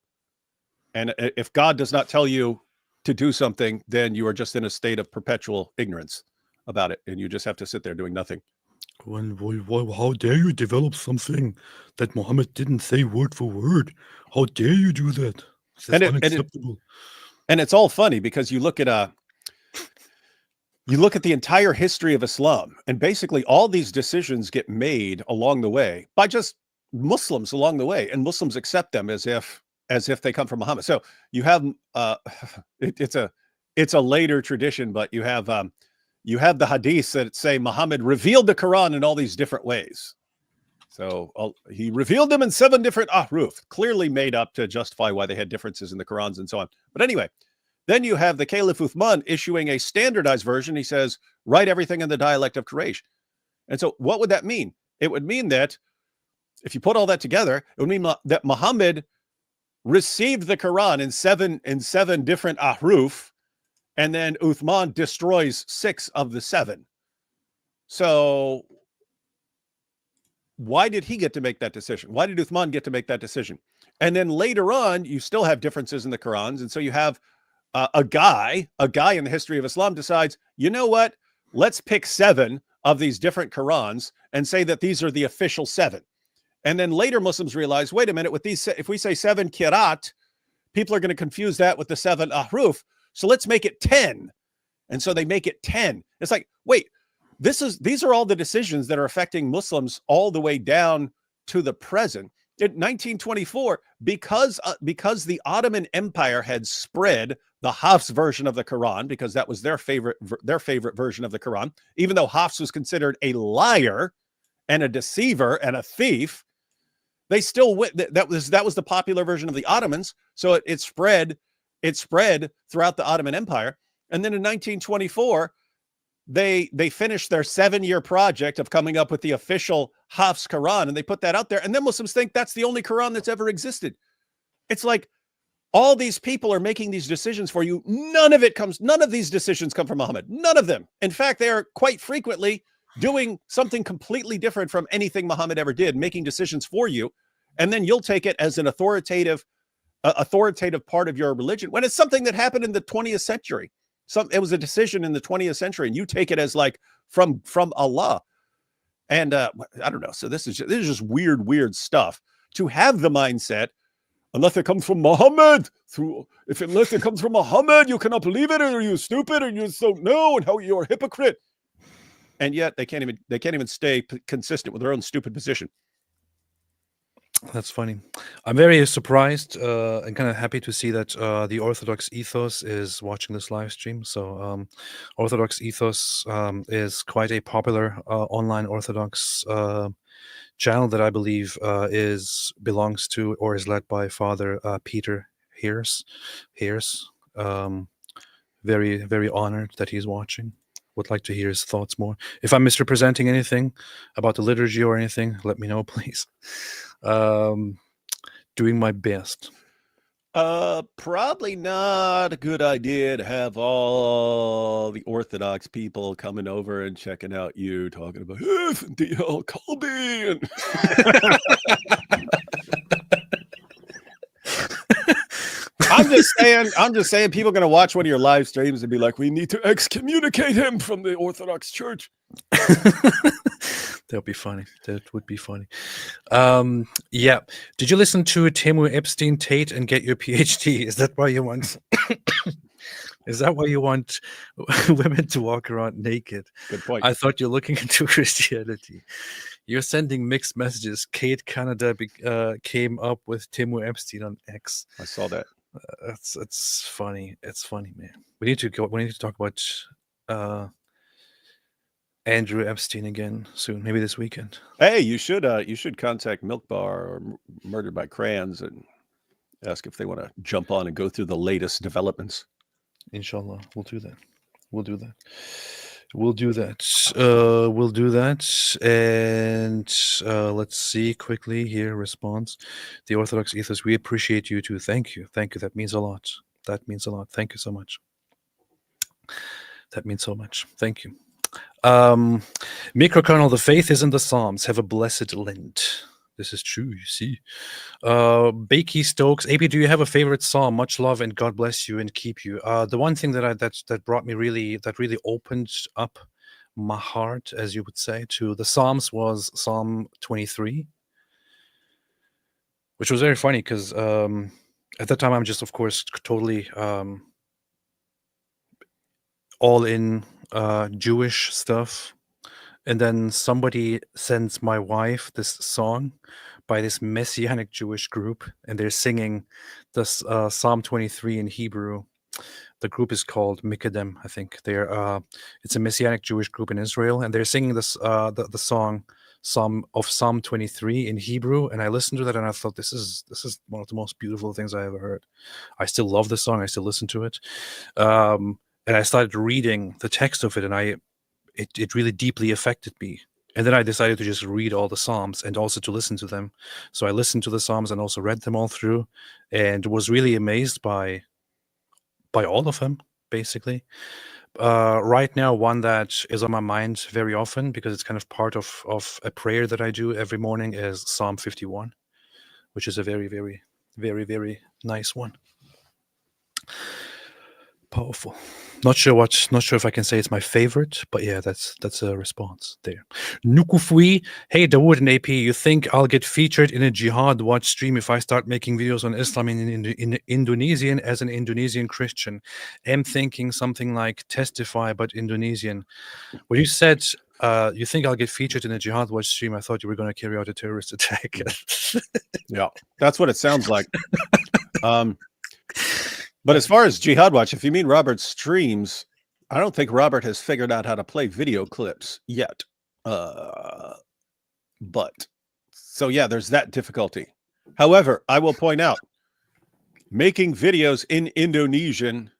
And if God does not tell you to do something, then you are just in a state of perpetual ignorance about it, and you just have to sit there doing nothing. How dare you develop something that Muhammad didn't say word for word? How dare you do that? That's unacceptable. And it's all funny because you look at the entire history of Islam, and basically all these decisions get made along the way by just Muslims along the way, and Muslims accept them as if they come from Muhammad. So you have it's a later tradition, but you have the hadiths that say Muhammad revealed the Quran in all these different ways. So he revealed them in 7 different ahruf, clearly made up to justify why they had differences in the Qurans and so on. But anyway, then you have the Caliph Uthman issuing a standardized version. He says, write everything in the dialect of Quraysh. And so what would that mean? It would mean that if you put all that together, it would mean that Muhammad received the Quran in seven different ahruf, and then Uthman destroys 6 of the 7. So why did he get to make that decision? Why did Uthman get to make that decision? And then later on, you still have differences in the Qurans. And so you have a guy in the history of Islam decides, you know what? Let's pick 7 of these different Qurans and say that these are the official 7. And then later Muslims realize, wait a minute, with these, if we say 7 kirat, people are going to confuse that with the 7 ahruf. So let's make it 10. And so they make it 10. It's like, wait, these are all the decisions that are affecting Muslims all the way down to the present. In 1924, because the Ottoman Empire had spread the Hafs version of the Quran, because that was their favorite version of the Quran, even though Hafs was considered a liar and a deceiver and a thief, they still that was the popular version of the Ottomans. So it spread throughout the Ottoman Empire. And then in 1924, they finished their 7-year project of coming up with the official Hafs Quran, and they put that out there. And then Muslims think that's the only Quran that's ever existed. It's like all these people are making these decisions for you. None of these decisions come from Muhammad. None of them. In fact, they are quite frequently doing something completely different from anything Muhammad ever did, making decisions for you. And then you'll take it as an authoritative part of your religion when it's something that happened in the 20th century. It was a decision in the 20th century, and you take it as like from Allah. And I don't know. So this is just weird stuff. To have the mindset, unless it comes from Muhammad, unless it comes from Muhammad, you cannot believe it, or you're stupid, or you just don't know, and how you're a hypocrite. And yet they can't even stay consistent with their own stupid position. That's funny. I'm very surprised and kind of happy to see that the Orthodox Ethos is watching this live stream. So Orthodox Ethos is quite a popular online Orthodox channel that I believe belongs to or is led by Father Peter Heers. Very, very honored that he's watching. Would like to hear his thoughts more. If I'm misrepresenting anything about the liturgy or anything, let me know, please. Doing my best. Probably not a good idea to have all the Orthodox people coming over and checking out you talking about DL Colby. I'm just saying people are going to watch one of your live streams and be like, we need to excommunicate him from the Orthodox Church. That would be funny. That would be funny. Yeah. Did you listen to Temu Epstein, Tate, and get your PhD? Is that why you want? Is that why you want women to walk around naked? Good point. I thought you're looking into Christianity. You're sending mixed messages. Kate Canada came up with Temu Epstein on X. I saw that. It's funny. It's funny, man. We need to talk about Andrew Epstein again soon, maybe this weekend. Hey, you should contact Milk Bar or Murdered by Crayons and ask if they want to jump on and go through the latest developments. Inshallah, we'll do that. We'll do that. We'll do that. And let's see quickly here. Response. The Orthodox Ethos, we appreciate you too. Thank you. Thank you. That means a lot. That means a lot. Thank you so much. That means so much. Thank you. Microkernel, the faith is in the Psalms. Have a blessed Lent. This is true, you see. Bakey Stokes, AP, do you have a favorite psalm? Much love and God bless you and keep you. The one thing that brought me really opened up my heart, as you would say, to the Psalms was Psalm 23, which was very funny because at that time I'm just, of course, totally all in Jewish stuff. And then somebody sends my wife this song by this Messianic Jewish group, and they're singing this Psalm 23 in Hebrew. The group is called Mikadem, I think. It's a Messianic Jewish group in Israel, and they're singing this the song Psalm 23 in Hebrew. And I listened to that, and I thought, this is one of the most beautiful things I ever heard. I still love the song. I still listen to it, and I started reading the text of it, and it really deeply affected me. And then I decided to just read all the Psalms and also to listen to them. So I listened to the Psalms and also read them all through, and was really amazed by all of them, basically. Right now, one that is on my mind very often, because it's kind of part of a prayer that I do every morning, is Psalm 51, which is a very, very, very, very nice one. Powerful. Not sure if I can say it's my favorite, but yeah, that's a response there. Nukufui, hey Dawood and AP, you think I'll get featured in a Jihad Watch stream if I start making videos on Islam in Indonesian as an Indonesian Christian? I'm thinking something like Testify, but Indonesian. When you said you think I'll get featured in a Jihad Watch stream, I thought you were going to carry out a terrorist attack. Yeah, that's what it sounds like. But as far as Jihad Watch, if you mean Robert's streams, I don't think Robert has figured out how to play video clips yet. But so yeah, there's that difficulty. However, I will point out, making videos in Indonesian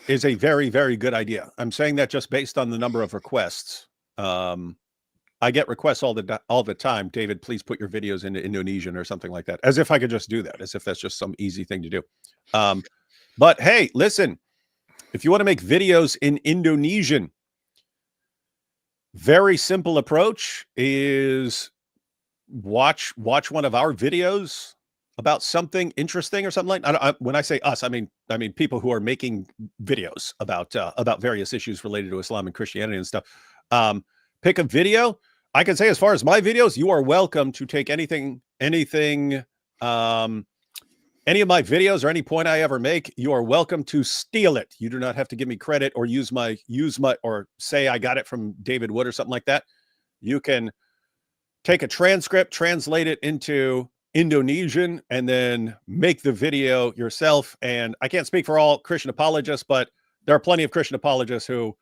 is a very, very good idea. I'm saying that just based on the number of requests. I get requests all the time. David, please put your videos into Indonesian or something like that. As if I could just do that. As if that's just some easy thing to do. But hey, listen, if you want to make videos in Indonesian, very simple approach is watch one of our videos about something interesting or something like. When I say us, I mean people who are making videos about various issues related to Islam and Christianity and stuff. Pick a video. I can say, as far as my videos, you are welcome to take anything, any of my videos or any point I ever make. You are welcome to steal it. You do not have to give me credit or use my or say I got it from David Wood or something like that. You can take a transcript, translate it into Indonesian, and then make the video yourself. And I can't speak for all Christian apologists, but there are plenty of Christian apologists who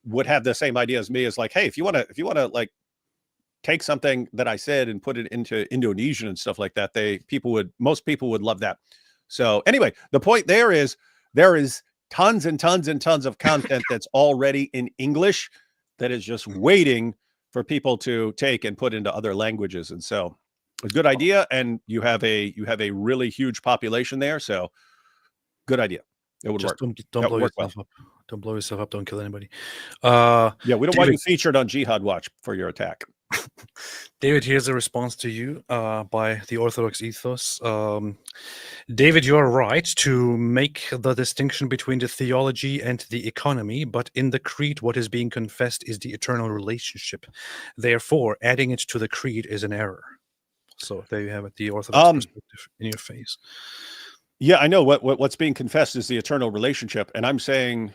would have the same idea as me, as like, hey, if you want to like take something that I said and put it into Indonesian and stuff like that, most people would love that. So anyway, the point there is tons and tons and tons of content that's already in English that is just waiting for people to take and put into other languages. And so a good idea. And you have a really huge population there. So good idea. It would work. Don't blow yourself up. Don't blow yourself up. Don't kill anybody. Yeah, we don't want you featured on Jihad Watch for your attack. David, here's a response to you by the Orthodox ethos. David, you are right to make the distinction between the theology and the economy, but in the creed, what is being confessed is the eternal relationship. Therefore, adding it to the creed is an error. So there you have it, the Orthodox perspective in your face. Yeah, I know what's being confessed is the eternal relationship. And I'm saying,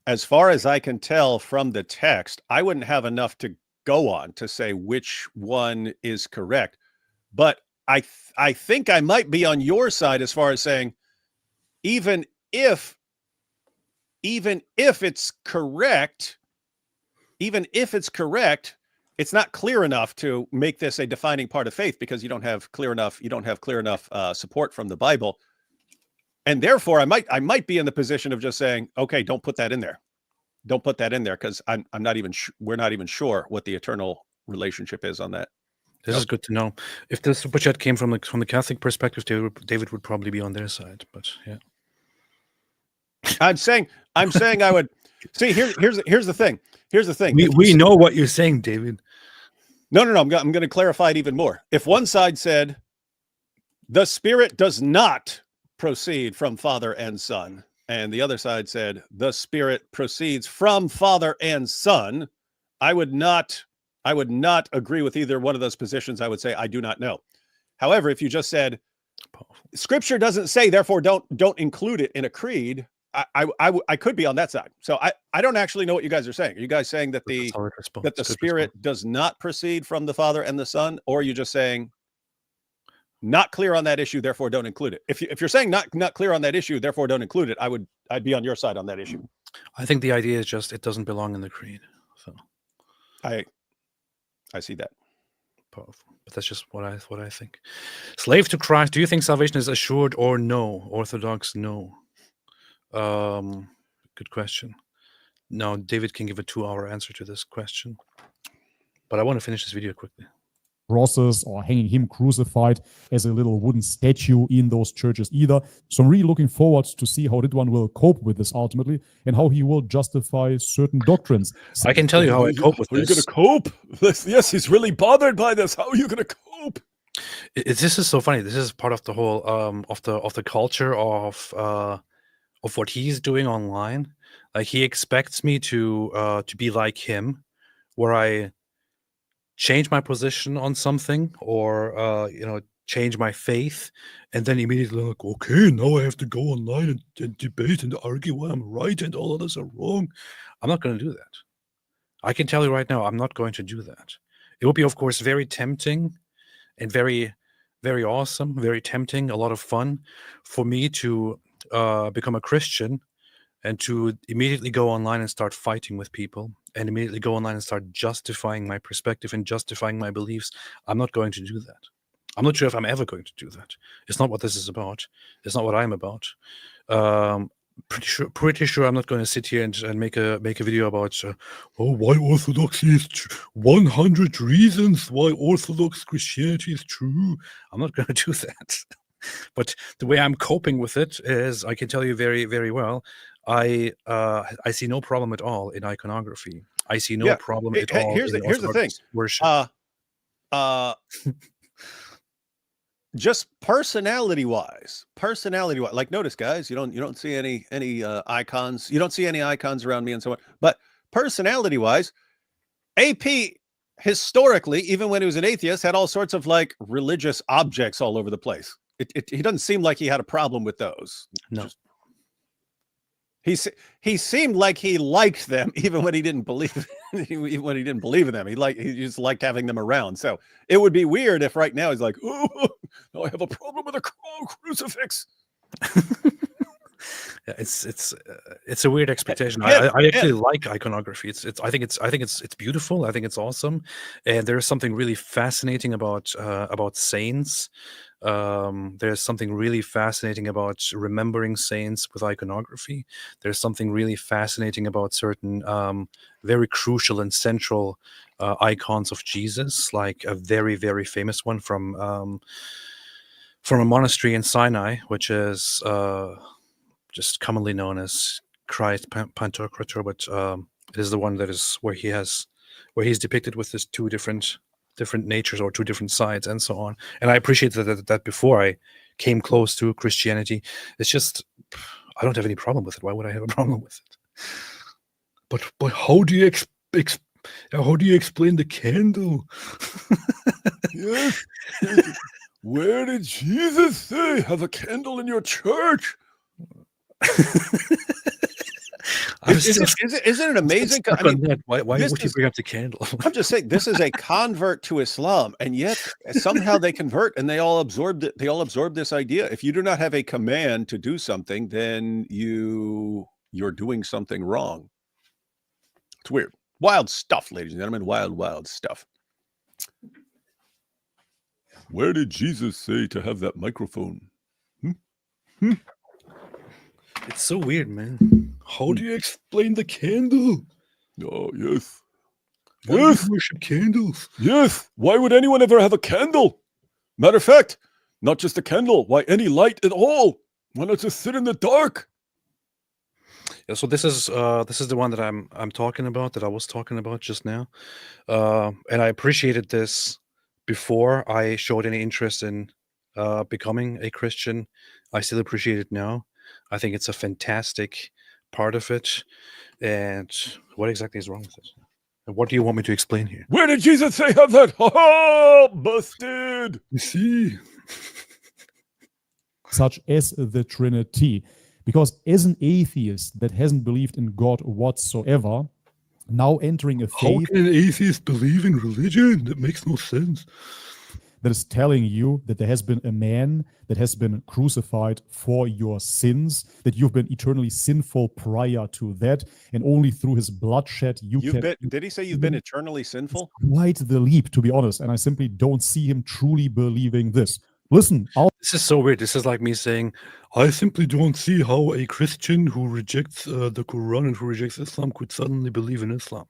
as far as I can tell from the text, I wouldn't have enough to go on to say which one is correct. But I think I might be on your side as far as saying, even if it's correct, it's not clear enough to make this a defining part of faith, because you don't have clear enough support from the Bible. And therefore, I might be in the position of just saying, okay, don't put that in there. Don't put that in there, because we're not even sure what the eternal relationship is on that. This is good to know. If the super chat came from the Catholic perspective, David would probably be on their side. But yeah, I'm saying I would see. Here's the thing. Here's the thing. We know what you're saying, David. No. I'm going to clarify it even more. If one side said the Spirit does not proceed from Father and Son, and the other side said the Spirit proceeds from Father and Son, I would not agree with either one of those positions. I would say I do not know. However, if you just said Scripture doesn't say, therefore don't include it in a creed, I could be on that side. So I don't actually know what you guys are saying. Are you guys saying that the Spirit does not proceed from the Father and the Son, or are you just saying not clear on that issue, therefore don't include it? If you're saying not clear on that issue, therefore don't include it, I'd be on your side on that issue. I think the idea is just it doesn't belong in the creed. So I see that. Powerful. But that's just what I think. Slave to Christ. Do you think salvation is assured or no? Orthodox, no. Good question. Now, David can give a 2-hour answer to this question. But I want to finish this video quickly. Crosses or hanging him crucified as a little wooden statue in those churches either. So I'm really looking forward to see how Ridwan will cope with this ultimately, and how he will justify certain doctrines. I can tell you how I cope with this. Are you going to cope? Yes, he's really bothered by this. How are you going to cope? This is so funny. This is part of the whole of the culture of what he's doing online. Like, he expects me to be like him, where I change my position on something, or change my faith, and then immediately like, okay, now I have to go online and debate and argue why I'm right and all others are wrong. I'm not going to do that. I can tell you right now, I'm not going to do that. It would be, of course, very tempting and very, very awesome, very tempting, a lot of fun for me to become a Christian and to immediately go online and start fighting with people, and immediately go online and start justifying my perspective and justifying my beliefs. I'm not going to do that. I'm not sure if I'm ever going to do that. It's not what this is about. It's not what I'm about. pretty sure I'm not going to sit here and make a video about why Orthodoxy is 100 reasons why Orthodox Christianity is true. I'm not going to do that. But the way I'm coping with it is, I can tell you very, very well, I see no problem at all in iconography. I see no problem at all. Here's the thing. Worship. Just personality wise, like, notice, guys, you don't see any icons. You don't see any icons around me and so on. But personality wise, AP historically, even when he was an atheist, had all sorts of like religious objects all over the place. He doesn't seem like he had a problem with those. No. He seemed like he liked them even when he didn't believe even when he didn't believe in them. He just liked having them around. So it would be weird if right now he's like, oh, I have a problem with a crucifix. Yeah, it's a weird expectation. I actually like iconography. I think it's beautiful. I think it's awesome, and there's something really fascinating about saints. There's something really fascinating about remembering saints with iconography. There's something really fascinating about certain very crucial and central icons of Jesus, like a very, very famous one from a monastery in Sinai, which is just commonly known as Christ Pantocrator, but it is the one that is where he's depicted with his two different natures or two different sides and so on. And I appreciate that before I came close to Christianity. It's just, I don't have any problem with it. Why would I have a problem with it? But how do you explain the candle? Yes. Where did Jesus say have a candle in your church? Isn't it amazing? I mean, why would you bring up the candle? I'm just saying, this is a convert to Islam, and yet somehow they convert and they all absorb it. They all absorb this idea. If you do not have a command to do something, then you're doing something wrong. It's weird. Wild stuff, ladies and gentlemen. Wild stuff. Where did Jesus say to have that microphone? It's so weird, man. How do you explain the candle? Oh, yes. Why do you worship candles? Yes. Why would anyone ever have a candle? Matter of fact, not just a candle. Why any light at all? Why not just sit in the dark? Yeah, so this is the one that I'm talking about, that I was talking about just now, and I appreciated this before I showed any interest in becoming a Christian. I still appreciate it now. I think it's a fantastic part of it. And what exactly is wrong with it? And what do you want me to explain here? Where did Jesus say have that? Oh, busted! You see, such as the Trinity. Because as an atheist that hasn't believed in God whatsoever, now entering a faith... How can an atheist believe in religion? That makes no sense. That is telling you that there has been a man that has been crucified for your sins, that you've been eternally sinful prior to that, and only through his bloodshed Did he say you've been eternally sinful? Quite the leap, to be honest, and I simply don't see him truly believing this. Listen, this is so weird. This is like me saying, I simply don't see how a Christian who rejects the Quran and who rejects Islam could suddenly believe in Islam.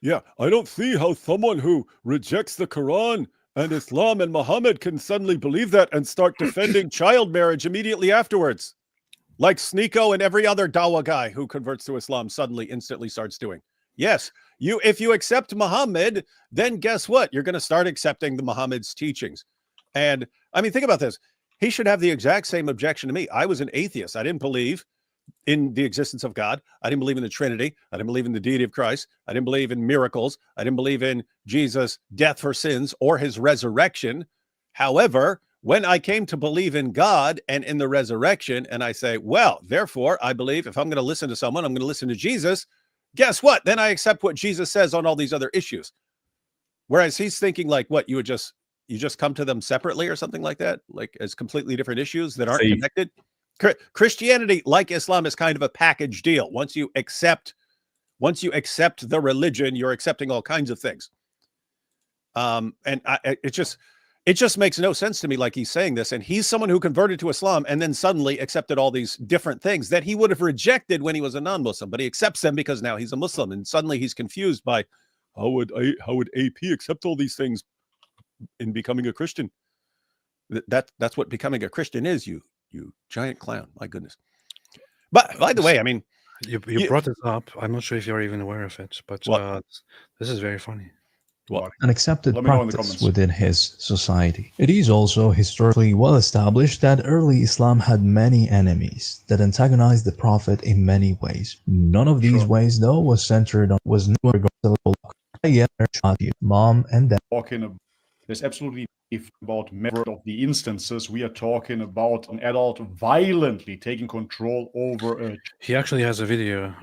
Yeah, I don't see how someone who rejects the Quran and Islam and Muhammad can suddenly believe that and start defending child marriage immediately afterwards. Like Sneeko and every other Dawa guy who converts to Islam instantly starts doing. Yes, if you accept Muhammad, then guess what? You're going to start accepting the Muhammad's teachings. And I mean, think about this. He should have the exact same objection to me. I was an atheist. I didn't believe in the existence of God. I didn't believe in the Trinity. I didn't believe in the deity of Christ. I didn't believe in miracles. I didn't believe in Jesus' death for sins or his resurrection. However, when I came to believe in God and in the resurrection, and I say, well, therefore, I believe if I'm going to listen to someone, I'm going to listen to Jesus. Guess what? Then I accept what Jesus says on all these other issues. Whereas he's thinking like, what, you just come to them separately or something like that, like as completely different issues that aren't connected. Christianity, like Islam, is kind of a package deal. Once you accept the religion, you're accepting all kinds of things. And it's just, it just makes no sense to me. Like he's saying this, and he's someone who converted to Islam and then suddenly accepted all these different things that he would have rejected when he was a non-Muslim, but he accepts them because now he's a Muslim, and suddenly he's confused by how would AP accept all these things in becoming a Christian? That's what becoming a Christian is. You giant clown. My goodness. But by the way, I mean, you brought this up. I'm not sure if you're even aware of it, but this is very funny. What? An accepted Let me know in the practice comments. within his society. It is also historically well established that early Islam had many enemies that antagonized the Prophet in many ways. None of these ways, though, was centered on mom and dad. There's absolutely about merit of the instances. We are talking about an adult violently taking control over a. He actually has a video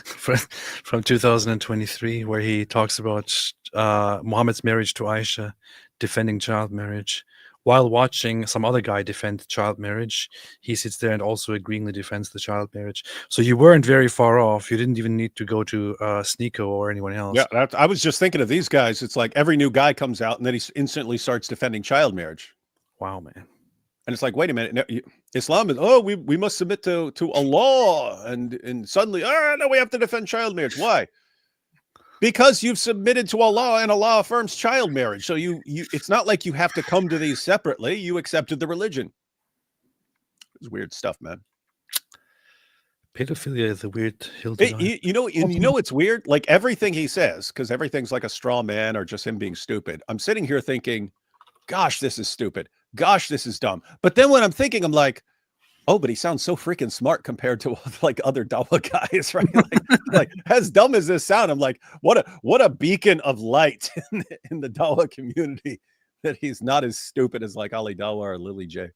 from 2023 where he talks about Muhammad's marriage to Aisha, defending child marriage. While watching some other guy defend child marriage, he sits there and also agreeingly defends the child marriage. So you weren't very far off. You didn't even need to go to Sneeko or anyone else. Yeah, I was just thinking of these guys. It's like every new guy comes out and then he instantly starts defending child marriage. Wow, man. And it's like, wait a minute. No, Islam is, we must submit to Allah. And suddenly, no, we have to defend child marriage. Why? Because you've submitted to Allah and Allah affirms child marriage. So it's not like you have to come to these separately. You accepted the religion. It's weird stuff, man. Pedophilia is a weird hill to die. You know it's weird? Like everything he says, because everything's like a straw man or just him being stupid. I'm sitting here thinking, gosh, this is stupid. Gosh, this is dumb. But then when I'm thinking, I'm like, oh, but he sounds so freaking smart compared to like other Dawa guys, right? like as dumb as this sound, I'm like, what a beacon of light in the Dawa community that he's not as stupid as like Ali Dawa or Lily J.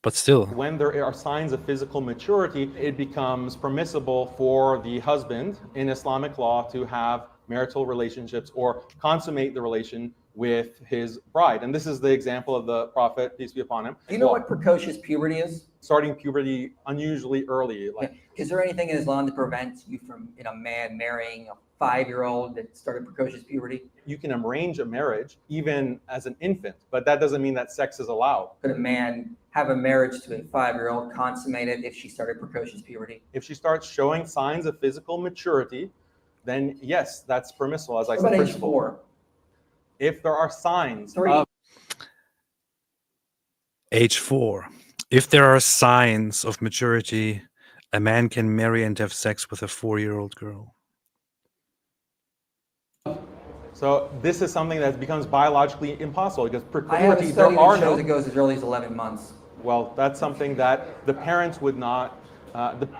But still, when there are signs of physical maturity, it becomes permissible for the husband in Islamic law to have marital relationships or consummate the relation with his bride. And this is the example of the Prophet, peace be upon him. Do you know what precocious puberty is? Starting puberty unusually early. Like, is there anything in Islam that prevents you from a man marrying a 5-year-old that started precocious puberty? You can arrange a marriage even as an infant, but that doesn't mean that sex is allowed. Could a man have a marriage to a 5-year-old consummated if she started precocious puberty? If she starts showing signs of physical maturity, then yes, that's permissible. As I said, what about age 4? If there are signs 3. of age 4. If there are signs of maturity, a man can marry and have sex with a 4-year-old girl. So this is something that becomes biologically impossible because I have a puberty, study there are that shows no. it goes as early as 11 months. Well, that's something that the parents would not.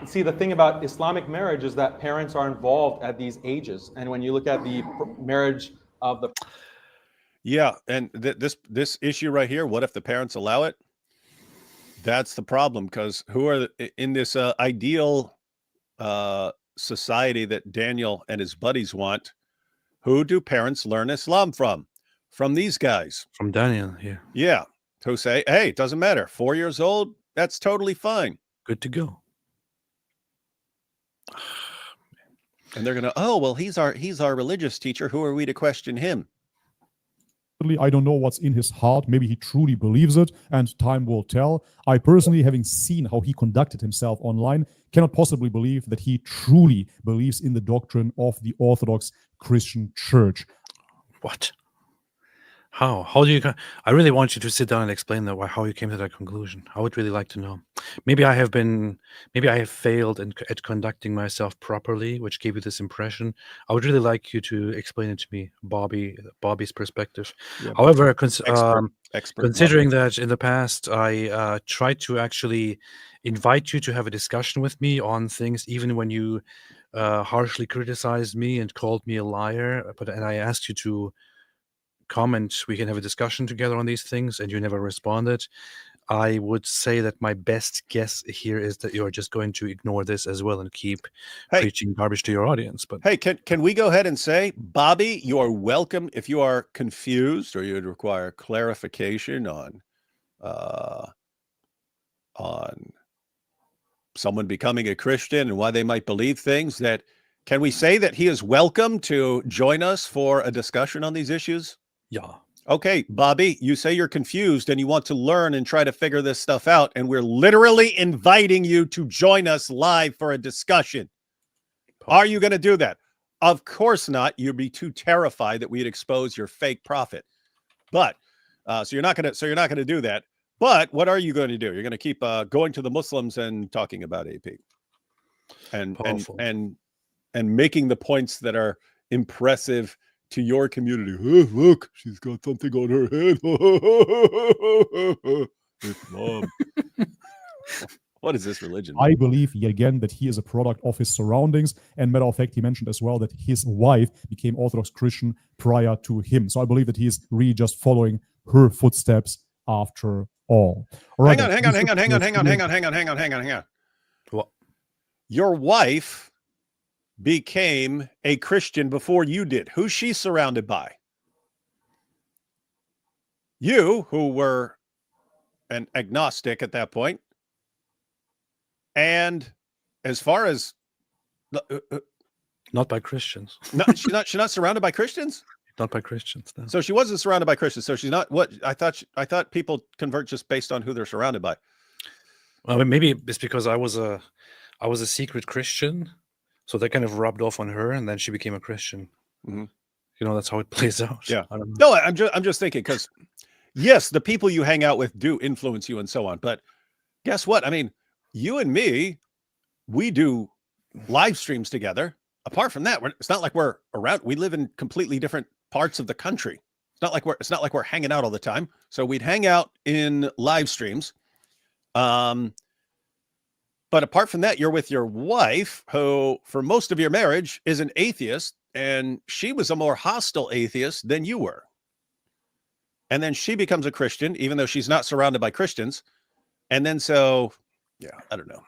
See, the thing about Islamic marriage is that parents are involved at these ages, and when you look at the marriage of the. Yeah, and this issue right here, what if the parents allow it? That's the problem, because who are in this ideal society that Daniel and his buddies want? Who do parents learn Islam from? From these guys. From Daniel, yeah. Yeah, who say, hey, it doesn't matter. 4 years old, that's totally fine. Good to go. And they're gonna, oh well, he's our religious teacher. Who are we to question him? I don't know what's in his heart. Maybe he truly believes it, and time will tell. I personally, having seen how he conducted himself online, cannot possibly believe that he truly believes in the doctrine of the Orthodox Christian Church. What? How do you? I really want you to sit down and explain that. How you came to that conclusion. I would really like to know. Maybe I have failed at conducting myself properly, which gave you this impression. I would really like you to explain it to me, Bobby's perspective. Yeah, however, considering that in the past I tried to actually invite you to have a discussion with me on things, even when you harshly criticized me and called me a liar, and I asked you to comment, we can have a discussion together on these things, and you never responded. I would say that my best guess here is that you're just going to ignore this as well and keep preaching garbage to your audience. But hey, can we go ahead and say, Bobby, you are welcome if you are confused or you would require clarification on someone becoming a Christian and why they might believe things, that can we say that he is welcome to join us for a discussion on these issues? Yeah. Okay, Bobby, you say you're confused and you want to learn and try to figure this stuff out, and we're literally inviting you to join us live for a discussion. Are you going to do that? Of course not. You'd be too terrified that we'd expose your fake prophet. But so you're not going to do that. But what are you going to do? You're going to keep going to the Muslims and talking about AP and making the points that are impressive to your community. Oh, look, she's got something on her head. It's mom. What is this religion? I believe, yet again, that he is a product of his surroundings. And matter of fact, he mentioned as well that his wife became Orthodox Christian prior to him. So I believe that he is really just following her footsteps after all. Hang on. What? Your wife became a Christian before you did. Who's she surrounded by? You, who were an agnostic at that point. And as far as not by Christians. No, she's not surrounded by Christians? Not by Christians, no. So she wasn't surrounded by Christians. So she's not what I thought people convert just based on who they're surrounded by. Well, maybe it's because I was a secret Christian, so that kind of rubbed off on her, and then she became a Christian. Mm-hmm. You know, that's how it plays out. Yeah. I don't know. No, I'm just thinking because yes, the people you hang out with do influence you and so on. But guess what? I mean, you and me, we do live streams together. Apart from that, it's not like we're around. We live in completely different parts of the country. It's not like we're hanging out all the time. So we'd hang out in live streams. But apart from that, you're with your wife, who for most of your marriage is an atheist, and she was a more hostile atheist than you were. And then she becomes a Christian, even though she's not surrounded by Christians. And then yeah, I don't know.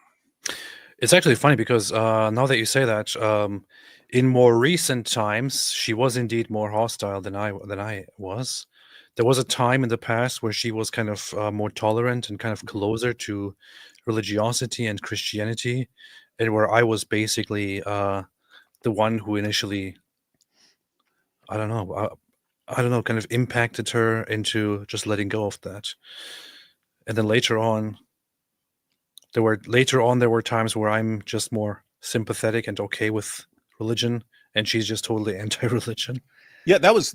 It's actually funny because now that you say that, in more recent times, she was indeed more hostile than I was. There was a time in the past where she was kind of more tolerant and kind of closer to religiosity and Christianity, and where I was basically the one who initially, I don't know, kind of impacted her into just letting go of that. And then later on, there were times where I'm just more sympathetic and okay with religion, and she's just totally anti-religion. Yeah, that was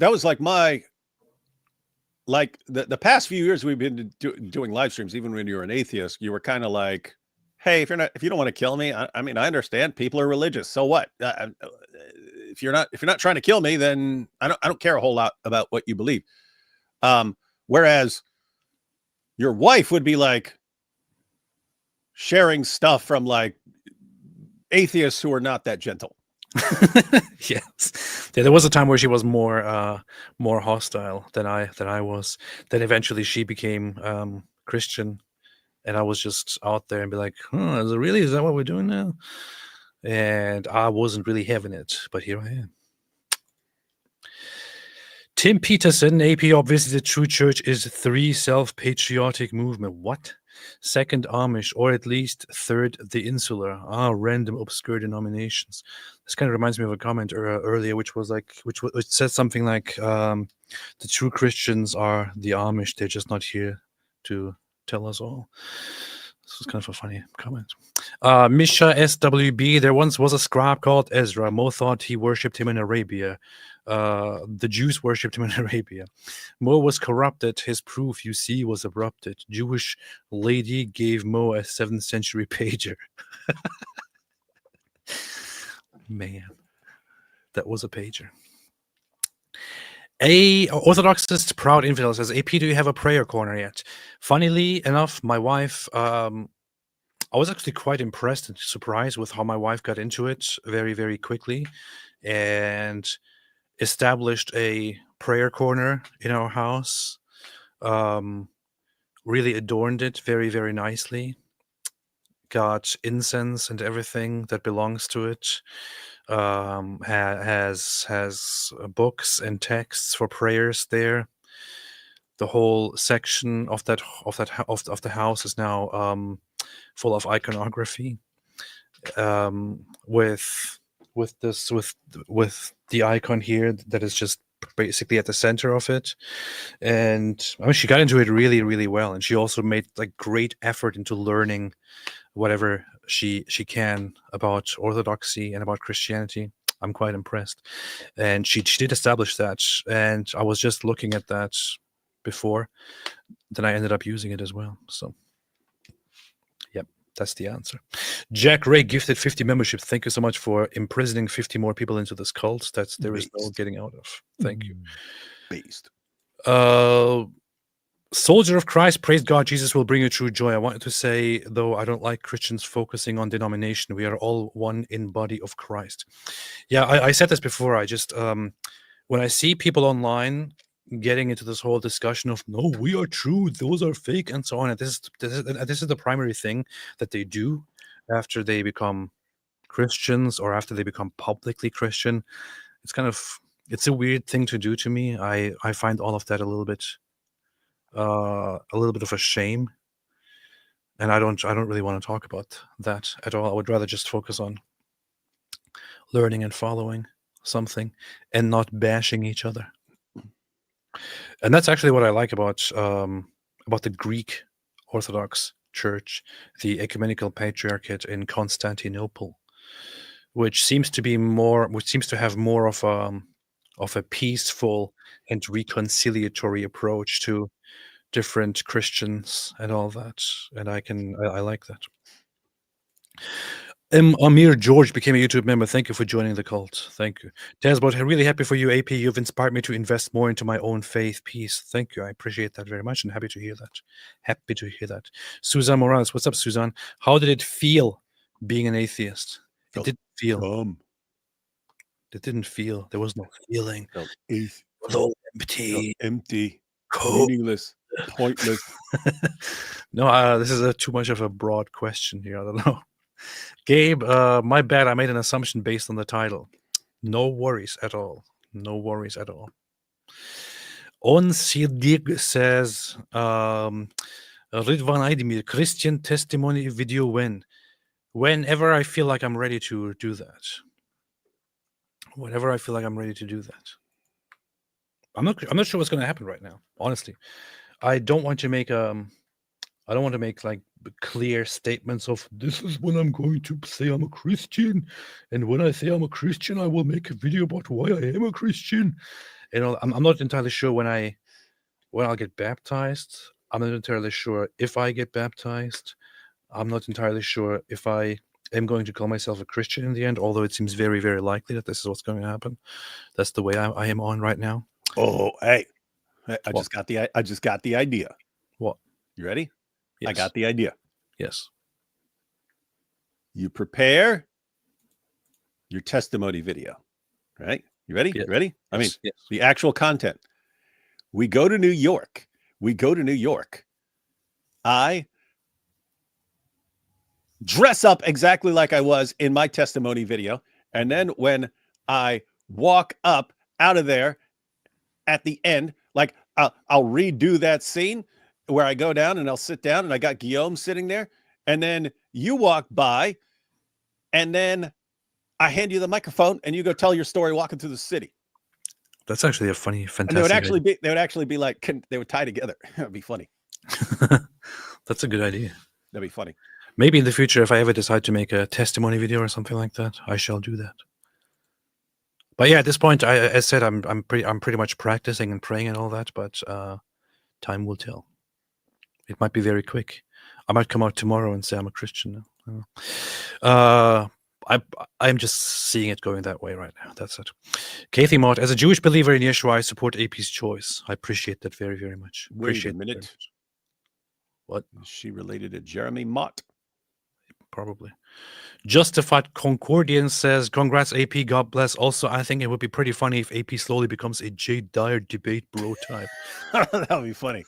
like the past few years we've been doing live streams. Even when you were an atheist, you were kind of like, hey, if you don't want to kill me, I mean, I understand people are religious. So what? If you're not trying to kill me, then I don't care a whole lot about what you believe. Whereas your wife would be like sharing stuff from like atheists who are not that gentle. Yes. Yeah, there was a time where she was more hostile than I was. Then eventually she became Christian, and I was just out there and be like, is that what we're doing now? And I wasn't really having it, but here I am. Tim Peterson, AP, obviously the true church is 3 self-patriotic movement. What? 2nd Amish, or at least 3rd the Insular. Random obscure denominations. This kind of reminds me of a comment earlier, which said something like, the true Christians are the Amish. They're just not here to tell us all. This was kind of a funny comment. Misha SWB, there once was a scribe called Ezra. Mo thought he worshipped him in Arabia. The Jews worshipped him in Arabia. Mo was corrupted. His proof, you see, was abrupted. Jewish lady gave Mo a 7th century pager. Man, that was a pager. A Orthodoxist proud infidel says, AP, do you have a prayer corner yet? Funnily enough, my wife, I was actually quite impressed and surprised with how my wife got into it very, very quickly, and established a prayer corner in our house. Really adorned it very, very nicely. Got incense and everything that belongs to it. Has books and texts for prayers there. The whole section of the house is now full of iconography, with the icon here that is just basically at the center of it. And I mean, she got into it really, really well. And she also made like great effort into learning whatever she can about Orthodoxy and about Christianity. I'm quite impressed. And she did establish that. And I was just looking at that before. Then I ended up using it as well. So, yep, that's the answer. Jack Ray gifted 50 membership. Thank you so much for imprisoning 50 more people into this cult that there is no getting out of. Thank you. Based. Soldier of Christ, praise God, Jesus will bring you true joy. I wanted to say, though, I don't like Christians focusing on denomination. We are all one in body of Christ. Yeah, I said this before. I just, when I see people online getting into this whole discussion of, no, we are true, those are fake, and so on, and this is the primary thing that they do after they become Christians or after they become publicly Christian. It's a weird thing to do to me. I find all of that a little bit of a shame, and I don't really want to talk about that at all. I would rather just focus on learning and following something and not bashing each other. And that's actually what I like about the Greek Orthodox Church, the Ecumenical Patriarchate in Constantinople, which seems to have more of a peaceful and reconciliatory approach to different Christians and all that. And I like that. Amir George became a YouTube member. Thank you for joining the cult. Thank you. Tazbot, really happy for you, AP. You've inspired me to invest more into my own faith. Peace. Thank you. I appreciate that very much and happy to hear that. Suzanne Morales, what's up, Suzanne? How did it feel being an atheist? It didn't feel. It didn't feel. There was no feeling. It was all empty. Empty. Cold. Meaningless. Pointless. No, this is too much of a broad question here. I don't know. Gabe, my bad. I made an assumption based on the title. No worries at all. No worries at all. On Sidig says, Ridvan Aydemir, Christian testimony video when? Whenever I feel like I'm ready to do that. Whenever I feel like I'm ready to do that. I'm not sure what's going to happen right now, honestly. I don't want to make like clear statements of this is when I'm going to say I'm a Christian, and when I say I'm a Christian, I will make a video about why I am a Christian. You know, I'm not entirely sure when I'll get baptized. I'm not entirely sure if I get baptized. I'm not entirely sure if I am going to call myself a Christian in the end, although it seems very, very likely that this is what's going to happen. That's the way I am on right now. Oh, hey. I just got the idea. What? You ready? Yes. I got the idea. Yes. You prepare your testimony video, right? You ready? Yes. You ready? I mean, Yes. the actual content. We go to New York. I dress up exactly like I was in my testimony video. And then when I walk up out of there at the end, like I'll redo that scene where I go down and I'll sit down and I got Guillaume sitting there. And then you walk by and then I hand you the microphone and you go tell your story walking through the city. That's actually a funny, fantastic. And they would actually be like, they would tie together. It'd be funny. That's a good idea. That'd be funny. Maybe in the future, if I ever decide to make a testimony video or something like that, I shall do that. But yeah, at this point, as said, I'm pretty much practicing and praying and all that. But time will tell. It might be very quick. I might come out tomorrow and say I'm a Christian now. I'm just seeing it going that way right now. That's it. Kathy Mott, as a Jewish believer in Yeshua, I support AP's choice. I appreciate that very, very much. Wait a minute. What? Is she related to Jeremy Mott? Probably. Justified Concordian says, congrats, AP. God bless. Also, I think it would be pretty funny if AP slowly becomes a Jay Dyer debate bro type. That would be funny.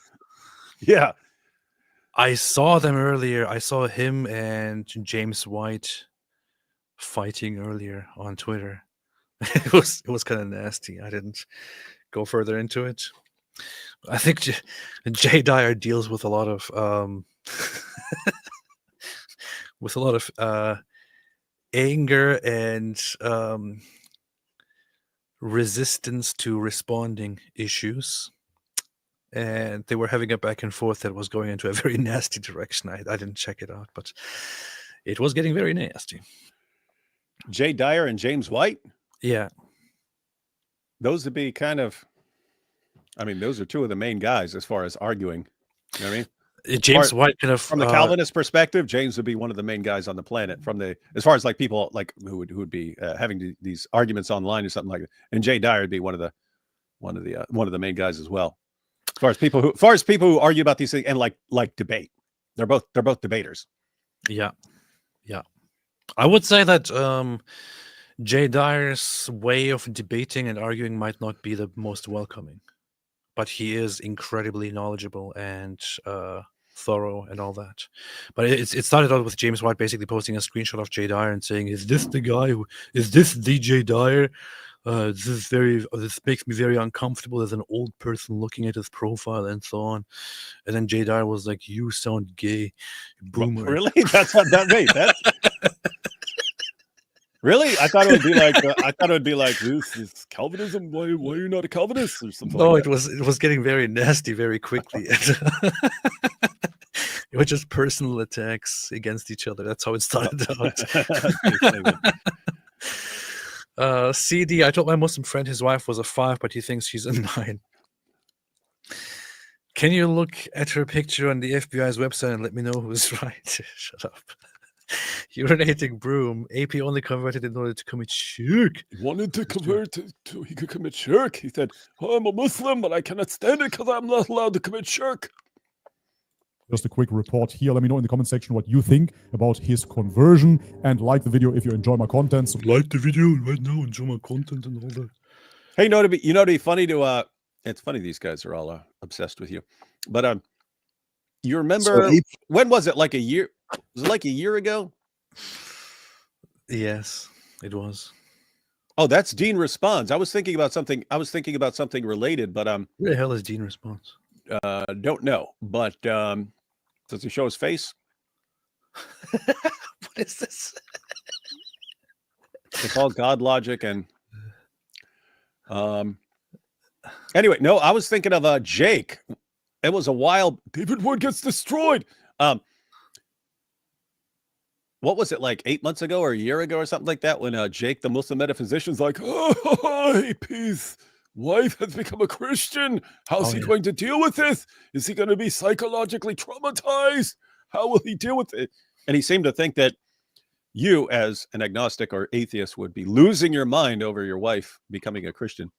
Yeah. I saw them earlier. I saw him and James White fighting earlier on Twitter. It was kind of nasty. I didn't go further into it. I think Jay Dyer deals with a lot of anger and resistance to responding issues. And they were having a back and forth that was going into a very nasty direction. I didn't check it out, but it was getting very nasty. Jay Dyer and James White? Yeah. Those would be kind of, I mean, those are two of the main guys as far as arguing. You know what I mean? James White kind of from the Calvinist perspective, James would be one of the main guys on the planet. From the as far as like people like who would be having these arguments online or something like that. And Jay Dyer would be one of the main guys as well. As far as people who argue about these things and like debate, they're both debaters. Yeah. I would say that Jay Dyer's way of debating and arguing might not be the most welcoming, but he is incredibly knowledgeable and thorough and all that. But it started out with James White basically posting a screenshot of Jay Dyer and saying, "Is this the guy? Is this DJ Dyer? This makes me very uncomfortable as an old person looking at his profile and so on." And then Jay Dyer was like, "You sound gay, boomer." Really? That's not that mate. That's really? I thought it would be like this is Calvinism. Why are you not a Calvinist or something? No, like it was getting very nasty very quickly. It was just personal attacks against each other. That's how it started out. CD, I told my Muslim friend his wife was a 5, but he thinks she's a 9. Can you look at her picture on the FBI's website and let me know who's right? Shut up. Urinating broom. AP only converted in order to commit shirk. He wanted to convert to he could commit shirk. He said, "Oh, I'm a Muslim, but I cannot stand it because I'm not allowed to commit shirk." Just a quick report here. Let me know in the comment section what you think about his conversion, and like the video if you enjoy my content. So like the video right now, enjoy my content and all that. Hey, you know, to be funny to it's funny these guys are all obsessed with you, but you remember when was it? Like a year? Was it like a year ago? Yes, it was. Oh, that's Dean Responds. I was thinking about something related, but who the hell is Dean Responds? Don't know, but does he show his face? What is this? It's all God logic and anyway, no, I was thinking of Jake. It was a while. David Wood gets destroyed. What was it, like 8 months ago or a year ago or something like that, when Jake, the Muslim metaphysician's like, "Oh, AP's wife has become a Christian. How's he going to deal with this? Is he going to be psychologically traumatized? How will he deal with it?" And he seemed to think that you, as an agnostic or atheist, would be losing your mind over your wife becoming a Christian.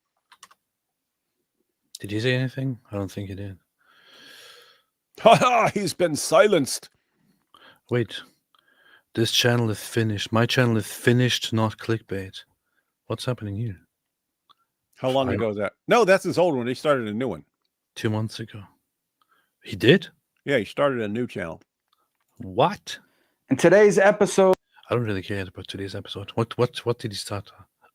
Did he say anything? I don't think he did. Ha! He's been silenced. Wait. This channel is finished. My channel is finished, not clickbait. What's happening here? How long ago is that? No, that's his old one. He started a new one. 2 months ago. He did? Yeah, he started a new channel. What? In today's episode, I don't really care about today's episode. What did he start?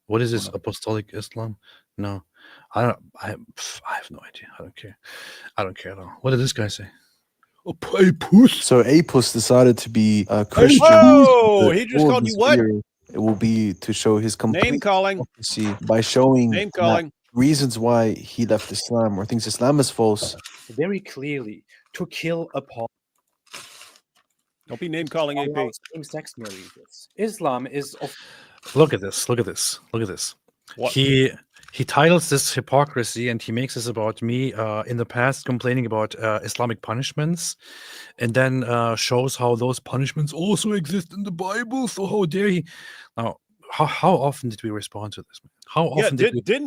What is this? Apostolic Islam? No, I have no idea. I don't care. I don't care at all. What did this guy say? So Apus decided to be a Christian. Whoa! He just called you what? It will be to show his complete name calling hypocrisy by showing name calling reasons why he left Islam or thinks Islam is false. Very clearly, to kill a Paul. Don't be name calling AP. Same-sex marriages. Islam is. Look at this. Look at this. Look at this. What? He titles this hypocrisy, and he makes this about me in the past complaining about Islamic punishments, and then shows how those punishments also exist in the Bible. So how dare he? Now, how often did we respond to this? How often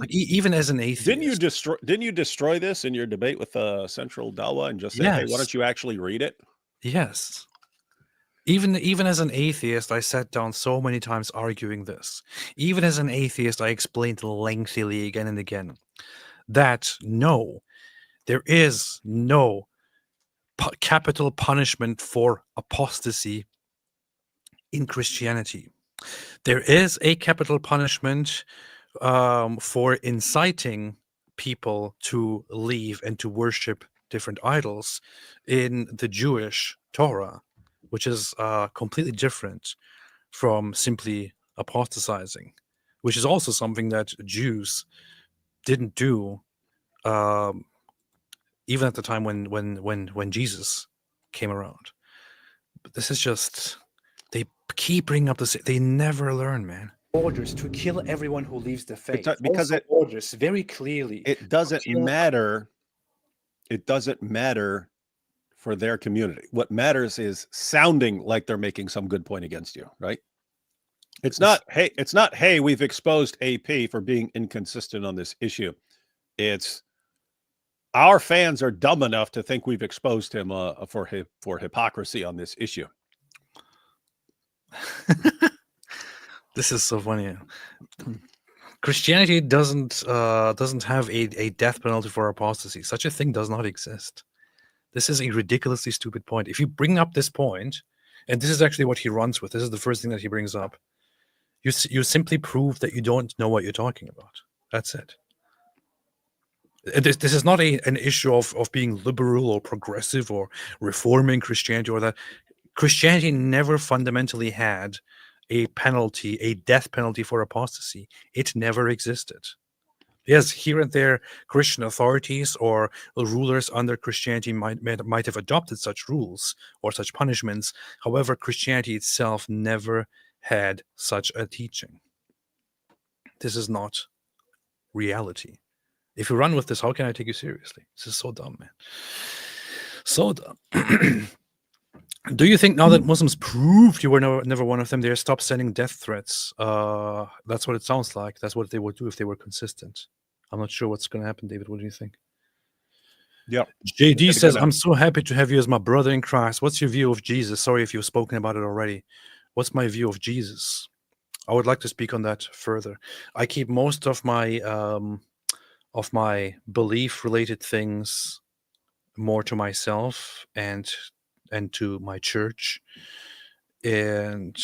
even as an atheist? Didn't you destroy this in your debate with Central Dawa and just say, "Hey, why don't you actually read it?" Yes. Even as an atheist, I sat down so many times arguing this. Even as an atheist, I explained lengthily again and again that no, there is no capital punishment for apostasy in Christianity. There is a capital punishment for inciting people to leave and to worship different idols in the Jewish Torah, which is completely different from simply apostatizing. which is also something that Jews didn't do, even at the time when Jesus came around. But this is just, they keep bringing up this. They never learn, man. Orders to kill everyone who leaves the faith. Because Also orders very clearly. It doesn't matter. It doesn't matter for their community. What matters is sounding like they're making some good point against you, right? It's not, hey, we've exposed AP for being inconsistent on this issue. It's our fans are dumb enough to think we've exposed him for hypocrisy on this issue. This is so funny. Christianity doesn't have a death penalty for apostasy. Such a thing does not exist. This is a ridiculously stupid point. If you bring up this point, and this is actually what he runs with, this is the first thing that he brings up, you simply prove that you don't know what you're talking about. That's it. This is not an issue of being liberal or progressive or reforming Christianity or that. Christianity never fundamentally had a penalty, a death penalty for apostasy. It never existed. Yes, here and there, Christian authorities or rulers under Christianity might have adopted such rules or such punishments. However, Christianity itself never had such a teaching. This is not reality. If you run with this, how can I take you seriously? This is so dumb, man. So dumb. Do you think now that Muslims proved you were never one of them, they stopped sending death threats? That's what it sounds like. That's what they would do if they were consistent. I'm not sure what's going to happen, David. What do you think? Yeah. JD says, I'm so happy to have you as my brother in Christ. What's your view of Jesus? Sorry if you've spoken about it already. What's my view of Jesus? I would like to speak on that further. I keep most of my belief-related things more to myself and to my church, and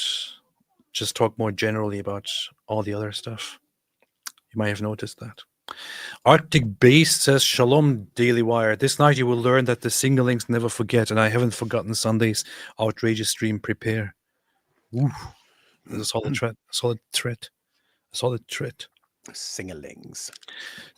just talk more generally about all the other stuff. You might have noticed that. Arctic Base says, Shalom, Daily Wire. This night you will learn that the singlings never forget, and I haven't forgotten Sunday's outrageous stream. Prepare. Ooh, there's a solid threat. Solid threat. Singlings.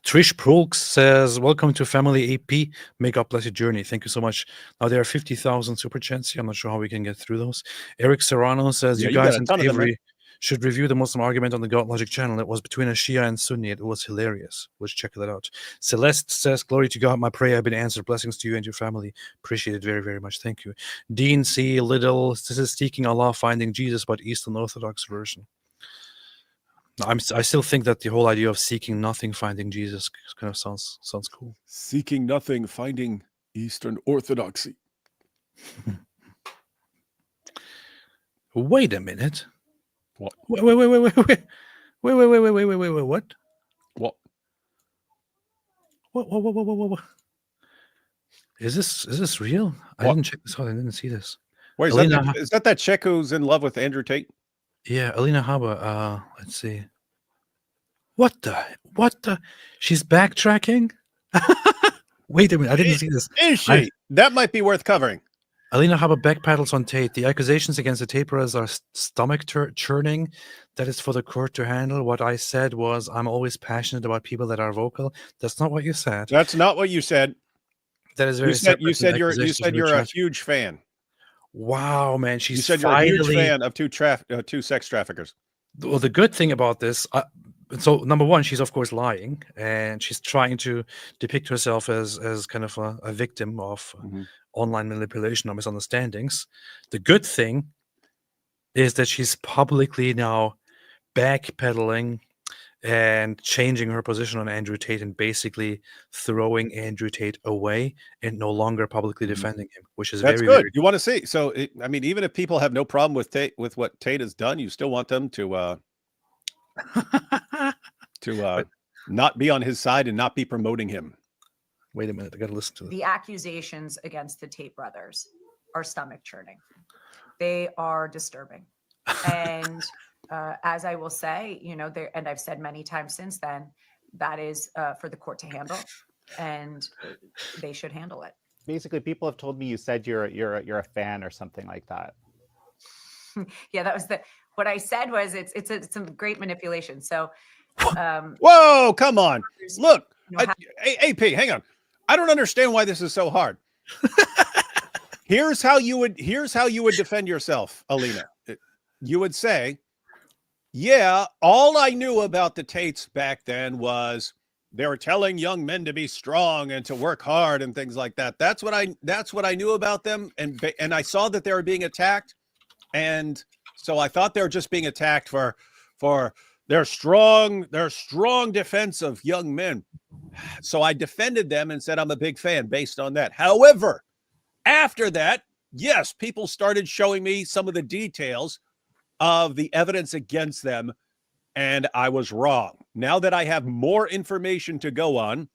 Trish Prolks says, welcome to Family AP. May God bless your journey. Thank you so much. Now there are 50,000 super chats here. I'm not sure how we can get through those. Eric Serrano says, you guys in Avery should review the Muslim argument on the God Logic channel. It was between a Shia and Sunni. It was hilarious. We'll check that out. Celeste says, glory to God, my prayer have been answered. Blessings to you and your family. Appreciate it very, very much. Thank you. Dean C. Little, this is Seeking Allah, Finding Jesus, but Eastern Orthodox version. I still think that the whole idea of seeking nothing, finding Jesus kind of sounds cool. Seeking nothing, finding Eastern Orthodoxy. Wait a minute. What? Wait. What? What? What? Is this real? I didn't check this out. I didn't see this. Wait, is that chick who's in love with Andrew Tate? Yeah, Alina Habba. Let's see. What the? She's backtracking? Wait a minute. I didn't see this. Is she? That might be worth covering. Alina Habba backpedals on Tate. The accusations against the Tate brothers are stomach churning. That is for the court to handle. What I said was, I'm always passionate about people that are vocal. That's not what you said. That's not what you said. That is very. You said you're a huge fan. Wow, man, you said you're a huge fan of two sex traffickers. Well, the good thing about this, so number one, she's of course lying, and she's trying to depict herself as kind of a victim of online manipulation or misunderstandings. The good thing is that she's publicly now backpedaling and changing her position on Andrew Tate and basically throwing Andrew Tate away and no longer publicly defending him, which is That's very good. very You want to see. So, I mean, even if people have no problem with Tate, with what Tate has done, you still want them to not be on his side and not be promoting him. Wait a minute, I got to listen to this. The accusations against the Tate brothers are stomach churning. They are disturbing. And as I will say, and I've said many times since then, that is for the court to handle, and they should handle it. Basically, people have told me you said you're a fan or something like that. Yeah, that was what I said was it's some great manipulation. So, whoa, come on, look, you know, AP, hang on, I don't understand why this is so hard. Here's how you would defend yourself, Alina. You would say, yeah, all I knew about the Tates back then was they were telling young men to be strong and to work hard and things like that. That's what I knew about them, and I saw that they were being attacked, and so I thought they were just being attacked for their strong defense of young men. So I defended them and said I'm a big fan based on that. However, after that, yes, people started showing me some of the details of the evidence against them, and I was wrong. Now that I have more information to go on,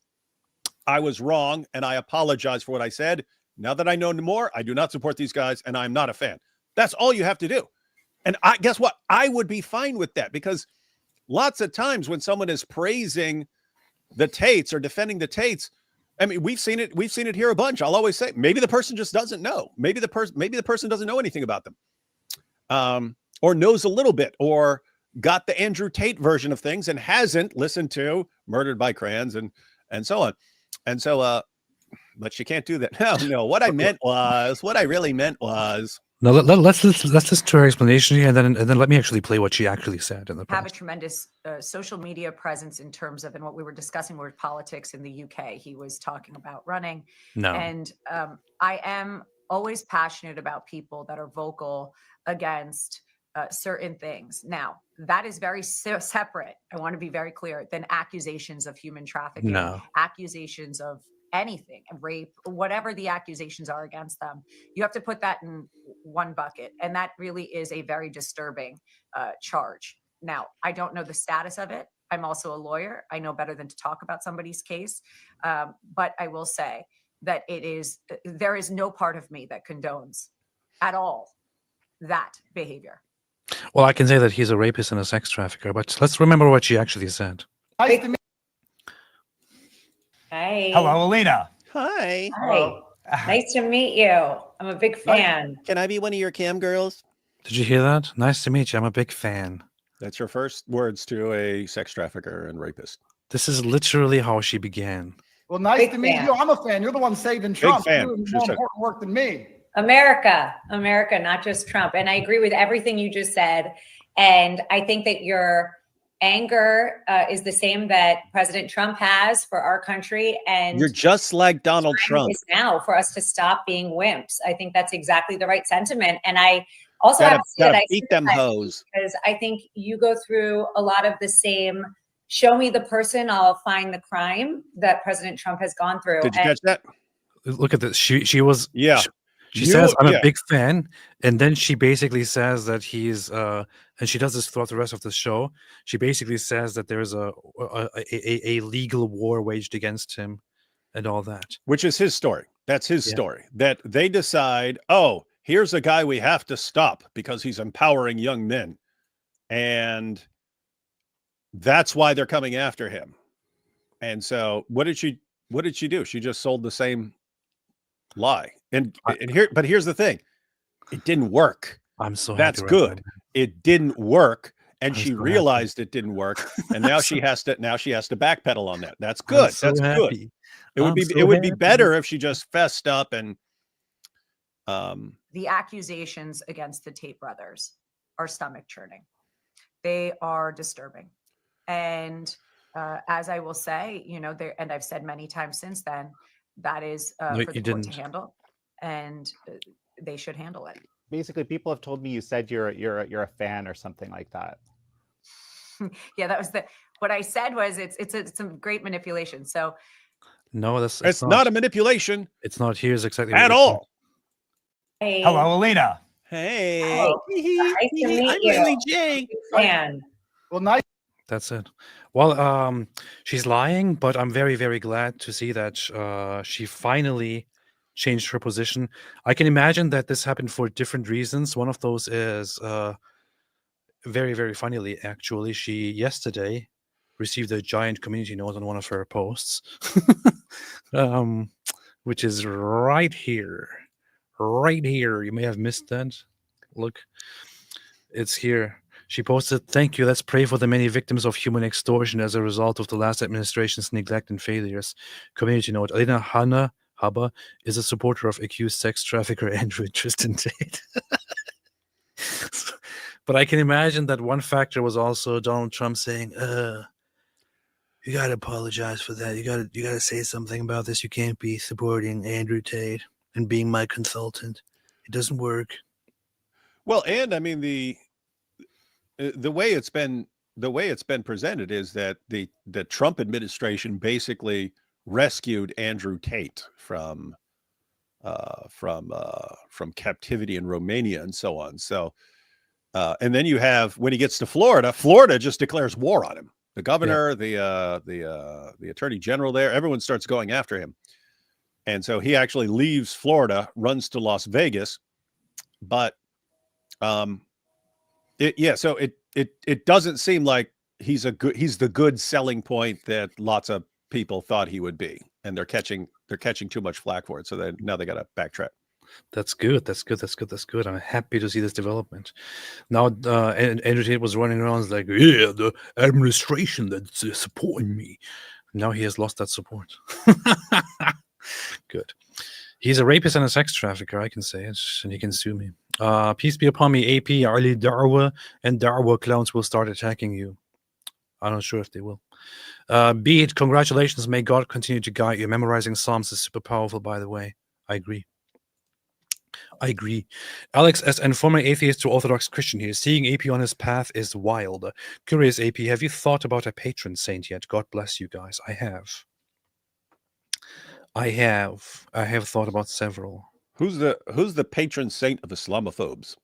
I was wrong, and I apologize for what I said. Now that I know more, I do not support these guys, and I'm not a fan. That's all you have to do. And guess what? I would be fine with that, because lots of times when someone is praising the Tates or defending the Tates, I mean, we've seen it here a bunch. I'll always say, maybe the person just doesn't know. Maybe the person doesn't know anything about them. Or knows a little bit, or got the Andrew Tate version of things and hasn't listened to Murdered by Crayons and so on. And so, but you can't do that. No, what I really meant was. No, let's listen to her explanation here, and then let me actually play what she actually said in the have past. a tremendous social media presence in terms of, and what we were discussing were politics in the UK. He was talking about running. No. And I am always passionate about people that are vocal against certain things. Now, that is very separate. I want to be very clear than accusations of human trafficking, No. accusations of anything, rape, whatever the accusations are against them. You have to put that in one bucket. And that really is a very disturbing charge. Now, I don't know the status of it. I'm also a lawyer. I know better than to talk about somebody's case. But I will say that there is no part of me that condones at all that behavior. Well, I can say that he's a rapist and a sex trafficker, but let's remember what she actually said. Nice to meet Hey. Hello, Alina. Hi. Hi. Nice to meet you. I'm a big fan. Can I be one of your cam girls? Did you hear that? Nice to meet you. I'm a big fan. That's your first words to a sex trafficker and rapist. This is literally how she began. Well, nice to meet you. I'm a fan. You're the one saving Trump. fan. You're doing more important work than me. America, not just Trump. And I agree with everything you just said. And I think that your anger is the same that President Trump has for our country. And you're just like Donald Trump. Is now for us to stop being wimps. I think that's exactly the right sentiment. And I also have to say that I beat them hoes, because I think you go through a lot of the same. Show me the person, I'll find the crime that President Trump has gone through. Did you catch that? Look at this. She was. Yeah. She says, I'm a big fan. And then she basically says that he's, and she does this throughout the rest of the show. She basically says that there's a legal war waged against him and all that. Which is his story. That's his story. That they decide, oh, here's a guy we have to stop because he's empowering young men. And that's why they're coming after him. And so what did she do? She just sold the same lie. And here's the thing. It didn't work. I'm so that's happy good. Right now. It didn't work. And I'm she so realized it didn't work. And now she has to backpedal on that. That's good. So that's happy. good. It would be better if she just fessed up and the accusations against the Tate brothers are stomach churning. They are disturbing. And as I will say, and I've said many times since then, that is for the court to handle, and they should handle it. Basically, people have told me you said you're a fan or something like that. Yeah, that was what I said was it's some great manipulation. So no, it's not a manipulation. It's not. Here's exactly at all. Hey. Hello, Alina. Hey. Nice to meet I'm you. Lily J. Fan. Well, nice. That's it. Well, she's lying, but I'm very, very glad to see that she finally changed her position. I can imagine that this happened for different reasons. One of those is very, very funnily, actually, she yesterday received a giant community note on one of her posts, which is right here. Right here. You may have missed that. Look. It's here. She posted, "Thank you. Let's pray for the many victims of human extortion as a result of the last administration's neglect and failures." Community note: Alina Habba is a supporter of accused sex trafficker Andrew Tristan Tate. But I can imagine that one factor was also Donald Trump saying, "You got to apologize for that. You got to say something about this. You can't be supporting Andrew Tate and being my consultant. It doesn't work." Well, and I mean the way it's been presented is that the Trump administration basically rescued Andrew Tate from captivity in Romania and so on. So, and then you have, when he gets to Florida, Florida just declares war on him. The governor, the attorney general there, everyone starts going after him. And so he actually leaves Florida, runs to Las Vegas. But so it doesn't seem like he's the good selling point that lots of people thought he would be, and they're catching too much flack for it. So now they got to backtrack. That's good. I'm happy to see this development. Now, Andrew Tate was running around like, "Yeah, the administration that's supporting me." Now he has lost that support. Good. He's a rapist and a sex trafficker, I can say it, and he can sue me. Peace be upon me, AP, Ali Darwa, and Darwa clowns will start attacking you. I'm not sure if they will. Be it, congratulations. May God continue to guide you. Memorizing Psalms is super powerful, by the way. I agree. Alex, as a former atheist to Orthodox Christian here, seeing AP on his path is wild. Curious, AP, have you thought about a patron saint yet? God bless you guys. I have thought about several. Who's the patron saint of Islamophobes?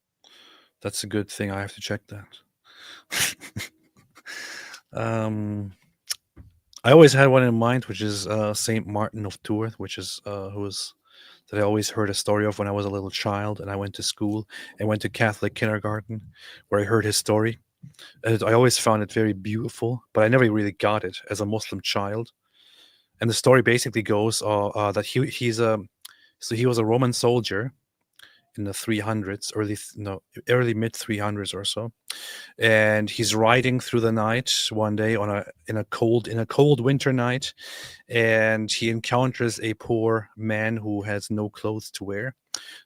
That's a good thing. I have to check that. I always had one in mind, which is Saint Martin of Tours, which is that I always heard a story of when I was a little child, and I went to school and went to Catholic kindergarten, where I heard his story. And I always found it very beautiful, but I never really got it as a Muslim child. And the story basically goes that he was a Roman soldier in the 300s, early mid 300s or so, and he's riding through the night one day in a cold winter night, and he encounters a poor man who has no clothes to wear.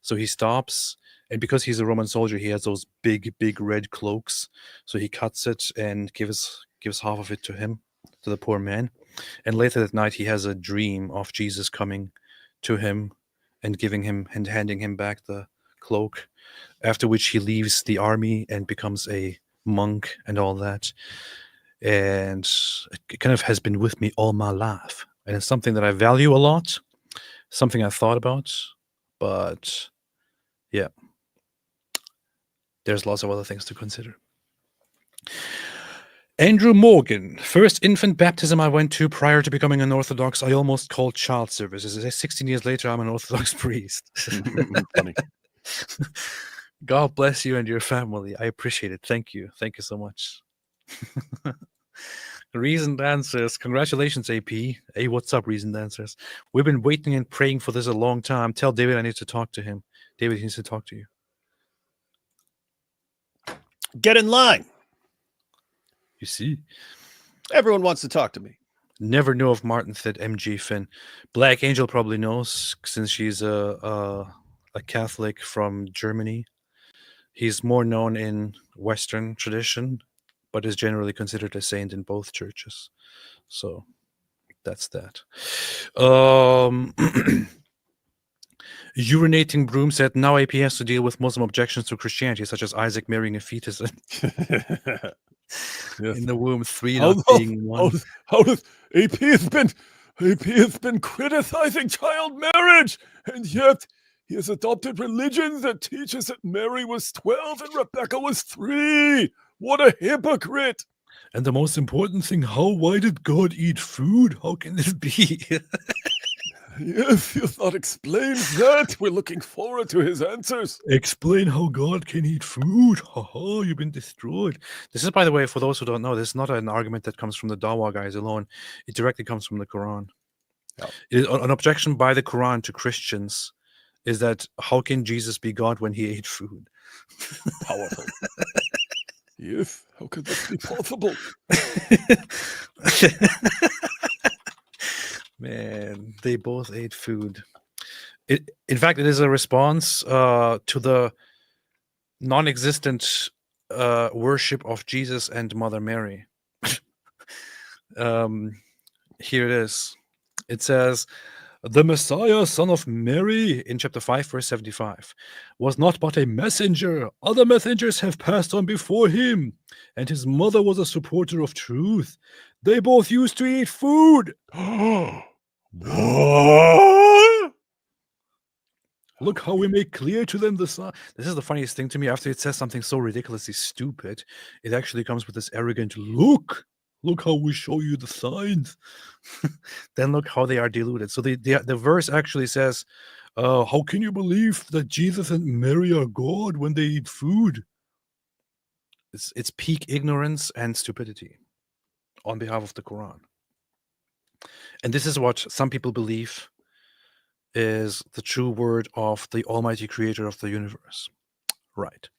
So he stops, and because he's a Roman soldier, he has those big red cloaks. So he cuts it and gives half of it to the poor man. And later that night, he has a dream of Jesus coming to him and handing him back the cloak, after which he leaves the army and becomes a monk and all that. And it kind of has been with me all my life. And it's something that I value a lot, something I thought about, but yeah, there's lots of other things to consider. Andrew Morgan, first infant baptism I went to prior to becoming an Orthodox, I almost called child services. 16 years later, I'm an Orthodox priest. Funny. God bless you and your family. I appreciate it. Thank you. Thank you so much. Reasoned Answers. Congratulations, AP. Hey, what's up, Reasoned Answers? We've been waiting and praying for this a long time. Tell David I need to talk to him. David needs to talk to you. Get in line. You see? Everyone wants to talk to me. Never knew of Martin Thitt, MG Finn. Black Angel probably knows, since she's a Catholic from Germany. He's more known in Western tradition, but is generally considered a saint in both churches. So that's that. Urinating Broom said, now AP has to deal with Muslim objections to Christianity, such as Isaac marrying a fetus in the womb, 3 not being 1. How does AP has been criticizing child marriage, and yet he has adopted religion that teaches that Mary was 12 and Rebecca was 3. What a hypocrite! And the most important thing, why did God eat food? How can this be? Yes, he has not explained that. We're looking forward to his answers. Explain how God can eat food. Ha, you've been destroyed. This is, by the way, for those who don't know, this is not an argument that comes from the Dawa guys alone. It directly comes from the Quran. Oh. An objection by the Quran to Christians is that how can Jesus be God when he ate food? Powerful. Yes, how could this be possible? Man, they both ate food. In fact, it is a response to the non-existent worship of Jesus and Mother Mary. Here it is. It says, the Messiah, son of Mary, in chapter 5, verse 75, was not but a messenger. Other messengers have passed on before him, and his mother was a supporter of truth. They both used to eat food. What? Look how we make clear to them the sign. This is the funniest thing to me. After it says something so ridiculously stupid, it actually comes with this arrogant look. Look how we show you the signs. Then look how they are deluded. So the verse actually says, how can you believe that Jesus and Mary are God when they eat food? It's peak ignorance and stupidity on behalf of the Quran. And this is what some people believe is the true word of the Almighty Creator of the universe. Right.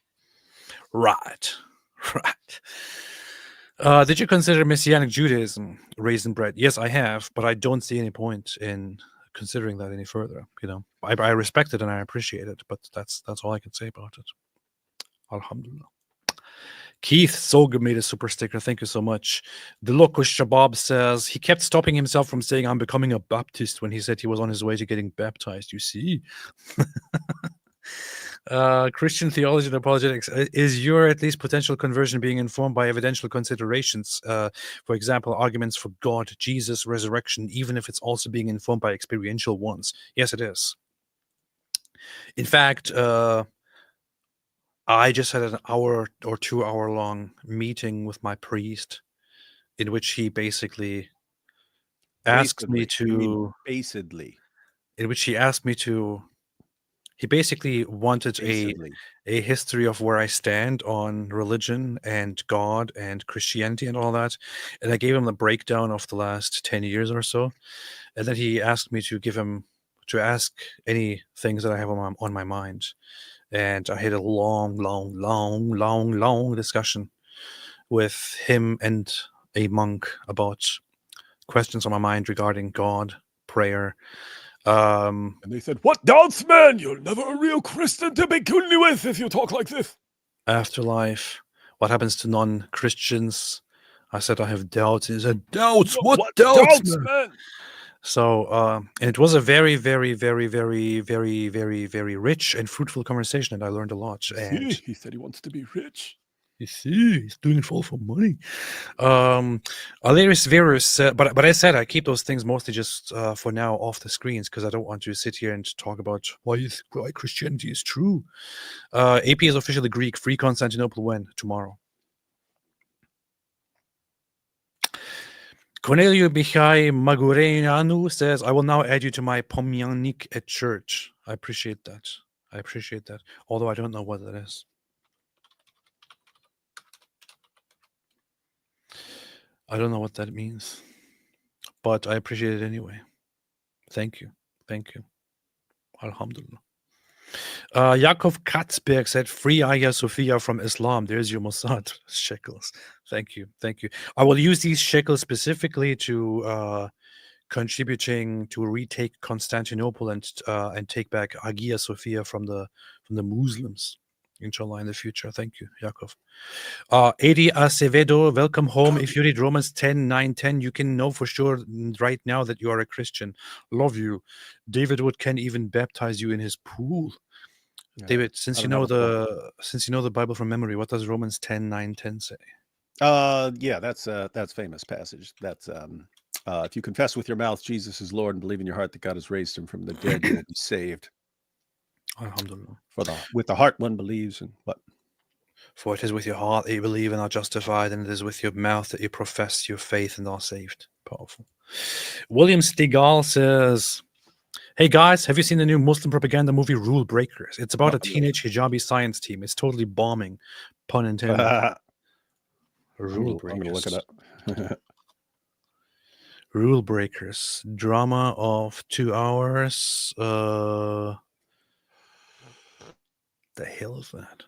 Did you consider Messianic Judaism, raisin bread? Yes, I have, but I don't see any point in considering that any further. You know, I respect it and I appreciate it, but that's all I can say about it. Alhamdulillah. Keith Sog made a super sticker. Thank you so much. The Loco Shabab says he kept stopping himself from saying I'm becoming a Baptist when he said he was on his way to getting baptized. You see. Christian theology and apologetics. Is your at least potential conversion being informed by evidential considerations? For example, arguments for God, Jesus, resurrection, even if it's also being informed by experiential ones? Yes, it is. In fact, I just had an hour or 2 hour long meeting with my priest in which he basically asked me to in which he asked me to he basically wanted a history of where I stand on religion and God and Christianity and all that. And I gave him the breakdown of the last 10 years or so. And then he asked me to ask any things that I have on my mind. And I had a long discussion with him and a monk about questions on my mind regarding God, prayer. And they said, what doubts, man? You're never a real Christian to begin with if you talk like this. Afterlife, what happens to non-Christians? I said I have doubts. He said, doubts? What doubts, man? So, and it was a very, very, very, very, very, very, very rich and fruitful conversation, and I learned a lot. And he said he wants to be rich. You see, he's doing it all for money. Alaris Virus said, but I said I keep those things mostly just for now off the screens because I don't want to sit here and talk about why Christianity is true. AP is officially Greek. Free Constantinople when? Tomorrow. Cornelio Bichai Magureanu says, I will now add you to my Pomyanik at church. I appreciate that. Although I don't know what that is. I don't know what that means, but I appreciate it anyway. Thank you. Alhamdulillah. Yakov Katzberg said, free Hagia Sophia from Islam. There's your Mossad shekels. Thank you. I will use these shekels specifically to contributing to retake Constantinople and take back Hagia Sophia from the Muslims. Inshallah, in the future. Thank you, Yakov. Adi Acevedo, welcome home. If you read Romans 10:9-10, you can know for sure right now that you are a Christian. Love you. David Wood can even baptize you in his pool. Yeah, David, since you know the Bible from memory, what does Romans 10:9-10 say? Yeah, that's famous passage. That's if you confess with your mouth Jesus is Lord and believe in your heart that God has raised him from the dead, you will be saved. Alhamdulillah. With the heart one believes, and what? For it is with your heart that you believe and are justified, and it is with your mouth that you profess your faith and are saved. Powerful. William Stigall says, hey guys, have you seen the new Muslim propaganda movie Rule Breakers? It's about a teenage hijabi science team. It's totally bombing. Pun intended. Rule Breakers. I'm going to look it up. Rule Breakers. Drama of 2 hours. The hell is that?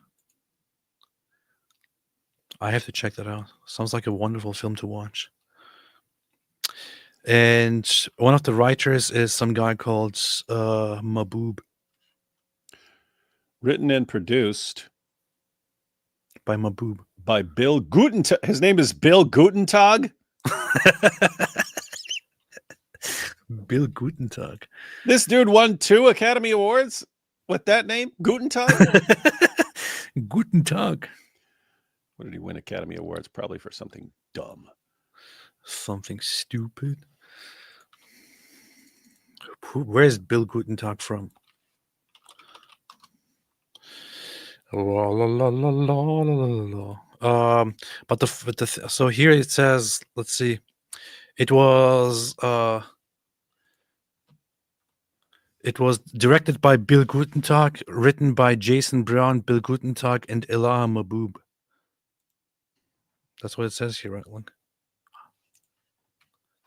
I have to check that out. Sounds like a wonderful film to watch. And one of the writers is some guy called Maboob. Written and produced by Maboob. By Bill Gutentag. His name is Bill Gutentag? Bill Gutentag. This dude won 2 Academy Awards with that name? Gutentag? Gutentag. What did he win Academy Awards? Probably for something dumb. Something stupid. Where's Bill Gutentag from? La, la, la, la, la, la, la. But so here it says, let's see, it was directed by Bill Gutentag, written by Jason Brown, Bill Gutentag, and Elijah Maboob. That's what it says here, right? Look.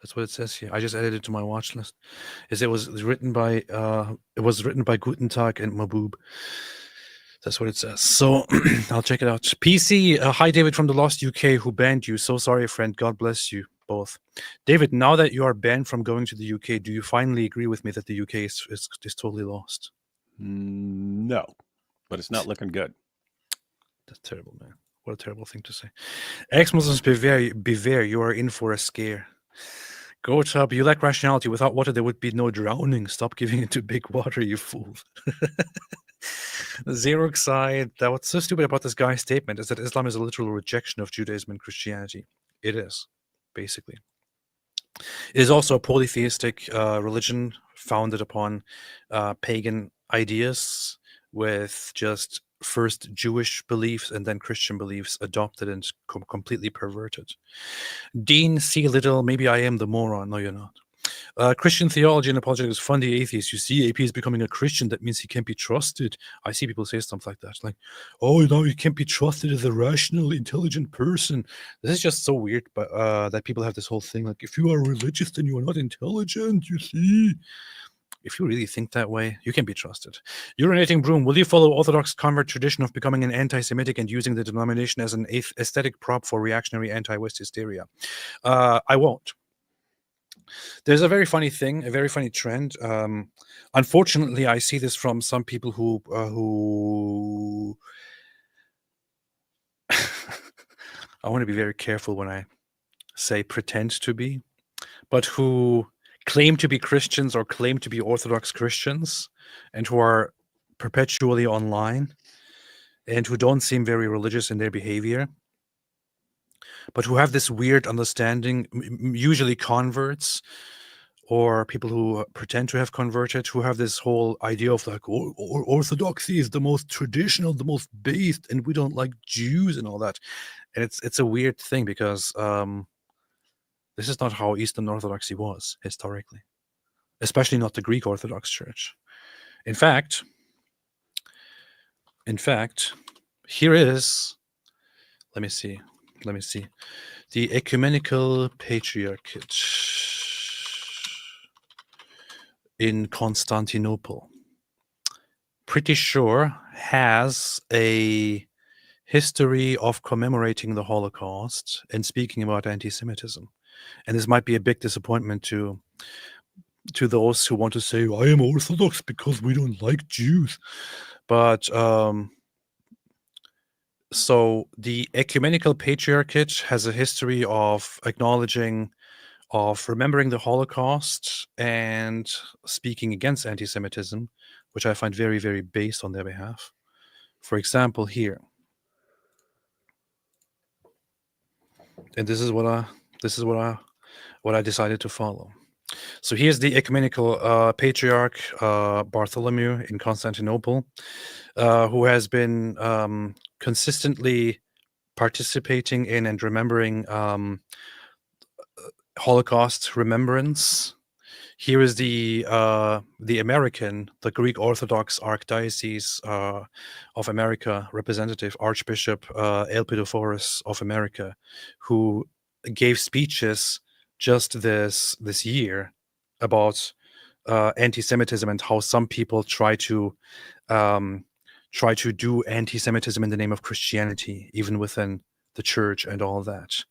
That's what it says here. I just added it to my watch list. It was written by Gutentag and Maboob. That's what it says. So I'll check it out. PC, hi David from the Lost UK, who banned you. So sorry, friend. God bless you both. David, now that you are banned from going to the UK, do you finally agree with me that the UK is totally lost? No, but it's not looking good. That's terrible, man. What a terrible thing to say. Ex-Muslims, beware, you are in for a scare. GOUT up, you lack rationality. Without water, there would be no drowning. Stop giving into big water, you fool. Xeroxide, that what's so stupid about this guy's statement is that Islam is a literal rejection of Judaism and Christianity. It is, basically. It is also a polytheistic religion founded upon pagan ideas with just first Jewish beliefs and then Christian beliefs adopted and completely perverted. Dean C. Little, maybe I am the moron. No, you're not. Christian theology and apologetics fund the atheist. You see, AP is becoming a Christian. That means he can't be trusted. I see people say stuff like that. Like, oh, no, you can't be trusted as a rational, intelligent person. This is just so weird, but that people have this whole thing. Like, if you are religious, then you are not intelligent, you see. If you really think that way, you can be trusted. Urinating Broom, will you follow Orthodox convert tradition of becoming an anti-Semitic and using the denomination as an aesthetic prop for reactionary anti-West hysteria? I won't. There's a very funny thing, a very funny trend. Unfortunately, I see this from some people who I want to be very careful when I say pretend to be, but who claim to be Christians or claim to be Orthodox Christians and who are perpetually online and who don't seem very religious in their behavior, but who have this weird understanding, usually converts or people who pretend to have converted, who have this whole idea of like, Orthodoxy is the most traditional, the most based, and we don't like Jews and all that. And it's a weird thing because this is not how Eastern Orthodoxy was historically, especially not the Greek Orthodox Church. In fact, here is, let me see, the Ecumenical Patriarchate in Constantinople. Pretty sure has a history of commemorating the Holocaust and speaking about anti-Semitism. And this might be a big disappointment to those who want to say, I am Orthodox because we don't like Jews. But so the Ecumenical Patriarchate has a history of acknowledging, of remembering the Holocaust and speaking against anti-Semitism, which I find very, very based on their behalf. For example, here. And this is what I decided to follow. So here's the Ecumenical Patriarch Bartholomew in Constantinople, who has been consistently participating in and remembering Holocaust remembrance. Here is the Greek Orthodox Archdiocese of America representative, Archbishop Elpidophorus of America, who gave speeches just this year about anti-Semitism and how some people try to do anti-Semitism in the name of Christianity, even within the church and all that.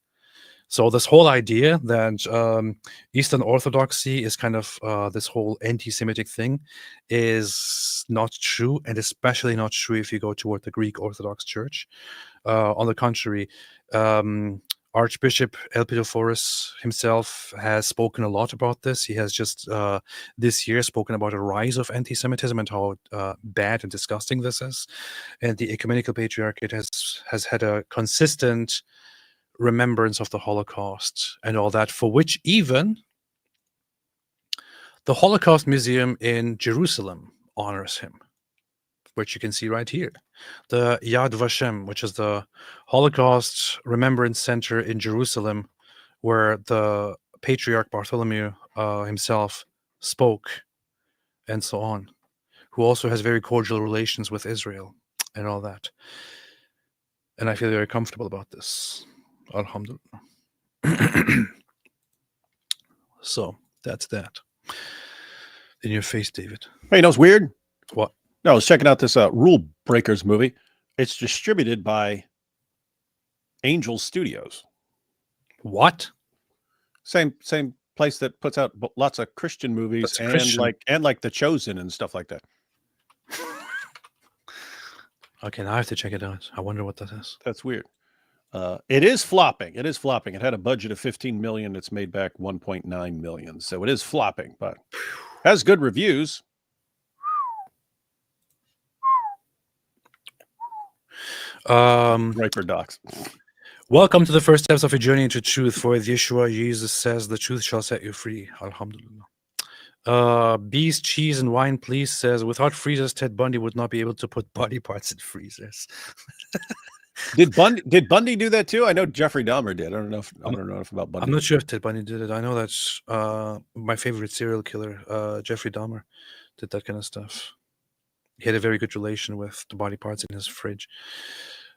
So this whole idea that Eastern Orthodoxy is kind of this whole anti-Semitic thing is not true, and especially not true if you go toward the Greek Orthodox Church. On the contrary, Archbishop Elpidophoros himself has spoken a lot about this. He has just this year spoken about a rise of anti-Semitism and how bad and disgusting this is. And the Ecumenical Patriarchate has had a consistent remembrance of the Holocaust and all that, for which even the Holocaust Museum in Jerusalem honors him, which you can see right here. The Yad Vashem, which is the Holocaust Remembrance Center in Jerusalem, where the Patriarch Bartholomew himself spoke, and so on, who also has very cordial relations with Israel and all that. And I feel very comfortable about this. Alhamdulillah. So that's that. In your face, David. Hey, you know what's weird? What? No, I was checking out this Rule Breakers movie. It's distributed by Angel Studios. What? Same place that puts out lots of Christian movies and like The Chosen and stuff like that. Okay, now I have to check it out. I wonder what that is. That's weird. It is flopping. It is flopping. It had a budget of 15 million. It's made back 1.9 million. So it is flopping, but has good reviews. Riper Docs. Welcome to the first steps of a journey into truth. For Yeshua, Jesus says, the truth shall set you free. Alhamdulillah. Bees, cheese, and wine, please, says, without freezers, Ted Bundy would not be able to put body parts in freezers. Did Bundy do that too? I know Jeffrey Dahmer did. I don't know if about Bundy. I'm not sure if Ted Bundy did it. I know that's my favorite serial killer, Jeffrey Dahmer, did that kind of stuff. He had a very good relation with the body parts in his fridge.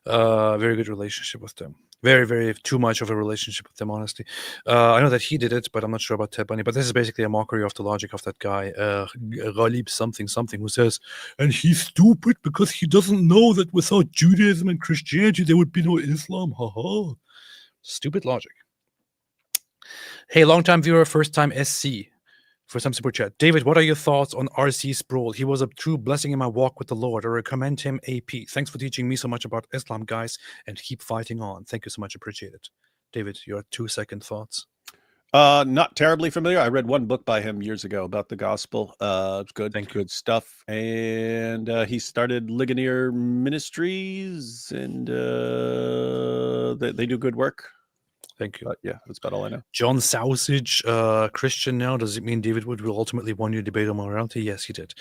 Very good relationship with them. Very, very too much of a relationship with them, honestly. I know that he did it, but I'm not sure about Ted Bundy. But this is basically a mockery of the logic of that guy, Ghalib something, who says, and he's stupid because he doesn't know that without Judaism and Christianity, there would be no Islam. Ha. Stupid logic. Hey, long-time viewer, first-time SC. For some super chat. David, what are your thoughts on R.C. Sproul? He was a true blessing in my walk with the Lord. I recommend him AP. Thanks for teaching me so much about Islam, guys, and keep fighting on. Thank you so much. Appreciate it. David, your 2-second thoughts. Not terribly familiar. I read one book by him years ago about the gospel. It's good. Good stuff. And he started Ligonier Ministries, and they do good work. Thank you. But yeah, that's about all I know. John Sausage, Christian now. Does it mean David Wood will ultimately win your debate on morality? Yes, he did.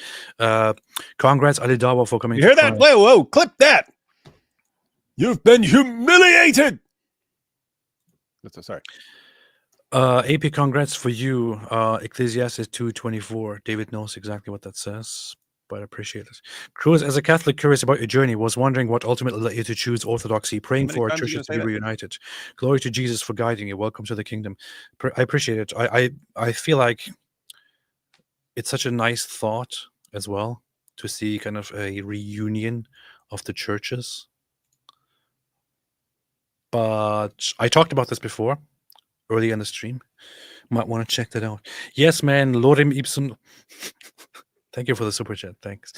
Congrats, Ali Dawa, for coming. You hear that? Whoa, clip that. You've been humiliated. Sorry. AP, congrats for you. Ecclesiastes 2:24. David knows exactly what that says, but I appreciate it. Cruz, as a Catholic curious about your journey, was wondering what ultimately led you to choose Orthodoxy, praying for our churches to be reunited. Glory to Jesus for guiding you. Welcome to the kingdom. I appreciate it. I feel like it's such a nice thought as well to see kind of a reunion of the churches. But I talked about this before, early in the stream. Might want to check that out. Yes, man. Lorem ipsum. Thank you for the super chat. Thanks.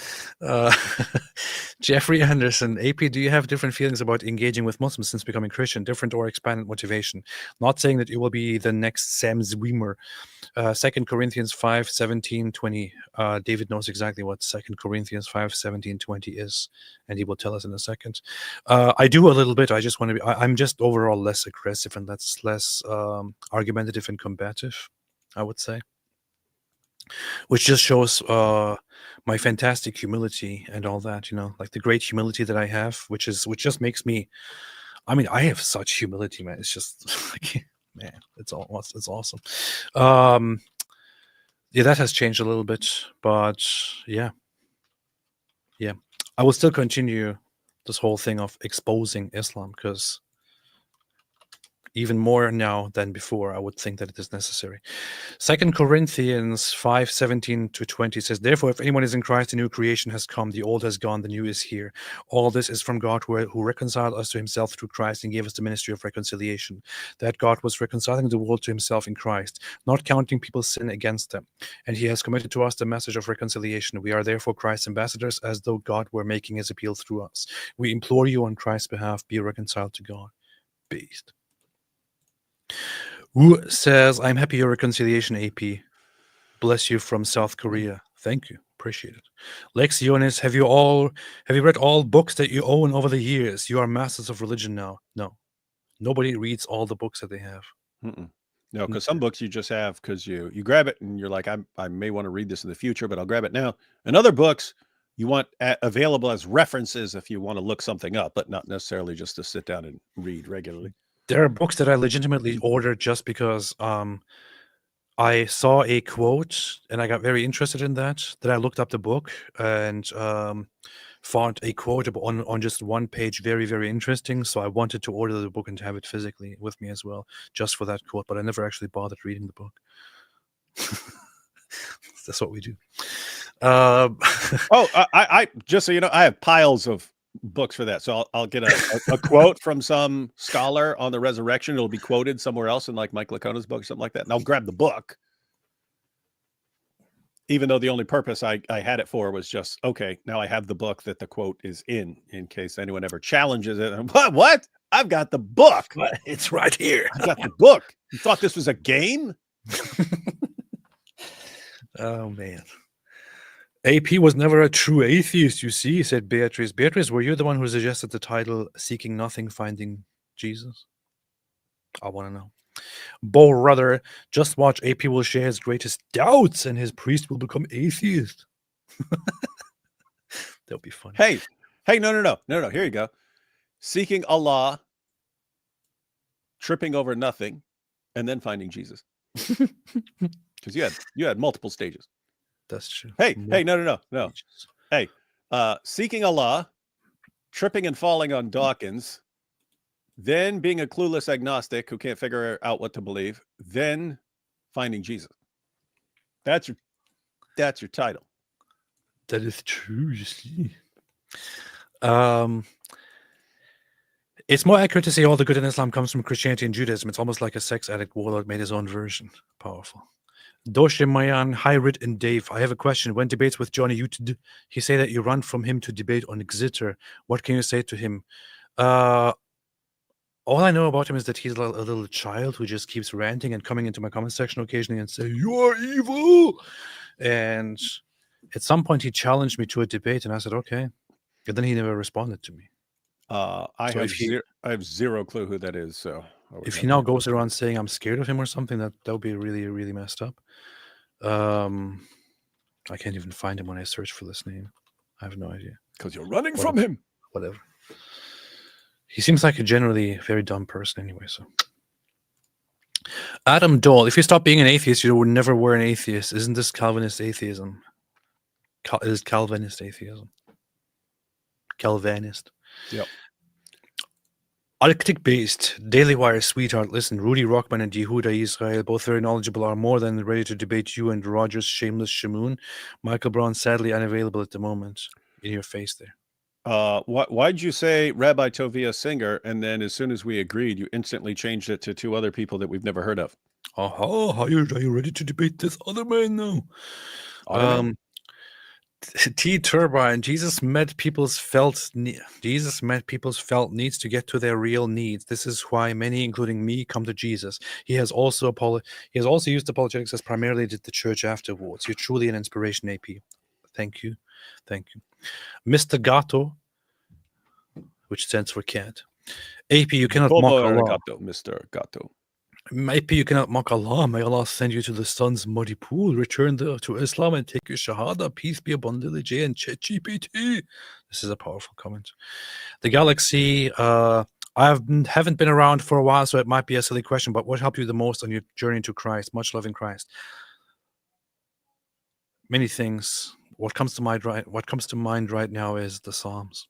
Jeffrey Anderson, AP, do you have different feelings about engaging with Muslims since becoming Christian? Different or expanded motivation? Not saying that you will be the next Sam Zwimmer. 2 Corinthians 5:17-20. David knows exactly what 2 Corinthians 5:17-20 is, and he will tell us in a second. I do a little bit. I just want to be. I'm just overall less aggressive and less argumentative and combative, I would say. Which just shows my fantastic humility and all that, like the great humility that I have, which just makes me. I mean, I have such humility, man. It's just like, man, it's awesome. Yeah, that has changed a little bit, but yeah, I will still continue this whole thing of exposing Islam because even more now than before. I would think that it is necessary. 2 Corinthians 5:17-20 says, therefore, if anyone is in Christ, a new creation has come. The old has gone, the new is here. All this is from God who reconciled us to himself through Christ and gave us the ministry of reconciliation. That God was reconciling the world to himself in Christ, not counting people's sin against them. And he has committed to us the message of reconciliation. We are therefore Christ's ambassadors, as though God were making his appeal through us. We implore you on Christ's behalf, be reconciled to God. Beast. Who says, I'm happy your reconciliation, AP. Bless you from South Korea. Thank you. Appreciate it. Lex Ionis, have you read all books that you own over the years? You are masters of religion now. No. Nobody reads all the books that they have. No, because some books you just have because you grab it and you're like, I may want to read this in the future, but I'll grab it now. And other books you want available as references if you want to look something up, but not necessarily just to sit down and read regularly. There are books that I legitimately ordered just because I saw a quote and I got very interested in that. Then I looked up the book and found a quote on just one page very, very interesting. So I wanted to order the book and to have it physically with me as well, just for that quote. But I never actually bothered reading the book. That's what we do. I just so you know, I have piles of books for that. So I'll get a quote from some scholar on the resurrection. It'll be quoted somewhere else in like Mike Lacona's book or something like that. And I'll grab the book. Even though the only purpose I had it for was just, okay, now I have the book that the quote is in case anyone ever challenges it. And, what? I've got the book. It's right here. I've got the book. You thought this was a game? Oh, man. AP was never a true atheist, you see, said Beatrice. Beatrice, were you the one who suggested the title Seeking Nothing, Finding Jesus? I want to know. Bo Rudder, just watch. AP will share his greatest doubts and his priest will become atheist. That'll be fun. Hey, no. Here you go. Seeking Allah, tripping over nothing, and then finding Jesus. Because you had multiple stages. That's true. Hey, no. Hey, seeking Allah, tripping and falling on Dawkins, then being a clueless agnostic who can't figure out what to believe, then finding Jesus. That's your title. That is true, you see. It's more accurate to say all the good in Islam comes from Christianity and Judaism. It's almost like a sex addict warlord made his own version. Powerful. Doshe Mayan, hi Rit and Dave. I have a question. When debates with Johnny Utd, he say that you run from him to debate on Exeter. What can you say to him? All I know about him is that he's a little child who just keeps ranting and coming into my comment section occasionally and say, you are evil. And at some point he challenged me to a debate and I said, okay. And then he never responded to me. I have zero clue who that is. So if he now goes around saying I'm scared of him or something, that would be really, really messed up. I can't even find him when I search for this name. I have no idea. Because you're running from him. Whatever. He seems like a generally very dumb person anyway. So, Adam Dole, if you stop being an atheist, you would never were an atheist. Isn't this Calvinist atheism? Is Calvinist atheism? Calvinist. Yep. Arctic based Daily Wire sweetheart. Listen, Rudy Rockman and Yehuda Israel, both very knowledgeable, are more than ready to debate you and Roger's shameless shamoon. Michael Brown sadly unavailable at the moment. In your face there. Why'd you say Rabbi Tovia Singer, and then as soon as we agreed, you instantly changed it to two other people that we've never heard of? Are you ready to debate this other man now? T-Turbine, Jesus met people's felt needs to get to their real needs. This is why many, including me, come to Jesus. He has also used apologetics as primarily did the church afterwards. You're truly an inspiration, AP. Thank you. Mr. Gato, which stands for cat. AP, you cannot mock Allah. Mr. Gato. AP, you cannot mock Allah. May Allah send you to the sun's muddy pool. Return to Islam and take your Shahada. Peace be upon Lily J and ChatGPT. This is a powerful comment. The Galaxy, I haven't been around for a while, so it might be a silly question, but what helped you the most on your journey to Christ? Much love in Christ. Many things. What comes to mind right now is the Psalms.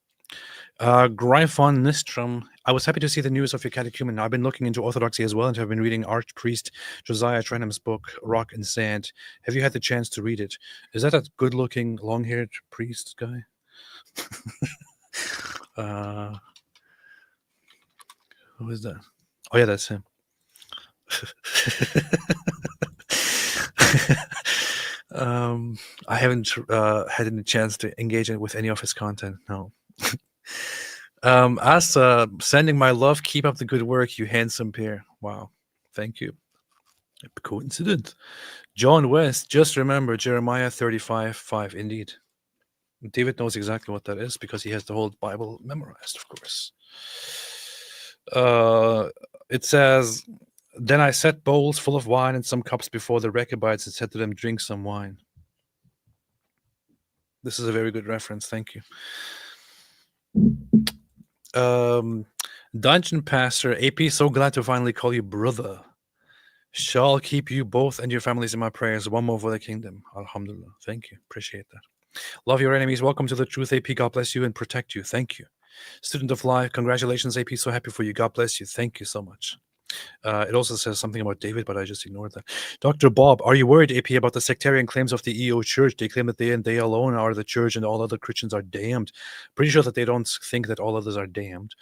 Gryphon Nistrom, I was happy to see the news of your catechumen. I've been looking into Orthodoxy as well and have been reading Archpriest Josiah Trenham's book, Rock and Sand. Have you had the chance to read it? Is that a good-looking, long-haired priest guy? Who is that? Oh, yeah, that's him. I haven't had any chance to engage with any of his content, no. Asa, sending my love. Keep up the good work, you handsome pair. Wow, thank you. Coincidence. John West, just remember Jeremiah 35:5. Indeed. David knows exactly what that is because he has the whole Bible memorized, of course. It says, then I set bowls full of wine and some cups before the Rechabites and said to them, drink some wine. This is a very good reference. Thank you. Dungeon Pastor AP, so glad to finally call you brother. Shall keep you both and your families in my prayers. One more for the kingdom. Alhamdulillah. Thank you. Appreciate that. Love your enemies. Welcome to the truth, AP. God bless you and protect you. Thank you. Student of life. Congratulations, AP. So happy for you. God bless you. Thank you so much. It also says something about David, but I just ignored that. Dr. Bob, are you worried, AP, about the sectarian claims of the EO Church? They claim that they and they alone are the church and all other Christians are damned. Pretty sure that they don't think that all others are damned.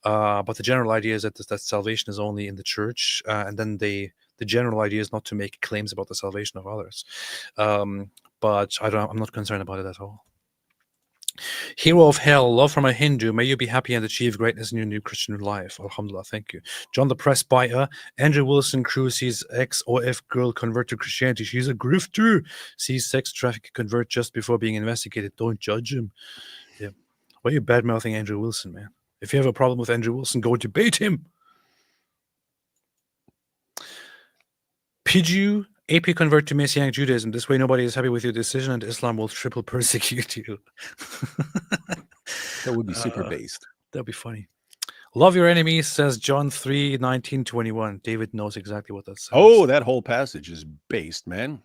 But the general idea is that salvation is only in the church, and then the general idea is not to make claims about the salvation of others. But I'm not concerned about it at all. Hero of Hell, love from a Hindu. May you be happy and achieve greatness in your new Christian life. Alhamdulillah, thank you. John the Press Buyer, Andrew Wilson Cruz sees ex-OF girl convert to Christianity. She's a grifter. Sees sex traffic convert just before being investigated. Don't judge him. Yeah. Why are you bad-mouthing Andrew Wilson, man? If you have a problem with Andrew Wilson, go debate him. Pidgew, AP convert to Messianic Judaism. This way nobody is happy with your decision and Islam will triple persecute you. That would be super based. That'd be funny. Love your enemies, says John 3:19-21. David knows exactly what that says. Oh, that whole passage is based, man.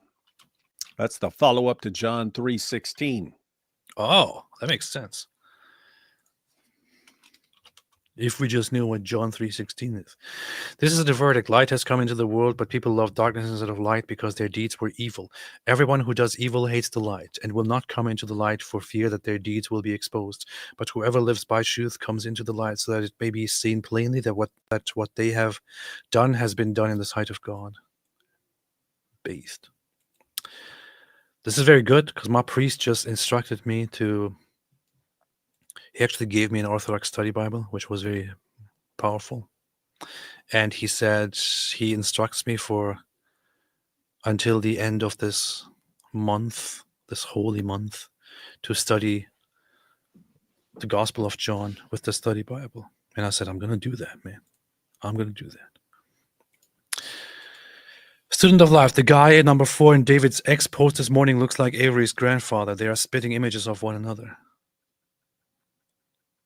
That's the follow-up to John 3:16. Oh, that makes sense. If we just knew what John 3:16 is. This is the verdict. Light has come into the world, but people love darkness instead of light because their deeds were evil. Everyone who does evil hates the light and will not come into the light for fear that their deeds will be exposed. But whoever lives by truth comes into the light so that it may be seen plainly that what they have done has been done in the sight of God. Based. This is very good because my priest just instructed me to... He actually gave me an Orthodox study Bible, which was very powerful. And he said he instructs me for until the end of this month, this holy month, to study the Gospel of John with the study Bible. And I said, I'm going to do that, man. I'm going to do that. Student of life, the guy at number 4 in David's X post this morning looks like Avery's grandfather. They are spitting images of one another.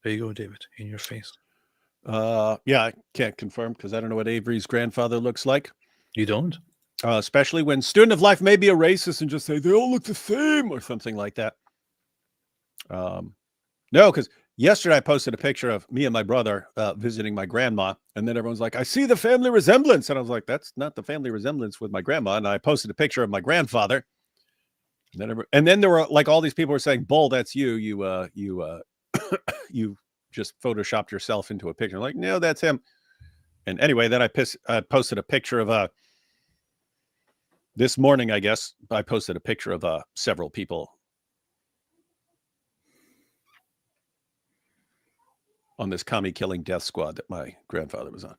There you go, David, in your face. Yeah, I can't confirm because I don't know what Avery's grandfather looks like. You don't? Especially when student of life may be a racist and just say they all look the same or something like that. No, because yesterday I posted a picture of me and my brother visiting my grandma, and then everyone's like, I see the family resemblance. And I was like, that's not the family resemblance with my grandma. And I posted a picture of my grandfather. And then there were like all these people were saying, Bull, that's you. You just photoshopped yourself into a picture. I'm like, no, that's him. And anyway, then I posted a picture of this morning, I guess, I posted a picture of several people on this commie killing death squad that my grandfather was on.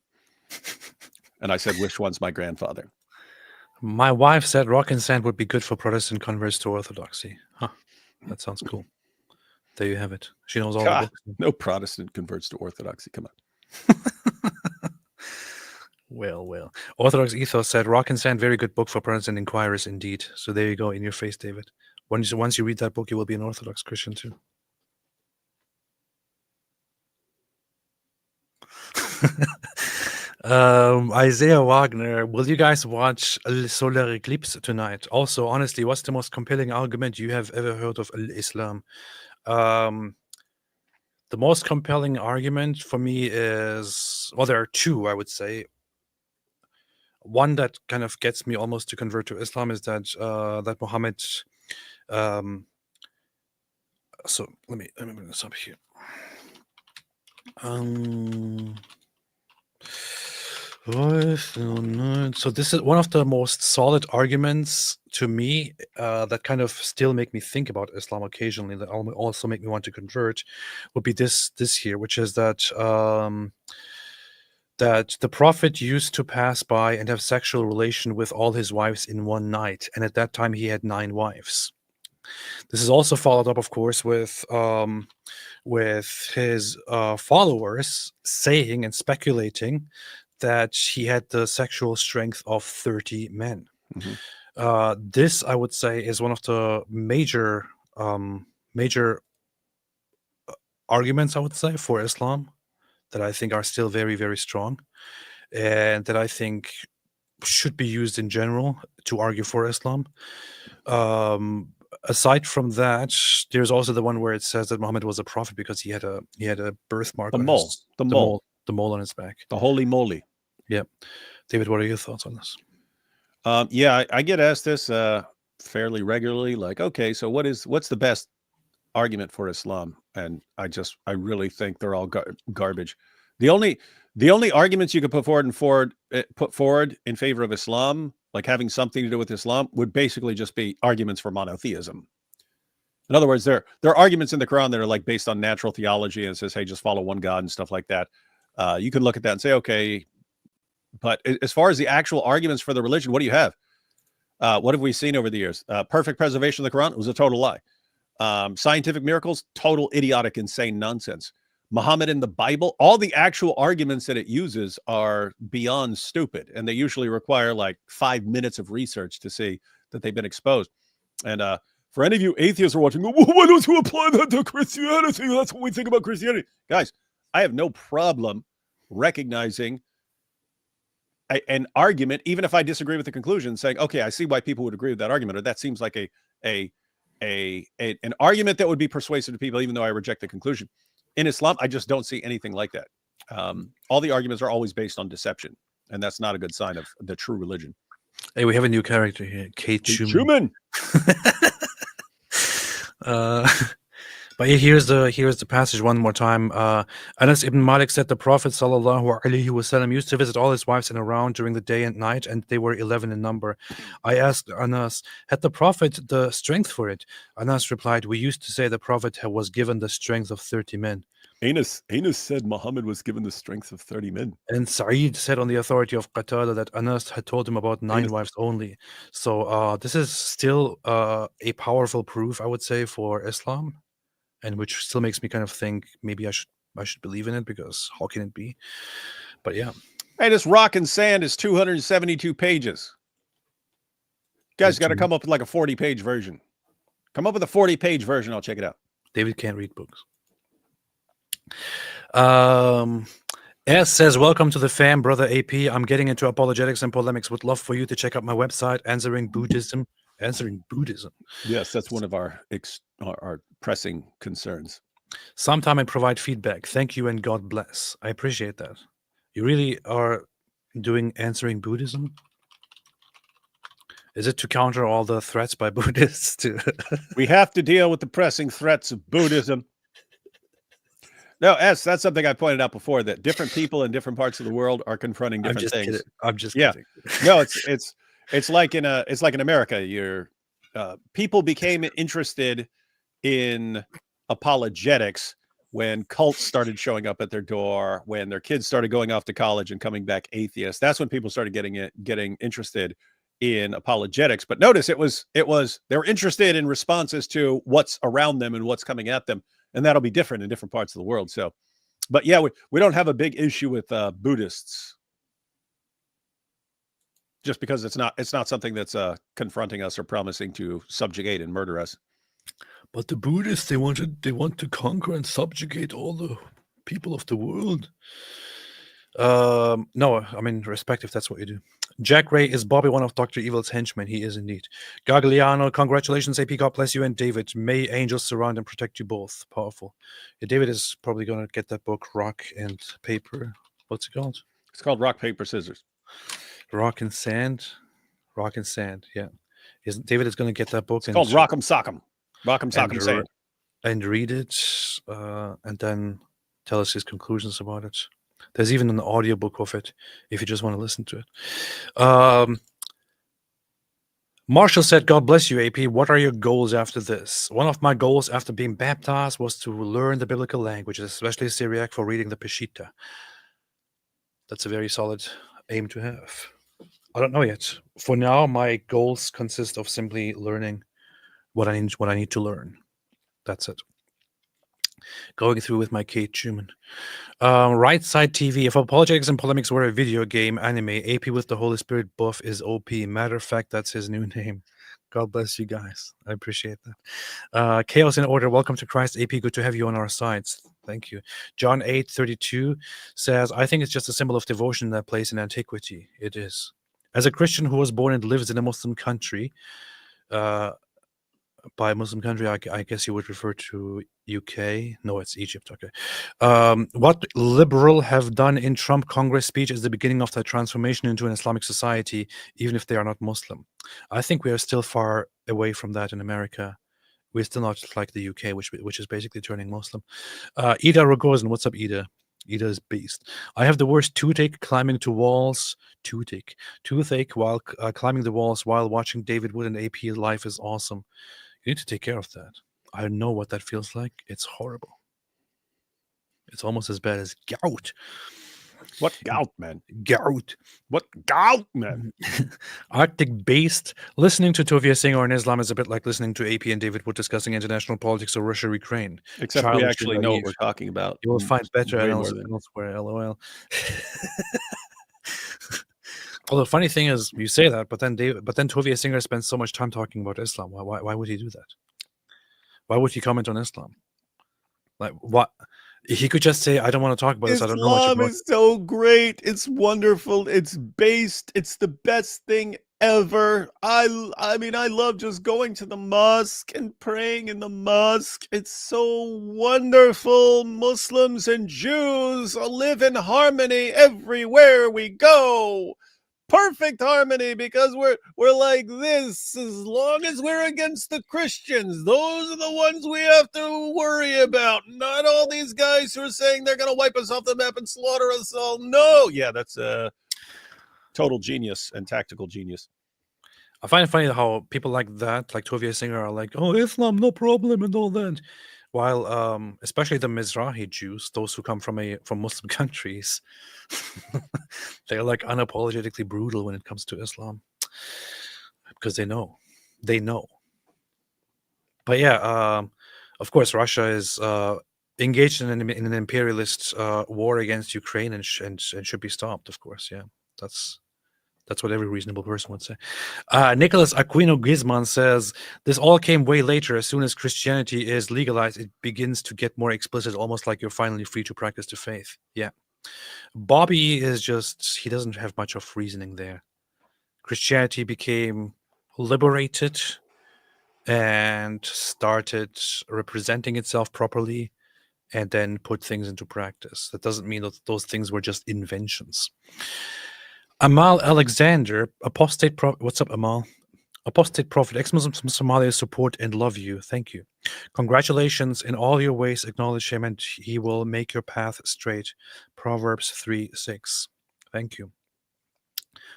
And I said, which one's my grandfather? My wife said rock and sand would be good for Protestant converts to Orthodoxy. Huh. That sounds cool. There you have it. She knows all the books. No Protestant converts to Orthodoxy. Come on. Well. Orthodox Ethos said, Rock and Sand, very good book for Protestant inquirers indeed. So there you go, in your face, David. Once you read that book, you will be an Orthodox Christian too. Isaiah Wagner, will you guys watch Solar Eclipse tonight? Also, honestly, what's the most compelling argument you have ever heard of Islam? the most compelling argument for me is, well, there are two, I would say. One that kind of gets me almost to convert to Islam is that that Muhammad. So let me bring this up here. So this is one of the most solid arguments to me that kind of still make me think about Islam occasionally, that also make me want to convert, would be this here, which is that that the Prophet used to pass by and have sexual relation with all his wives in one night, and at that time he had 9 wives. This is also followed up, of course, with his followers saying and speculating that he had the sexual strength of 30 men. This, I would say, is one of the major arguments, I would say, for Islam that I think are still very, very strong, and that I think should be used in general to argue for Islam. Aside from that, there's also the one where it says that Muhammad was a prophet because he had a birthmark. The on mole, his- the mole. the mole on his back. The holy moly. Yeah, David, what are your thoughts on this? Yeah, I get asked this fairly regularly. Like, okay, so what's the best argument for Islam? And I really think they're all garbage. The only arguments you could put forward in favor of Islam, like having something to do with Islam, would basically just be arguments for monotheism. In other words, there are arguments in the Quran that are like based on natural theology and says, hey, just follow one God and stuff like that. You can look at that and say, okay, but as far as the actual arguments for the religion, what do you have? What have we seen over the years? Perfect preservation of the Quran was a total lie. Scientific miracles, total idiotic, insane nonsense. Muhammad in the Bible, all the actual arguments that it uses are beyond stupid, and they usually require like 5 minutes of research to see that they've been exposed. And for any of you atheists who are watching, why don't you apply that to Christianity? That's what we think about Christianity. Guys, I have no problem recognizing an argument, even if I disagree with the conclusion, saying, okay, I see why people would agree with that argument, or that seems like an argument that would be persuasive to people, even though I reject the conclusion. In Islam, I just don't see anything like that. All the arguments are always based on deception, and that's not a good sign of the true religion. Hey, we have a new character here, Tate Schumann. But here's the passage one more time. Anas ibn Malik said the Prophet sallallahu alaihi wasallam used to visit all his wives in a round during the day and night, and they were 11 in number. I asked Anas, had the Prophet the strength for it? Anas replied, we used to say the Prophet was given the strength of 30 men. Anas said Muhammad was given the strength of 30 men. And Sa'id said on the authority of Qatada that Anas had told him about 9 wives only. So this is still a powerful proof, I would say, for Islam, and which still makes me kind of think maybe I should believe in it, because how can it be? But yeah. Hey, this Rock and Sand is 272 pages. You guys got to come up with like a 40-page version. Come up with a 40-page version. I'll check it out. David can't read books. S says, welcome to the fam, brother AP. I'm getting into apologetics and polemics. Would love for you to check out my website, Answering Buddhism. Yes, that's one of our pressing concerns. Sometime I provide feedback. Thank you and God bless. I appreciate that. You really are doing Answering Buddhism? Is it to counter all the threats by Buddhists? We have to deal with the pressing threats of Buddhism. No, that's something I pointed out before, that different people in different parts of the world are confronting different things. Kidding. I'm just kidding. No, it's like in America, people became interested in apologetics when cults started showing up at their door, when their kids started going off to college and coming back atheists. That's when people started getting interested in apologetics. But notice it was they were interested in responses to what's around them and what's coming at them. And that'll be different in different parts of the world. So, but yeah, we don't have a big issue with Buddhists, just because it's not something that's confronting us or promising to subjugate and murder us. But the Buddhists, they want to conquer and subjugate all the people of the world. No, I mean, respect if that's what you do. Jack Ray, is Bobby one of Dr. Evil's henchmen? He is indeed. Gagliano, congratulations, AP. God bless you and David. May angels surround and protect you both. Powerful. Yeah, David is probably going to get that book, Rock and Paper. What's it called? It's called Rock, Paper, Scissors. Rock and Sand. Rock and Sand, yeah. David is going to get that book. It's called Rock'em Sock'em. Rock'em Sock'em Sand. And read it, and then tell us his conclusions about it. There's even an audiobook of it if you just want to listen to it. Marshall said, God bless you, AP. What are your goals after this? One of my goals after being baptized was to learn the biblical languages, especially Syriac, for reading the Peshitta. That's a very solid aim to have. I don't know yet. For now, my goals consist of simply learning what I need to learn. That's it. Going through with my Kate Schumann. Right Side TV. If apologetics and polemics were a video game anime, AP with the Holy Spirit buff is OP. Matter of fact, that's his new name. God bless you guys. I appreciate that. Chaos in Order. Welcome to Christ, AP. Good to have you on our sides. Thank you. John 8:32 says, I think it's just a symbol of devotion that place in antiquity. It is. As a Christian who was born and lives in a Muslim country, by Muslim country, I guess you would refer to UK. No, it's Egypt. Okay. What liberal have done in Trump Congress speech is the beginning of the transformation into an Islamic society, even if they are not Muslim. I think we are still far away from that in America. We're still not like the UK, which is basically turning Muslim. Ida Rogozin, what's up, Ida? Ida is beast. I have the worst toothache climbing to walls. Toothache while climbing the walls while watching David Wood and AP. Life is awesome. You need to take care of that. I know what that feels like. It's horrible. It's almost as bad as gout. What gout, man? Gout. What gout, man? Arctic based. Listening to Tovia Singer in Islam is a bit like listening to AP and David Wood discussing international politics or Russia, Ukraine. Except we actually know what we're talking about. You will find better Way analysis more elsewhere. LOL. Well, the funny thing is, you say that, but then Tovia Singer spends so much time talking about Islam. Why would he do that? Why would he comment on Islam? Like, what? He could just say, I don't want to talk about this. I don't know much Islam about is so great. It's wonderful. It's based. It's the best thing ever. I mean, I love just going to the mosque and praying in the mosque. It's so wonderful. Muslims and Jews live in harmony everywhere we go. Perfect harmony, because we're like this. As long as we're against the Christians, those are the ones we have to worry about. Not all these guys who are saying they're going to wipe us off the map and slaughter us all. No, yeah, that's a total genius and tactical genius. I find it funny how people like that, like Tovia Singer, are like, oh, Islam, no problem, and all that. While, especially the Mizrahi Jews, those who come from Muslim countries, they're like unapologetically brutal when it comes to Islam, because they know. But yeah, of course, Russia is engaged in an imperialist war against Ukraine and should be stopped. Of course, yeah, that's what every reasonable person would say. Nicholas Aquino Gizman says, this all came way later. As soon as Christianity is legalized, it begins to get more explicit, almost like you're finally free to practice the faith. Yeah. Bobby is just, he doesn't have much of reasoning there. Christianity became liberated and started representing itself properly and then put things into practice. That doesn't mean that those things were just inventions. Amal Alexander, Apostate Prophet. What's up, Amal? Apostate Prophet, ex-Muslims from Somalia support and love you. Thank you. Congratulations in all your ways. Acknowledge him and he will make your path straight. Proverbs 3:6. Thank you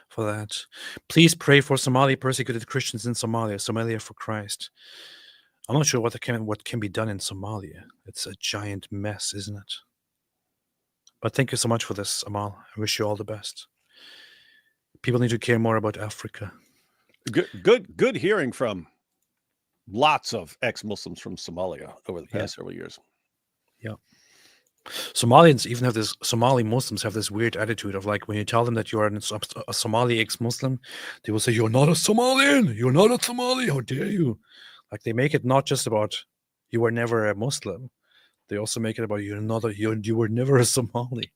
for that. Please pray for Somali persecuted Christians in Somalia. Somalia for Christ. I'm not sure what can be done in Somalia. It's a giant mess, isn't it? But thank you so much for this, Amal. I wish you all the best. People need to care more about Africa. Good hearing from lots of ex-Muslims from Somalia over the past several years. Yeah. Somalians even have this, Somali Muslims have this weird attitude of like, when you tell them that you are a Somali ex-Muslim, they will say, you're not a Somalian. You're not a Somali. How dare you? Like, they make it not just about you were never a Muslim. They also make it about you were never a Somali.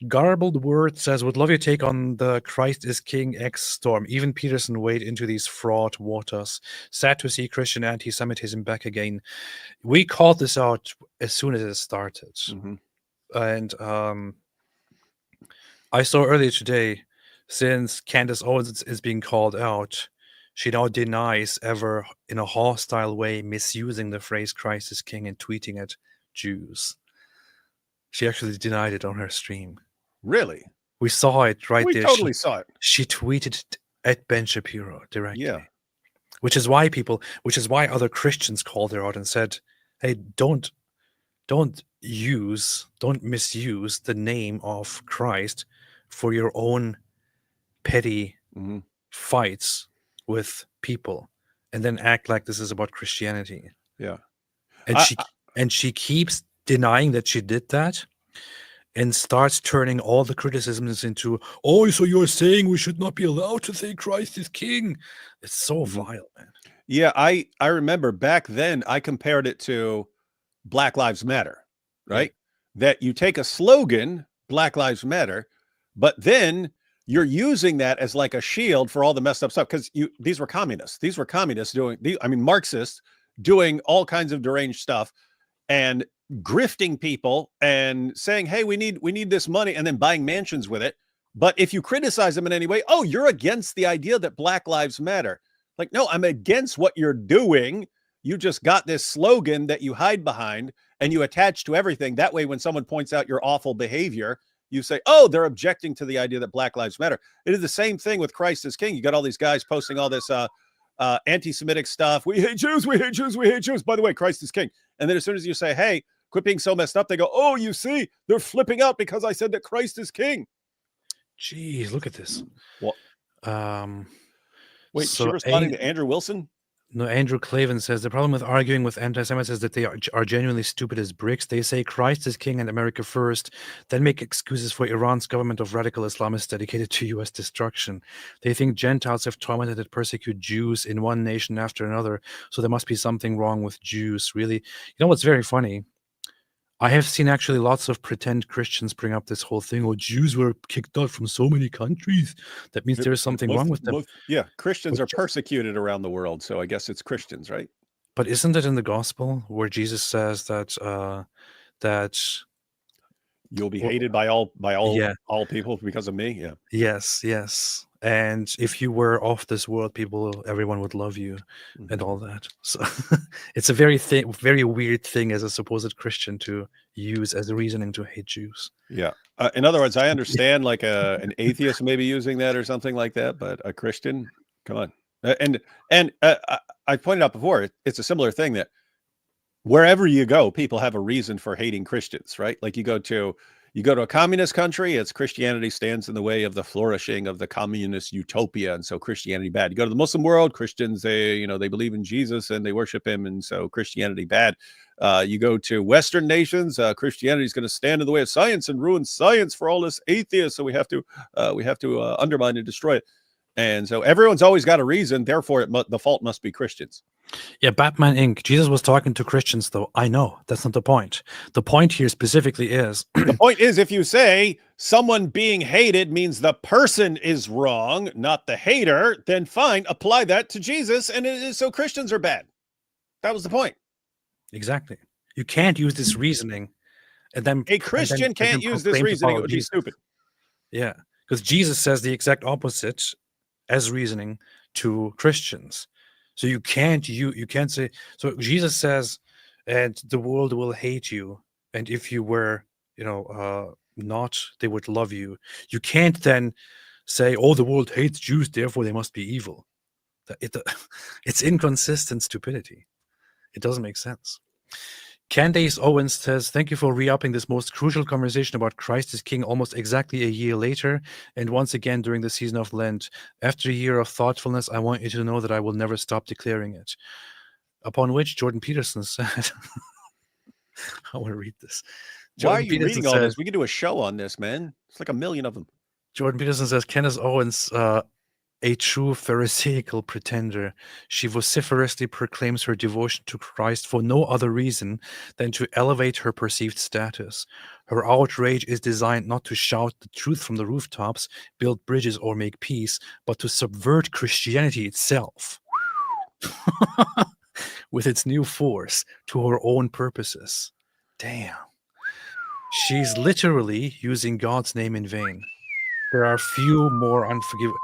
Garbled Word says, would love your take on the Christ is King X storm. Even Peterson wade into these fraught waters. Sad to see Christian anti-Semitism back again. We called this out as soon as it started. And I saw earlier today, since Candace Owens is being called out, she now denies ever, in a hostile way, misusing the phrase Christ is King and tweeting at Jews. She actually denied it on her stream. Really? We saw it right We there. totally saw it. She tweeted it at Ben Shapiro directly. Yeah. Which is why other Christians called her out and said, hey, don't misuse the name of Christ for your own petty fights with people and then act like this is about Christianity. Yeah. And she keeps denying that she did that and starts turning all the criticisms into, oh, so you're saying we should not be allowed to say Christ is King. It's so vile, man. Yeah, I remember back then I compared it to Black Lives Matter, right? That you take a slogan, Black Lives Matter, but then you're using that as like a shield for all the messed up stuff, because these were communists. These were communists Marxists doing all kinds of deranged stuff and grifting people and saying, hey, we need this money, and then buying mansions with it. But if you criticize them in any way, oh, you're against the idea that Black Lives Matter. Like, no, I'm against what you're doing. You just got this slogan that you hide behind and you attach to everything. That way, when someone points out your awful behavior, you say, oh, they're objecting to the idea that Black Lives Matter. It is the same thing with Christ is King. You got all these guys posting all this anti-Semitic stuff. We hate Jews, we hate Jews, we hate Jews. By the way, Christ is King. And then as soon as you say, hey, quit being so messed up, they go, oh, you see, they're flipping out because I said that Christ is King. Jeez, look at this. What? Wait, So she responding to Andrew Wilson? No, Andrew Clavin says the problem with arguing with anti-Semites is that they are genuinely stupid as bricks. They say Christ is King and America first, then make excuses for Iran's government of radical Islamists dedicated to U.S. destruction. They think Gentiles have tormented and persecute Jews in one nation after another, so there must be something wrong with Jews. Really, you know what's very funny? I have seen actually lots of pretend Christians bring up this whole thing. Oh, Jews were kicked out from so many countries. That means there is something wrong with them. Yeah, Christians are persecuted around the world, so I guess it's Christians, right? But isn't it in the gospel where Jesus says that that you'll be hated by all people because of me? Yeah. Yes. And if you were of this world, everyone would love you and all that. So it's a very weird thing as a supposed Christian to use as a reasoning to hate Jews. Yeah. In other words, I understand like an atheist maybe using that or something like that, but a Christian, come on. And I pointed out before, it's a similar thing that wherever you go, people have a reason for hating Christians, right? Like you go to a communist country, it's Christianity stands in the way of the flourishing of the communist utopia, and so Christianity bad. You go to the Muslim world, Christians, they believe in Jesus and they worship him, and so Christianity bad. You go to Western nations, Christianity is going to stand in the way of science and ruin science for all this atheists, so we have to undermine and destroy it. And so everyone's always got a reason, therefore the fault must be Christians. Yeah, Batman Inc. Jesus was talking to Christians, though. I know that's not the point. The point here specifically is the point is, if you say someone being hated means the person is wrong, not the hater, then fine, apply that to Jesus, and so Christians are bad. That was the point. Exactly. You can't use this reasoning, and then a Christian can't use this reasoning. It would be stupid. Yeah, because Jesus says the exact opposite as reasoning to Christians. So you can't say, so Jesus says, and the world will hate you, and if you were not, they would love you. You can't then say, oh, the world hates Jews, therefore they must be evil. It's inconsistent stupidity. It doesn't make sense. Candace Owens says, thank you for re-upping this most crucial conversation about Christ is King almost exactly a year later, and once again during the season of Lent. After a year of thoughtfulness, I want you to know that I will never stop declaring it. Upon which Jordan Peterson said, I want to read this. Why are you reading all this? We could do a show on this, man. It's like 1 million of them. Jordan Peterson says, Candace Owens a true Pharisaical pretender. She vociferously proclaims her devotion to Christ for no other reason than to elevate her perceived status. Her outrage is designed not to shout the truth from the rooftops, build bridges, or make peace, but to subvert Christianity itself with its new force to her own purposes. Damn. She's literally using God's name in vain. There are few more unforgivable.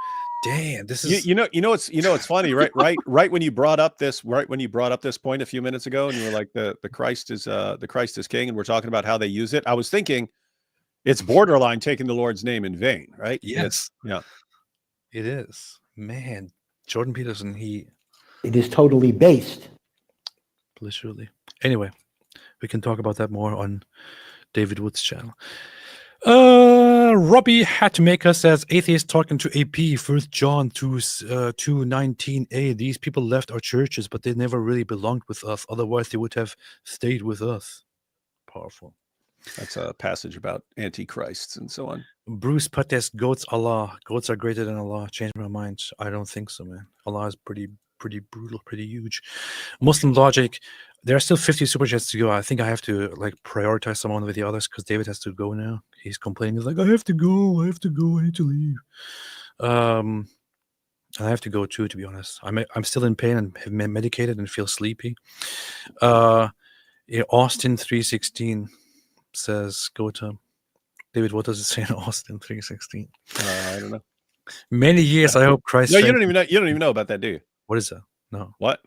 Damn, this is it's funny, right when you brought up this point a few minutes ago, and you were like the Christ is king, and we're talking about how they use it. I was thinking it's borderline taking the Lord's name in vain, right? Yes. Yeah. It is. Man, Jordan Peterson, it is totally based. Literally. Anyway, we can talk about that more on David Wood's channel. Robbie Hatmaker says, Atheist talking to AP, 1 John 2:19a. These people left our churches, but they never really belonged with us. Otherwise, they would have stayed with us. Powerful. That's a passage about antichrists and so on. Bruce Pates, goats Allah. Goats are greater than Allah. Changed my mind. I don't think so, man. Allah is pretty brutal, pretty huge. Muslim Logic, there are still 50 super chats to go. I think I have to prioritize someone with the others because David has to go now. He's complaining. He's like, I have to go. I need to leave. I have to go too, to be honest. I'm still in pain and have medicated and feel sleepy. Austin 316 says, go to David. What does it say in Austin 316? I don't know. Many years, I hope Christ. No, you don't even know about that, do you? What is that? No. What?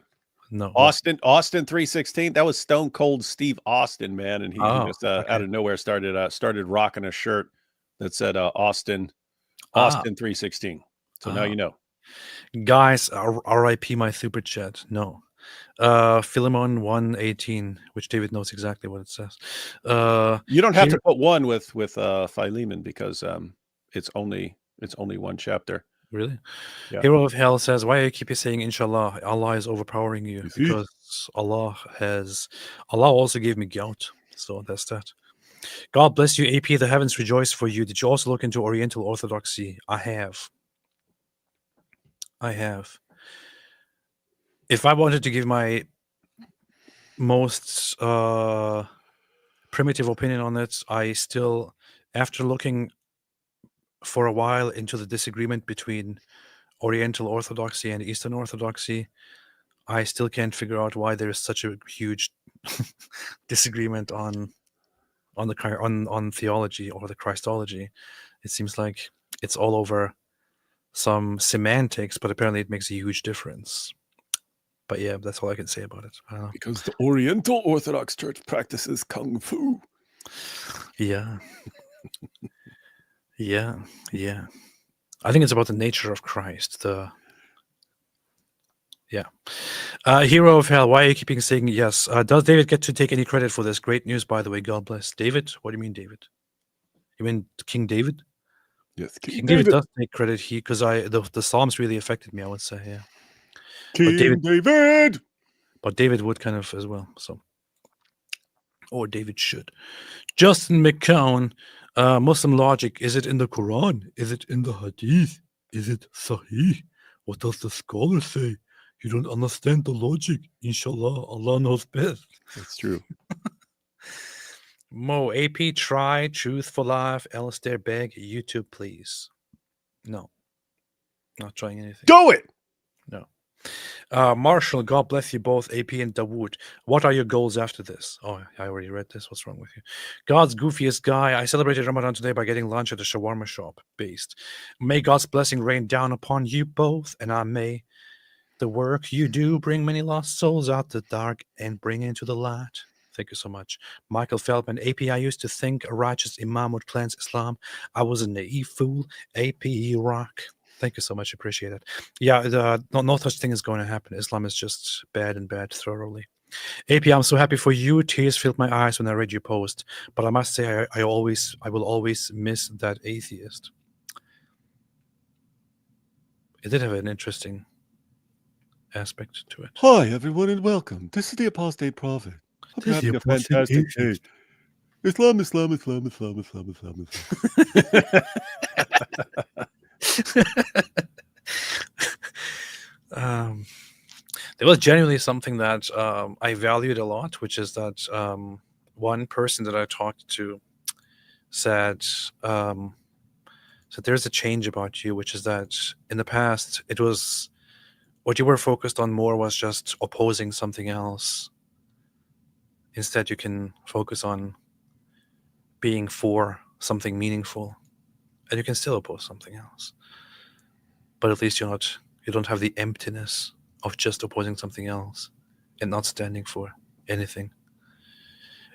No. Austin 316. That was Stone Cold Steve Austin, man, and he just out of nowhere started rocking a shirt that said Austin 316. So now you know. Guys, RIP my super chat. No. Philemon 118, which David knows exactly what it says. You don't have to put one with Philemon because it's only one chapter. Really? Yeah. Hero of Hell says, why you keep saying inshallah? Allah is overpowering you because Allah also gave me gout. So that's that. God bless you, AP. The heavens rejoice for you. Did you also look into Oriental Orthodoxy? I have. If I wanted to give my most primitive opinion on it, I still, after looking for a while into the disagreement between Oriental Orthodoxy and Eastern Orthodoxy, I still can't figure out why there is such a huge disagreement on theology or the Christology. It seems like it's all over some semantics, but apparently it makes a huge difference. But yeah, that's all I can say about it. I don't know. Because the Oriental Orthodox Church practices Kung Fu. Yeah. Yeah. I think it's about the nature of Christ. Hero of Hell, why are you keeping saying yes? Does David get to take any credit for this? Great news, by the way. God bless. David? What do you mean, David? You mean King David? Yes, King David does take credit because the Psalms really affected me, I would say, yeah. King David! But David would kind of as well, so. Or David should. Justin McCown, Muslim Logic, is it in the Quran? Is it in the Hadith? Is it Sahih? What does the scholar say? You don't understand the logic. Inshallah, Allah knows best. That's true. Mo, AP, try Truth for Life, Alistair Begg, YouTube, please. No. Not trying anything. Do it! No. Marshall, God bless you both, AP and Dawood. What are your goals after this? Oh, I already read this. What's wrong with you? God's goofiest guy. I celebrated Ramadan today by getting lunch at a shawarma shop. Based. May God's blessing rain down upon you both, and I may the work you do bring many lost souls out the dark and bring into the light. Thank you so much. Michael Feldman, AP, I used to think a righteous imam would cleanse Islam. I was a naive fool. AP, rock. Thank you so much. Appreciate it. Yeah, no such thing is going to happen. Islam is just bad and bad thoroughly. AP, I'm so happy for you. Tears filled my eyes when I read your post. But I must say, I will always miss that atheist. It did have an interesting aspect to it. Hi, everyone, and welcome. This is the Apostate Prophet. Hope you're having a fantastic day. Islam. was genuinely something that I valued a lot, which is that one person that I talked to said there's a change about you, which is that in the past, it was what you were focused on more was just opposing something else. Instead, you can focus on being for something meaningful, and you can still oppose something else. But at least you don't have the emptiness of just opposing something else and not standing for anything.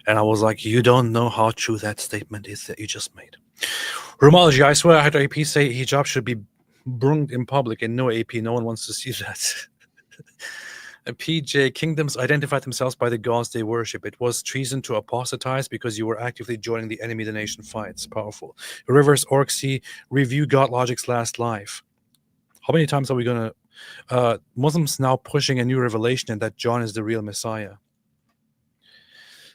And I was like, you don't know how true that statement is that you just made. Romology, I swear I had AP say hijab should be burned in public, and no AP, no one wants to see that. PJ, kingdoms identified themselves by the gods they worship. It was treason to apostatize because you were actively joining the enemy the nation fights. Powerful. Rivers Orthodoxy, review God Logic's last life. How many times are we going to... Muslims now pushing a new revelation and that John is the real Messiah.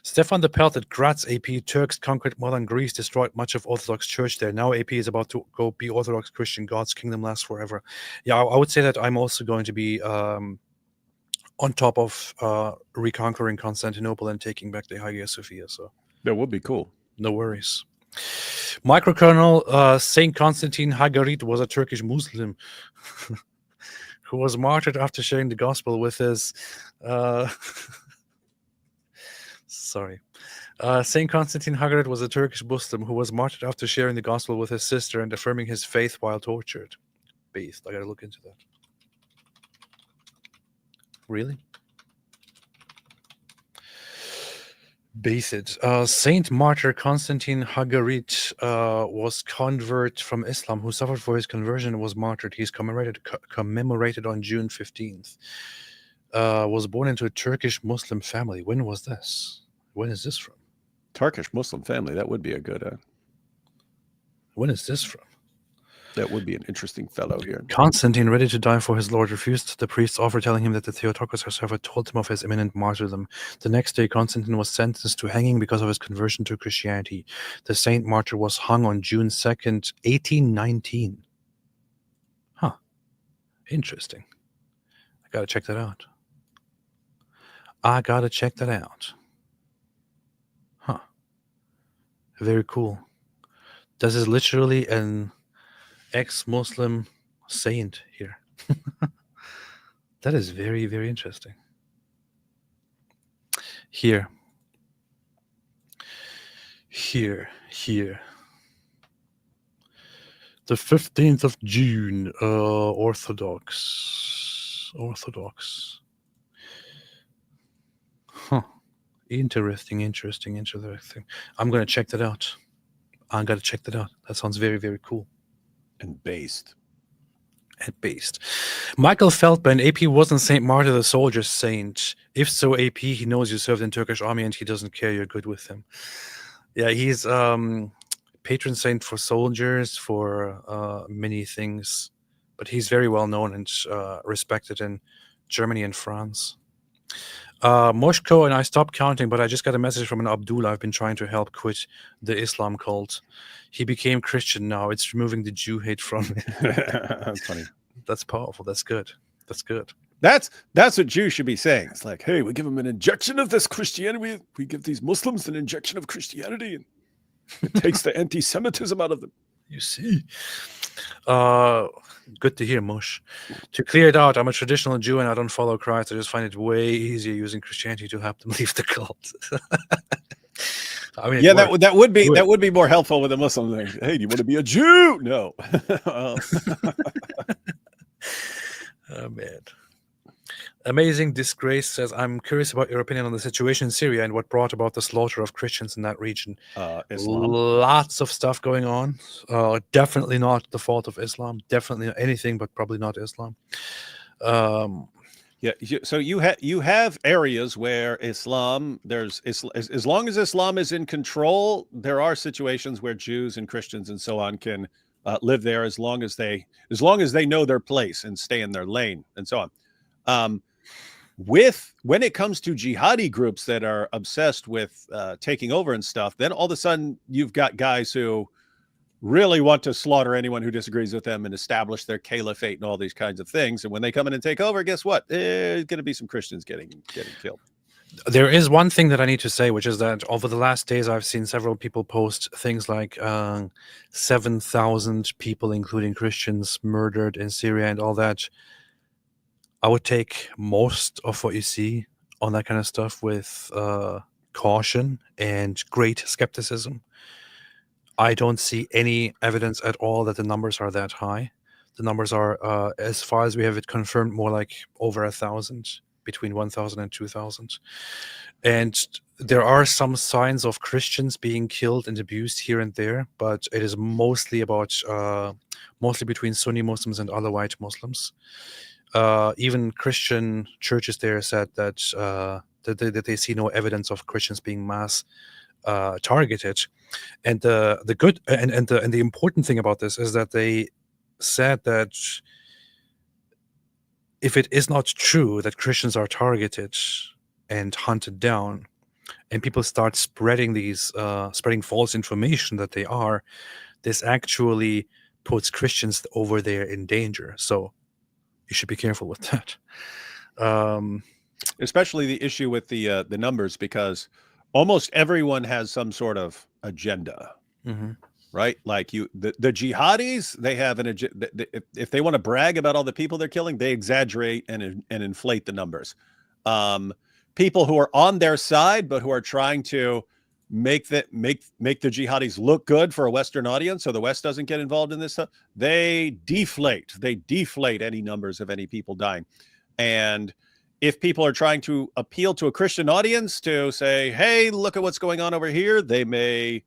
Stefan the Pelted, Graz AP, Turks conquered modern Greece, destroyed much of Orthodox Church there. Now AP is about to go be Orthodox Christian. God's kingdom lasts forever. Yeah, I would say that I'm also going to be on top of reconquering Constantinople and taking back the Hagia Sophia. So that would be cool. No worries. Microkernel, Saint Constantine Hagarit was a Turkish Muslim who was martyred after sharing the gospel with his... Sorry. Saint Constantine Hagarit was a Turkish Muslim who was martyred after sharing the gospel with his sister and affirming his faith while tortured. Based. I gotta look into that. Really? Based. Saint Martyr Constantine Hagarit was convert from Islam who suffered for his conversion and was martyred. He's commemorated on June 15th. Was born into a Turkish Muslim family. When was this? When is this from? Turkish Muslim family. That would be a good... When is this from? That would be an interesting fellow here. Constantine, ready to die for his Lord, refused the priest's offer, telling him that the Theotokos herself had told him of his imminent martyrdom. The next day, Constantine was sentenced to hanging because of his conversion to Christianity. The saint martyr was hung on June 2nd, 1819. Huh. Interesting. I gotta check that out. Huh. Very cool. This is literally an ex-Muslim saint here. That is very, very interesting. Here. The 15th of June, Orthodox. Huh. Interesting. I'm going to check that out. That sounds very, very cool. And based. Michael Feldman, AP wasn't Saint Martyr the soldier saint. If so, AP, he knows you served in Turkish army and he doesn't care you're good with him. Yeah, he's patron saint for soldiers, for many things. But he's very well known and respected in Germany and France. Moshko and I stopped counting, but I just got a message from an Abdullah I've been trying to help quit the Islam cult. He became Christian now. It's removing the Jew hate from him. That's funny. That's powerful. That's good. That's what Jews should be saying. It's like, hey, we give them an injection of this Christianity. We give these Muslims an injection of Christianity, and it takes the anti-Semitism out of them. You see. Good to hear, Mush. To clear it out, I'm a traditional Jew and I don't follow Christ. I just find it way easier using Christianity to help them leave the cult. I mean, yeah, that would be more helpful with a Muslim thing. Hey, do you want to be a Jew? No. Oh man. Amazing Disgrace says, I'm curious about your opinion on the situation in Syria and what brought about the slaughter of Christians in that region. Islam. Lots of stuff going on. Definitely not the fault of Islam. Definitely anything, but probably not Islam. Yeah. So you have areas where Islam, as long as Islam is in control, there are situations where Jews and Christians and so on can live there as long as they know their place and stay in their lane and so on. When it comes to jihadi groups that are obsessed with taking over and stuff, then all of a sudden you've got guys who really want to slaughter anyone who disagrees with them and establish their caliphate and all these kinds of things. And when they come in and take over, guess what? There's going to be some Christians getting killed. There is one thing that I need to say, which is that over the last days, I've seen several people post things like 7,000 people, including Christians, murdered in Syria and all that. I would take most of what you see on that kind of stuff with caution and great skepticism. I don't see any evidence at all that the numbers are that high. The numbers are, as far as we have it confirmed, more like over 1,000, between 1,000 and 2,000. And there are some signs of Christians being killed and abused here and there, but it is mostly about, mostly between Sunni Muslims and Alawite Muslims. Even Christian churches there said that that they see no evidence of Christians being mass targeted. And the good and the important thing about this is that they said that if it is not true that Christians are targeted and hunted down, and people start spreading these spreading false information that they are, this actually puts Christians over there in danger. So you should be careful with that. Especially the issue with the numbers, because almost everyone has some sort of agenda, right? Like the jihadis, they have an agenda. If they want to brag about all the people they're killing, they exaggerate and inflate the numbers. People who are on their side, but who are trying to make the jihadis look good for a Western audience, so the West doesn't get involved in this stuff, they deflate any numbers of any people dying. And if people are trying to appeal to a Christian audience to say, hey, look at what's going on over here, they may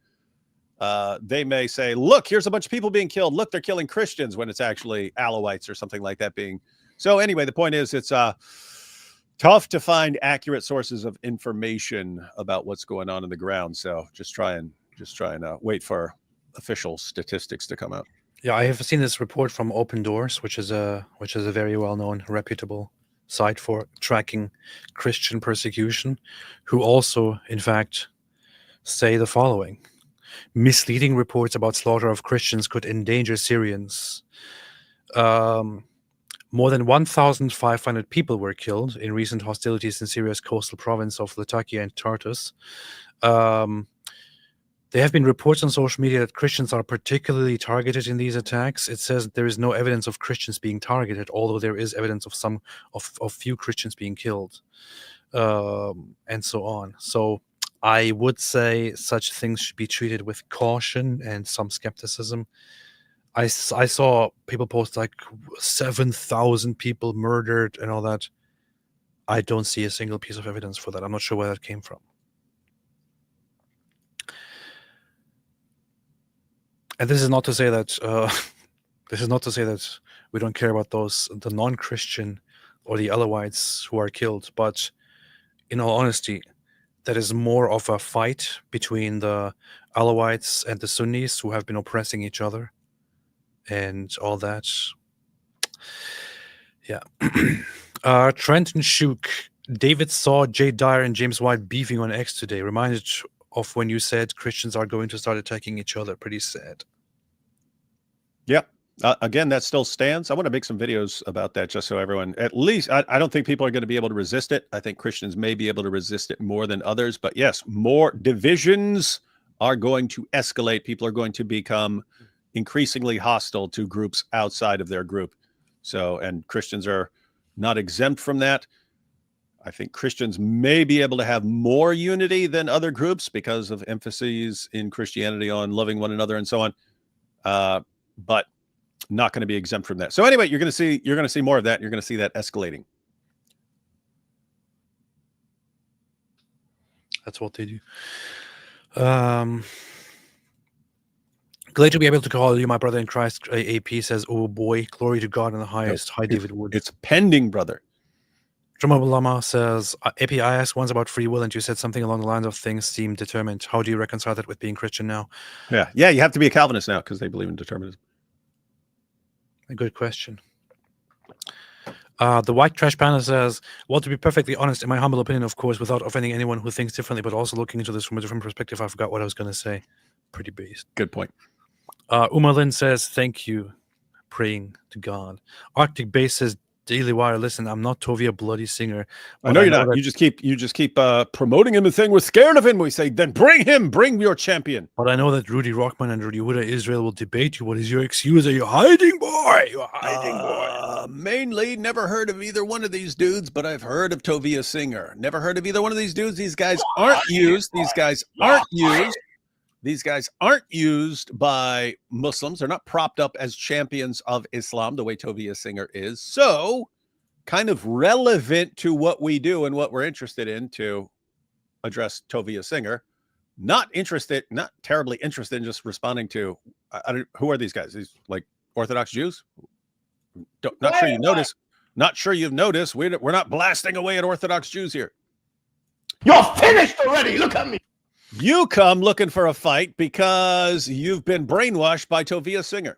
say, look, here's a bunch of people being killed. Look, they're killing Christians, when it's actually Alawites or something like that being. So anyway, the point is, it's tough to find accurate sources of information about what's going on in the ground. So just try and wait for official statistics to come out. Yeah, I have seen this report from Open Doors, which is a very well-known, reputable site for tracking Christian persecution, who also, in fact, say the following: misleading reports about slaughter of Christians could endanger Syrians. More than 1,500 people were killed in recent hostilities in Syria's coastal province of Latakia and Tartus. There have been reports on social media that Christians are particularly targeted in these attacks. It says there is no evidence of Christians being targeted, although there is evidence of few Christians being killed, and so on. So I would say such things should be treated with caution and some skepticism. I saw people post like 7,000 people murdered and all that. I don't see a single piece of evidence for that. I'm not sure where that came from. And this is not to say that we don't care about the non-Christian or the Alawites who are killed, but in all honesty, that is more of a fight between the Alawites and the Sunnis, who have been oppressing each other and all that. Yeah. Trenton Shook, David saw Jay Dyer and James White beefing on X today. Reminded of when you said Christians are going to start attacking each other. Pretty sad. Yeah. Again, that still stands. I want to make some videos about that, just so everyone, at least, I don't think people are going to be able to resist it. I think Christians may be able to resist it more than others. But yes, more divisions are going to escalate. People are going to become increasingly hostile to groups outside of their group. So, and Christians are not exempt from that. I think Christians may be able to have more unity than other groups because of emphases in Christianity on loving one another and so on. But not going to be exempt from that. So anyway, you're going to see more of that. You're going to see that escalating. That's what they do. Glad to be able to call you my brother in Christ. AP says, "Oh boy, glory to God in the highest." Hi, David Wood. It's pending, brother. Drummer Lama says, AP, I asked once about free will, and you said something along the lines of things seem determined. How do you reconcile that with being Christian now? Yeah, you have to be a Calvinist now because they believe in determinism. A good question. The White Trash Panda says, well, to be perfectly honest, in my humble opinion, of course, without offending anyone who thinks differently, but also looking into this from a different perspective, I forgot what I was going to say. Pretty based. Good point. Umalin says, thank you, praying to God. Arctic Base says, Daily Wire, listen, I'm not Tovia Bloody Singer. I know you're not. You just keep promoting him and saying we're scared of him. We say, then bring your champion. But I know that Rudy Rockman and Rudy Huda Israel will debate you. What is your excuse? Are you hiding, boy? You're hiding, boy. Mainly, never heard of either one of these dudes, but I've heard of Tovia Singer. Never heard of either one of these dudes. These guys aren't used. These guys aren't used. These guys aren't used by Muslims. They're not propped up as champions of Islam the way Tovia Singer is. So, kind of relevant to what we do and what we're interested in to address Tovia Singer. Not terribly interested in just responding to, who are these guys? These like Orthodox Jews? Not sure you notice. Not sure you've noticed. We're not blasting away at Orthodox Jews here. You're finished already. Look at me. You come looking for a fight because you've been brainwashed by Tovia Singer.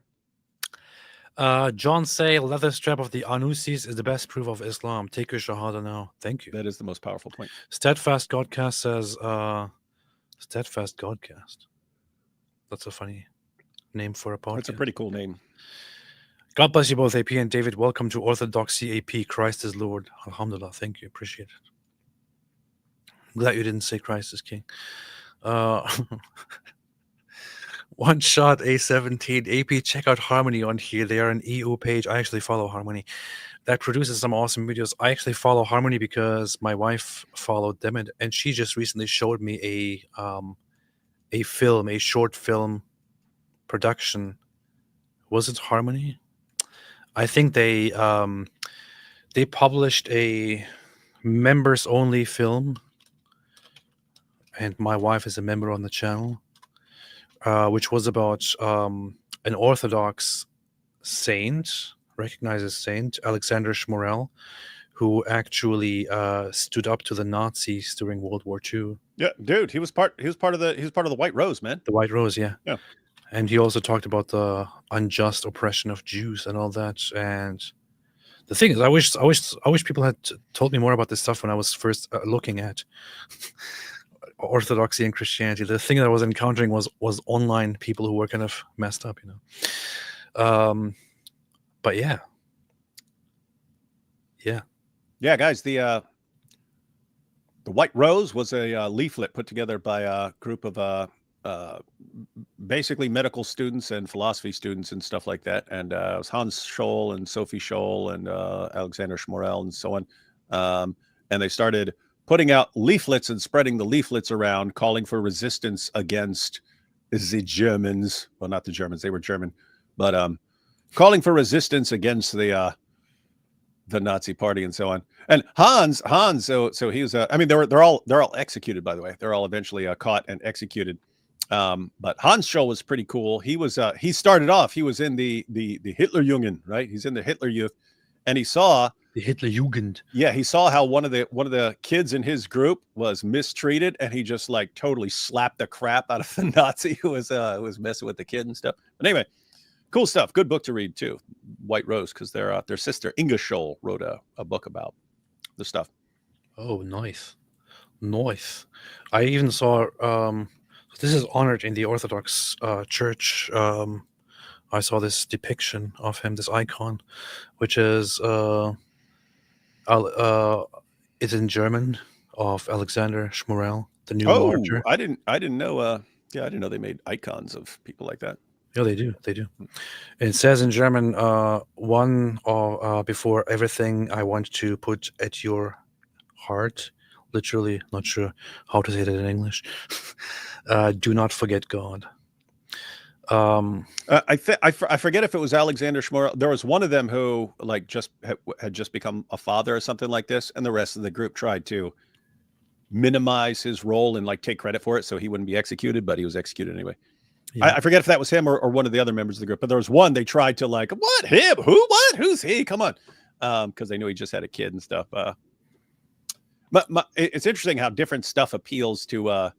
John say leather strap of the Anusis is the best proof of Islam. Take your shahada now. Thank you. That is the most powerful point. Steadfast Godcast says, Steadfast Godcast. That's a funny name for a podcast. That's a pretty cool name. God bless you both, AP and David. Welcome to Orthodoxy, AP. Christ is Lord. Alhamdulillah. Thank you. Appreciate it. I'm glad you didn't say Christ is King. One shot A17 AP. Check out Harmony on here. They are an EU page. I actually follow Harmony. That produces some awesome videos. I actually follow Harmony because my wife followed them, and she just recently showed me a short film production. Was it Harmony? I think they published a members only film. And my wife is a member on the channel, which was about an Orthodox saint, recognized saint, Alexander Schmorell, who actually stood up to the Nazis during World War II. Yeah, dude, he was part of the White Rose, man. The White Rose, yeah. Yeah. And he also talked about the unjust oppression of Jews and all that. And the thing is, I wish people had told me more about this stuff when I was first looking at Orthodoxy and Christianity. The thing that I was encountering was online people who were kind of messed up, but yeah, guys. The White Rose was a leaflet put together by a group of basically medical students and philosophy students and stuff like that. And it was Hans Scholl and Sophie Scholl and Alexander Schmorell and so on. And they started putting out leaflets and spreading the leaflets around, calling for resistance against the Germans. Well, not the Germans; they were German, but calling for resistance against the Nazi Party and so on. And Hans. So he was. I mean, they're all executed. By the way, they're all eventually caught and executed. But Hans Scholl was pretty cool. He was. He started off. He was in the Hitlerjugend, right? He's in the Hitler Youth, and he saw. The Hitlerjugend. Yeah, he saw how one of the kids in his group was mistreated, and he just like totally slapped the crap out of the Nazi who was messing with the kid and stuff. But anyway, cool stuff. Good book to read too, White Rose, because their sister Inga Scholl wrote a book about the stuff. Oh, nice. I even saw. This is honored in the Orthodox Church. I saw this depiction of him, this icon, which is. It's in German of Alexander Schmorell, the new martyr. I didn't know. I didn't know they made icons of people like that. Yeah, they do. It says in German, one or before everything I want to put at your heart. Literally, not sure how to say that in English. Do not forget God. I forget if it was Alexander Schmorell. There was one of them who like had just become a father or something like this, and the rest of the group tried to minimize his role and like take credit for it so he wouldn't be executed, but he was executed anyway. Yeah. I forget if that was him or one of the other members of the group, but there was one they tried to like, what, him? Who? What? Who's he? Come on. Because they knew he just had a kid and stuff. But it's interesting how different stuff appeals to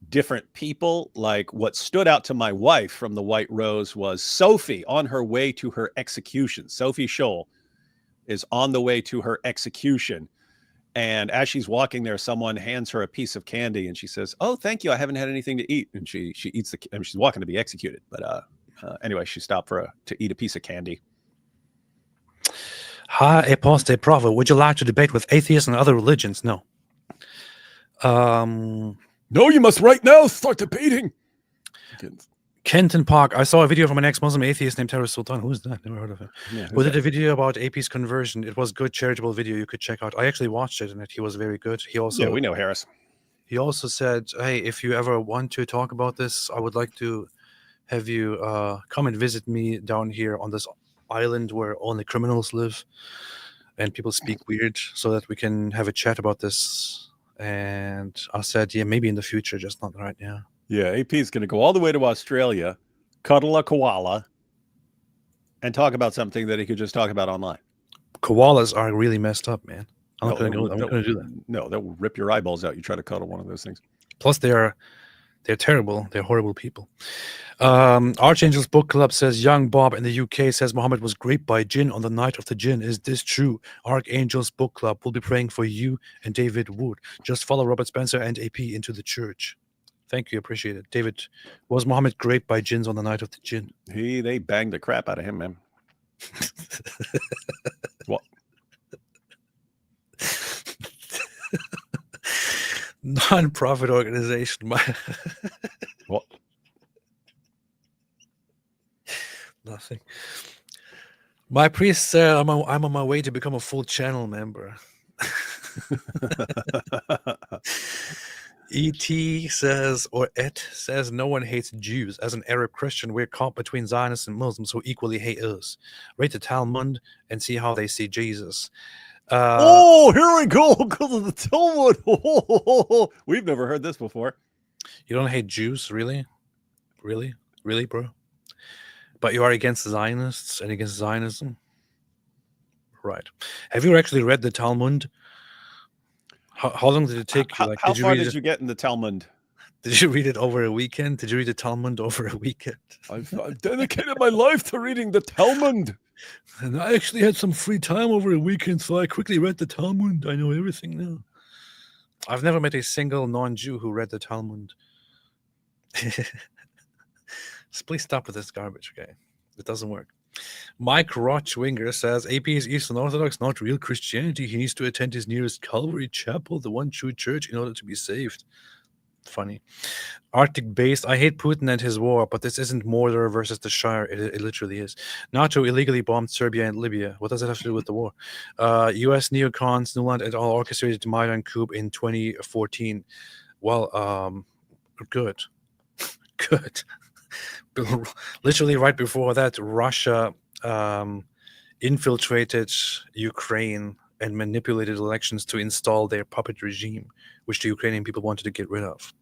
different people. Like what stood out to my wife from the White Rose was Sophie on her way to her execution. Sophie Scholl is on the way to her execution. And as she's walking there, someone hands her a piece of candy, and she says, "Oh, thank you. I haven't had anything to eat." And she eats I mean, she's walking to be executed, but anyway, she stopped to eat a piece of candy. Hi, Apostate Prophet. Would you like to debate with atheists and other religions? No. No, you must right now start debating. Kenton Park. I saw a video from an ex-Muslim atheist named Terror Sultan. Who's that? Never heard of him. Yeah, Who did a video about AP's conversion? It was good, charitable video you could check out. I actually watched it, and he was very good. He also, yeah, we know Harris. He also said, "Hey, if you ever want to talk about this, I would like to have you come and visit me down here on this island where only criminals live and people speak weird, so that we can have a chat about this." And I said, "Yeah, maybe in the future, just not right now." Yeah, AP is going to go all the way to Australia, cuddle a koala, and talk about something that he could just talk about online. Koalas are really messed up, man. I'm not going to do that. No, that will rip your eyeballs out. You try to cuddle one of those things. Plus, they're terrible. They're horrible people. Archangel's Book Club says young Bob in the UK says Muhammad was raped by jinn on the night of the jinn. Is this true? Archangel's Book Club will be praying for you and David Wood. Just follow Robert Spencer and AP into the church. Thank you, appreciate it. David, was Muhammad raped by jinns on the night of the jinn? They banged the crap out of him, man. What? Non-profit organization. What? Nothing. My priest said I'm on my way to become a full channel member. ET says, or Et says, no one hates Jews. As an Arab Christian, we're caught between Zionists and Muslims who equally hate us. Read the Talmud and see how they see Jesus. Here we go because of the Talmud. We've never heard this before. You don't hate Jews, really? Really, bro? But you are against Zionists and against Zionism? Right. Have you actually read the Talmud? How long did it take you? How far did you get in the Talmud? Did you read it over a weekend? Did you read the Talmud over a weekend? I've dedicated my life to reading the Talmud. And I actually had some free time over a weekend, so I quickly read the Talmud. I know everything now. I've never met a single non-Jew who read the Talmud. Just please stop with this garbage, okay? It doesn't work. Mike Rochwinger says, AP is Eastern Orthodox, not real Christianity. He needs to attend his nearest Calvary Chapel, the one true church, in order to be saved. Funny. Arctic based, I hate Putin and his war, but this isn't Mordor versus the Shire. It literally is. NATO illegally bombed Serbia and Libya. What does it have to do with the war? US neocons, Nuland et al. Orchestrated the Maidan coup in 2014. Well, good. Good. Literally right before that, Russia infiltrated Ukraine and manipulated elections to install their puppet regime, which the Ukrainian people wanted to get rid of.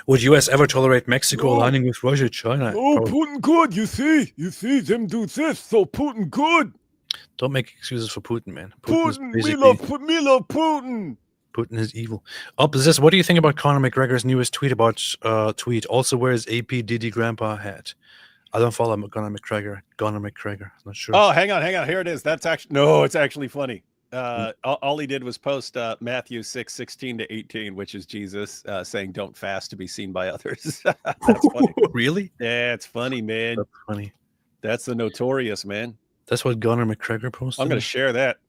Would US ever tolerate Mexico aligning with Russia, China? Oh, Putin good. You see them do this, so Putin good. Don't make excuses for Putin, man. Putin, we love Putin. Putin is evil. Opposite, what do you think about Conor McGregor's newest tweet about also wears AP Diddy Grandpa hat? I don't follow Conor McGregor. I'm not sure. Oh, hang on. Here it is. That's actually it's actually funny. All he did was post Matthew 6:16-18, which is Jesus saying, "Don't fast to be seen by others." That's funny. Really? Yeah, it's funny, man. That's funny. That's the notorious, man. That's what Conor McGregor posted. I'm going to share that.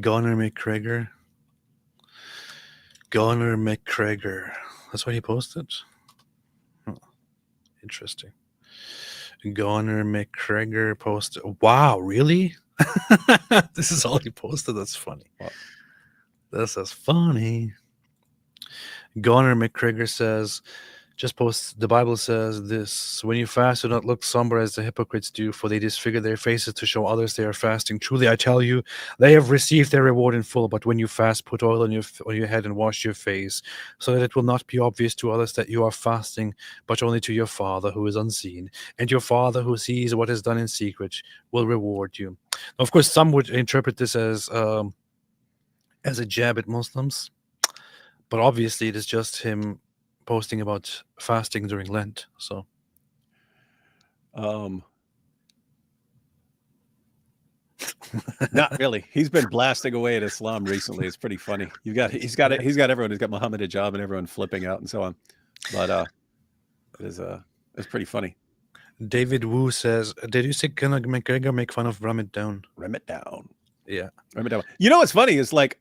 Conor McGregor. That's what he posted? Oh, interesting. Conor McGregor posted. Wow, really? This is all he posted? That's funny. Wow. This is funny. Conor McGregor says, just post, the Bible says this: when you fast, do not look somber as the hypocrites do, for they disfigure their faces to show others they are fasting. Truly, I tell you, they have received their reward in full. But when you fast, put oil on your head and wash your face, so that it will not be obvious to others that you are fasting, but only to your Father who is unseen. And your Father who sees what is done in secret will reward you. Now, of course, some would interpret this as a jab at Muslims, but obviously it is just him posting about fasting during Lent. So Not really. He's been blasting away at Islam recently. It's pretty funny. He's got everyone. He's got Muhammad Hijab and everyone flipping out and so on. But it's pretty funny. David Wu says, "Did you see Conor McGregor make fun of Ramadan?" Ramadan. Yeah. Ramadan. You know what's funny is like,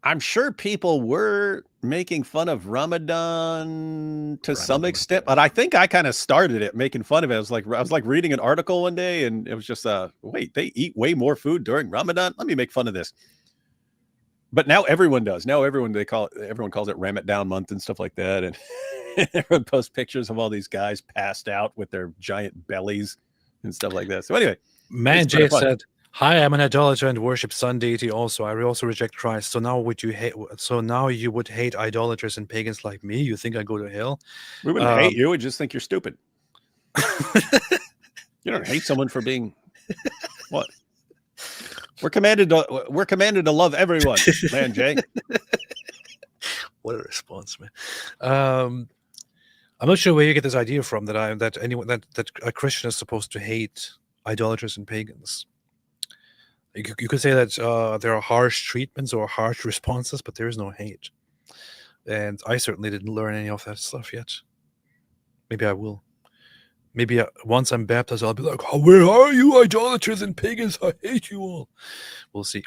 I'm sure people were making fun of Ramadan to some extent, but I think I kind of started it, making fun of it. I was like reading an article one day, and it was just, wait, they eat way more food during Ramadan? Let me make fun of this. But now everyone does. Now everyone calls it Ramadan month and stuff like that, and everyone posts pictures of all these guys passed out with their giant bellies and stuff like that. So anyway, Man Jay said, "Hi, I'm an idolater and worship sun deity also. I also reject Christ. So now you would hate idolaters and pagans like me? You think I go to hell?" We wouldn't hate you. We just think you're stupid. You don't hate someone for being what? We're commanded to love everyone, Man Jay. What a response, man. I'm not sure where you get this idea from that a Christian is supposed to hate idolaters and pagans. You could say that there are harsh treatments or harsh responses, but there is no hate. And I certainly didn't learn any of that stuff yet. Maybe I will. Maybe once I'm baptized, I'll be like, "Oh, where are you, idolaters and pagans? I hate you all." We'll see.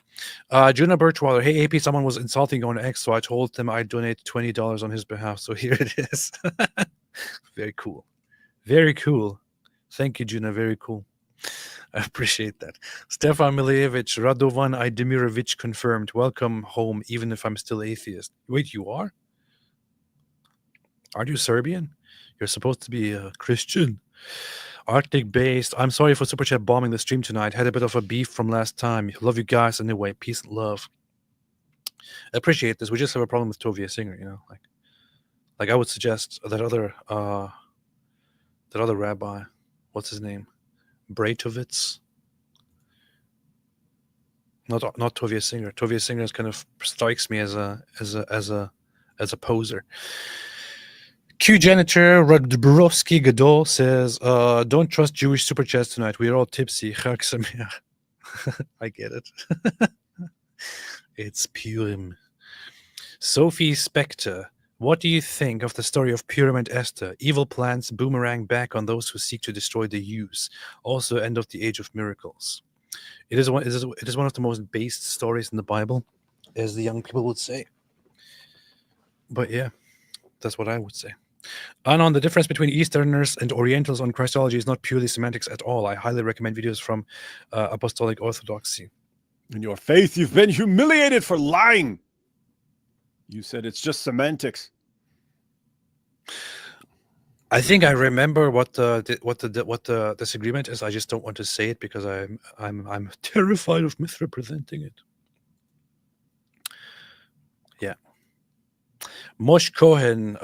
Juna Birchwater, "Hey, AP, someone was insulting on X, so I told them I'd donate $20 on his behalf. So here it is." Very cool. Very cool. Thank you, Juna. Very cool. I appreciate that. Stefan Milievich, Radovan Aydemirovich confirmed. Welcome home, even if I'm still atheist. Wait, you are? Aren't you Serbian? You're supposed to be a Christian. Arctic based. I'm sorry for Super Chat bombing the stream tonight. Had a bit of a beef from last time. Love you guys anyway. Peace and love. I appreciate this. We just have a problem with Tovia Singer, you know. Like I would suggest that other rabbi, what's his name? Braitovitz. Not Tovia Singer. Tovia Singer kind of strikes me as a poser. Q Janitor Radbrovsky Gadol says, "Don't trust Jewish super chats tonight. We're all tipsy." Chag Sameach. I get it. It's Purim. Sophie Spector, what do you think of the story of Purim and Esther? Evil plans boomerang back on those who seek to destroy the Jews. Also, end of the age of miracles. It is one of the most based stories in the Bible, as the young people would say. But yeah, that's what I would say. And on the difference between Easterners and Orientals on Christology is not purely semantics at all. I highly recommend videos from Apostolic Orthodoxy. In your faith, you've been humiliated for lying. You said it's just semantics. I think I remember what the disagreement is. I just don't want to say it because I'm terrified of misrepresenting it. Yeah. Mosh Cohen,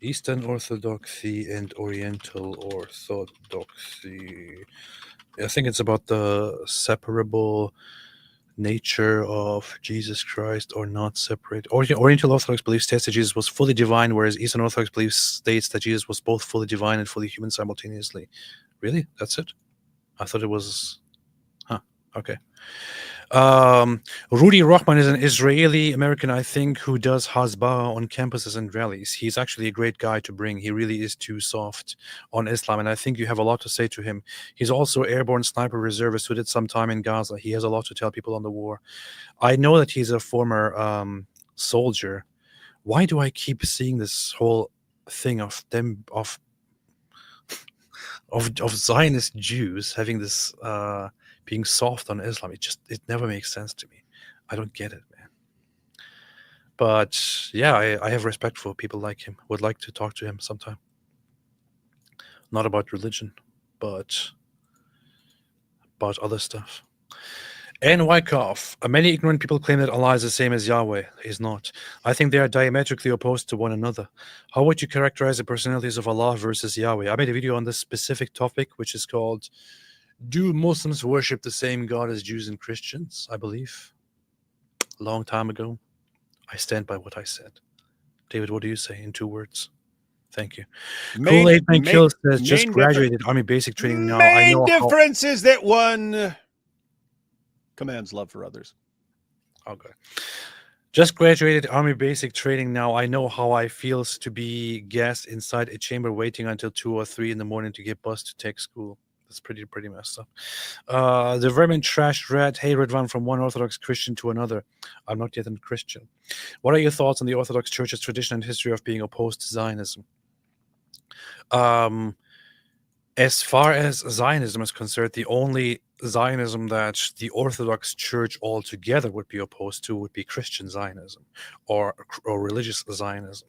Eastern Orthodoxy and Oriental Orthodoxy. I think it's about the separable nature of Jesus Christ or not separate. Oriental Orthodox belief states that Jesus was fully divine, whereas Eastern Orthodox belief states that Jesus was both fully divine and fully human simultaneously. Really? That's it? I thought it was... Okay. Rudy Rochman is an Israeli American, I think, who does Hasbah on campuses and rallies. He's actually a great guy to bring. He really is too soft on Islam, and I think you have a lot to say to him. He's also airborne sniper reservist who did some time in Gaza. He has a lot to tell people on the war. I know that he's a former soldier. Why do I keep seeing this whole thing of them of Zionist Jews having this being soft on Islam? It never makes sense to me. I don't get it, man. But yeah, I have respect for people like him. Would like to talk to him sometime. Not about religion, but about other stuff. And Wyckoff. Many ignorant people claim that Allah is the same as Yahweh. He's not. I think they are diametrically opposed to one another. How would you characterize the personalities of Allah versus Yahweh? I made a video on this specific topic, which is called "Do Muslims Worship the Same God as Jews and Christians?" I believe. A long time ago. I stand by what I said. David, what do you say in 2 words? Thank you. Main- Kool-Aid Man main- Kill says, just main graduated Army basic training now. I Main know how... difference is that one commands love for others. Okay. Just graduated Army basic training now. I know how I feels to be gassed inside a chamber waiting until 2 or 3 in the morning to get bus to tech school. That's pretty messed up. The Vermin Trash Rat. Hey, Redvan, from one Orthodox Christian to another. I'm not yet a Christian. What are your thoughts on the Orthodox Church's tradition and history of being opposed to Zionism? As far as Zionism is concerned, the only Zionism that the Orthodox Church altogether would be opposed to would be Christian Zionism or religious Zionism,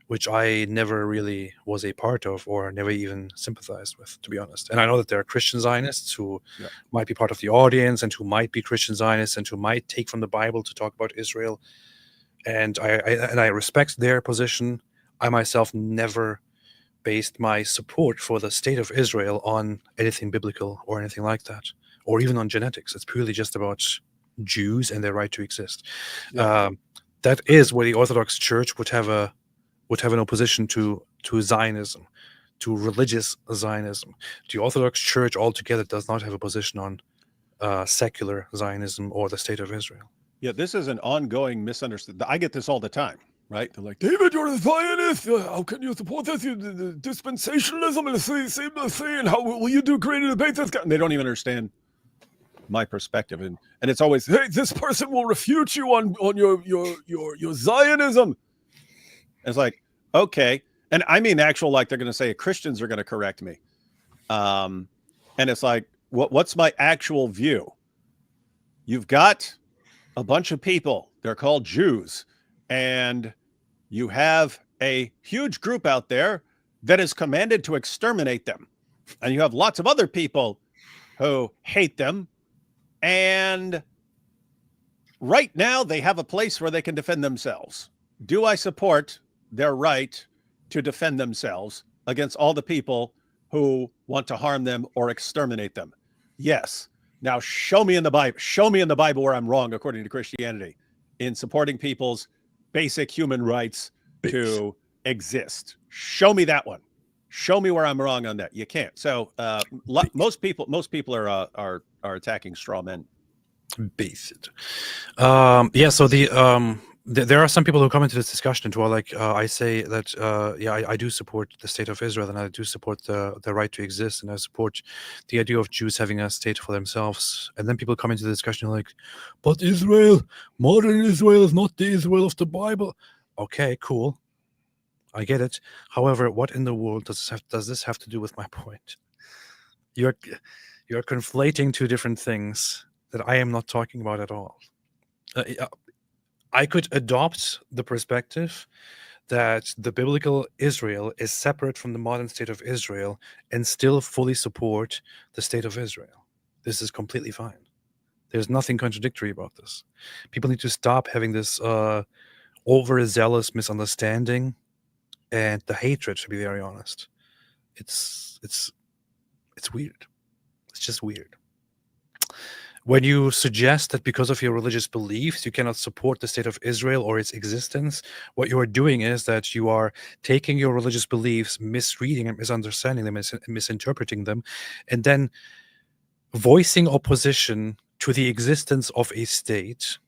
which I never really was a part of or never even sympathized with, to be honest. And I know that there are Christian Zionists who might be part of the audience and who might be Christian Zionists and who might take from the Bible to talk about Israel. And I respect their position. I myself never based my support for the state of Israel on anything biblical or anything like that, or even on genetics. It's purely just about Jews and their right to exist. That is where the Orthodox Church would have an opposition to Zionism, to religious Zionism. The Orthodox Church altogether does not have a position on secular Zionism or the state of Israel. Yeah, this is an ongoing misunderstanding. I get this all the time, right? They're like, David, you're a Zionist. How can you support this? The dispensationalism and the same thing. And how will you do creative debate? And they don't even understand my perspective. And it's always, hey, this person will refute you on your Zionism. It's like, okay. And I mean, actual, like they're going to say Christians are going to correct me. And it's like, what's my actual view? You've got a bunch of people, they're called Jews, and you have a huge group out there that is commanded to exterminate them. And you have lots of other people who hate them. And right now they have a place where they can defend themselves. Do I support their right to defend themselves against all the people who want to harm them or exterminate them? Yes. Now show me in the Bible where I'm wrong according to Christianity in supporting people's basic human rights to exist. Show me that one. Show me where I'm wrong on that. You can't. So most people are attacking straw men. Based. Yeah. So there are some people who come into this discussion and who are like, I say that, I do support the state of Israel and I do support the right to exist and I support the idea of Jews having a state for themselves. And then people come into the discussion like, but Israel, modern Israel is not the Israel of the Bible. Okay, cool. I get it. However, what in the world does this have to do with my point? You're conflating two different things that I am not talking about at all. I could adopt the perspective that the biblical Israel is separate from the modern state of Israel and still fully support the state of Israel. This is completely fine. There's nothing contradictory about this. People need to stop having this overzealous misunderstanding and the hatred, to be very honest. It's weird. It's just weird. When you suggest that because of your religious beliefs, you cannot support the state of Israel or its existence, what you are doing is that you are taking your religious beliefs, misreading and misunderstanding them, misinterpreting them, and then voicing opposition to the existence of a state.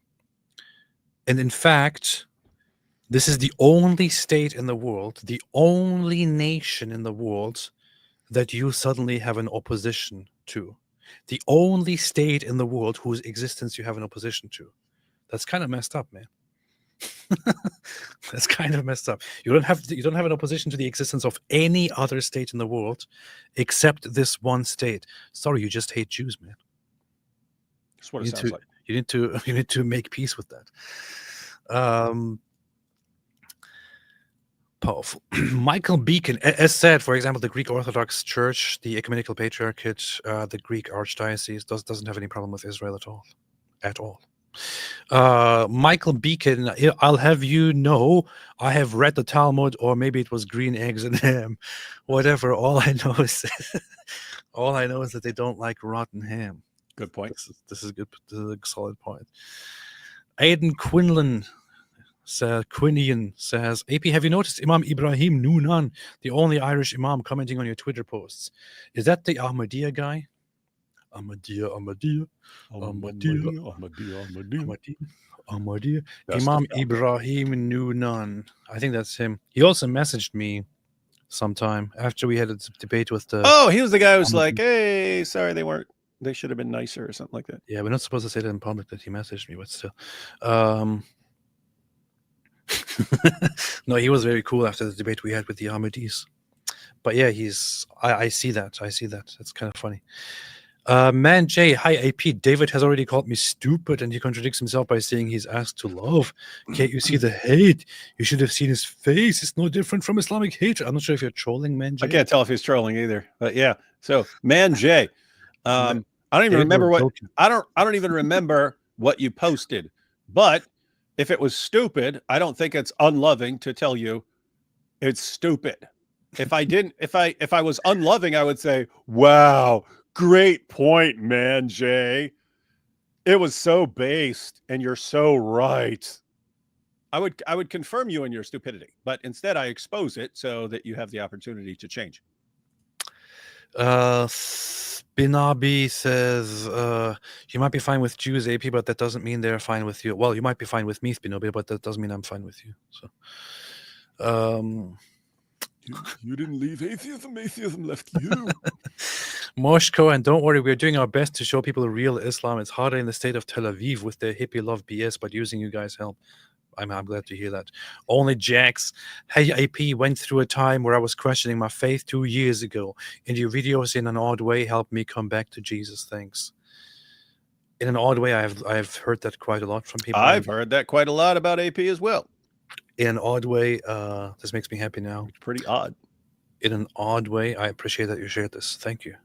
And in fact, this is the only state in the world, the only nation in the world that you suddenly have an opposition to. The only state in the world whose existence you have an opposition to. That's kind of messed up, man. That's kind of messed up. You don't have an opposition to the existence of any other state in the world except this one state. Sorry, you just hate Jews, man. That's what it sounds like. You need to make peace with that. Powerful. Michael Beacon, as said, for example, the Greek Orthodox Church, the Ecumenical Patriarchate, the Greek Archdiocese doesn't have any problem with Israel at all. Michael Beacon, I'll have you know, I have read the Talmud, or maybe it was green eggs and ham, whatever. All I know is that they don't like rotten ham. Good point. This is good. This is a solid point. Aidan Quinlan Quinian says, AP, have you noticed Imam Ibrahim Noonan, the only Irish Imam, commenting on your Twitter posts? Is that the Ahmadiyya guy? Ahmadiyya. Imam Ibrahim Noonan. I think that's him. He also messaged me sometime after we had a debate with the... Oh, he was the guy who's like, hey, sorry, they should have been nicer or something like that. Yeah, we're not supposed to say that in public that he messaged me, but still. No, he was very cool after the debate we had with the Ahmadis. But yeah, I see that. That's kind of funny. Man J, hi AP. David has already called me stupid, and he contradicts himself by saying he's asked to love. Can't you see the hate? You should have seen his face. It's no different from Islamic hatred. I'm not sure if you're trolling, Man J. I can't tell if he's trolling either. But yeah. So Man J, I don't even remember what I don't even remember what you posted. But if it was stupid, I don't think it's unloving to tell you it's stupid. If I was unloving, I would say, wow, great point, Man Jay. It was so based and you're so right. I would confirm you in your stupidity, but instead I expose it so that you have the opportunity to change. Binabi says you might be fine with Jews, AP, but that doesn't mean they're fine with you. Well, you might be fine with me, Binabi, but that doesn't mean I'm fine with you. So you didn't leave atheism left you. Moshko, and don't worry, we're doing our best to show people real Islam. It's harder in the state of Tel Aviv with their hippie love BS, but using you guys help. I'm glad to hear that. Only Jax. Hey, AP, went through a time where I was questioning my faith 2 years ago, and your videos in an odd way helped me come back to Jesus. Thanks. In an odd way, I've heard that quite a lot from people. I've heard that quite a lot about AP as well. In an odd way, this makes me happy now. It's pretty odd. In an odd way, I appreciate that you shared this. Thank you.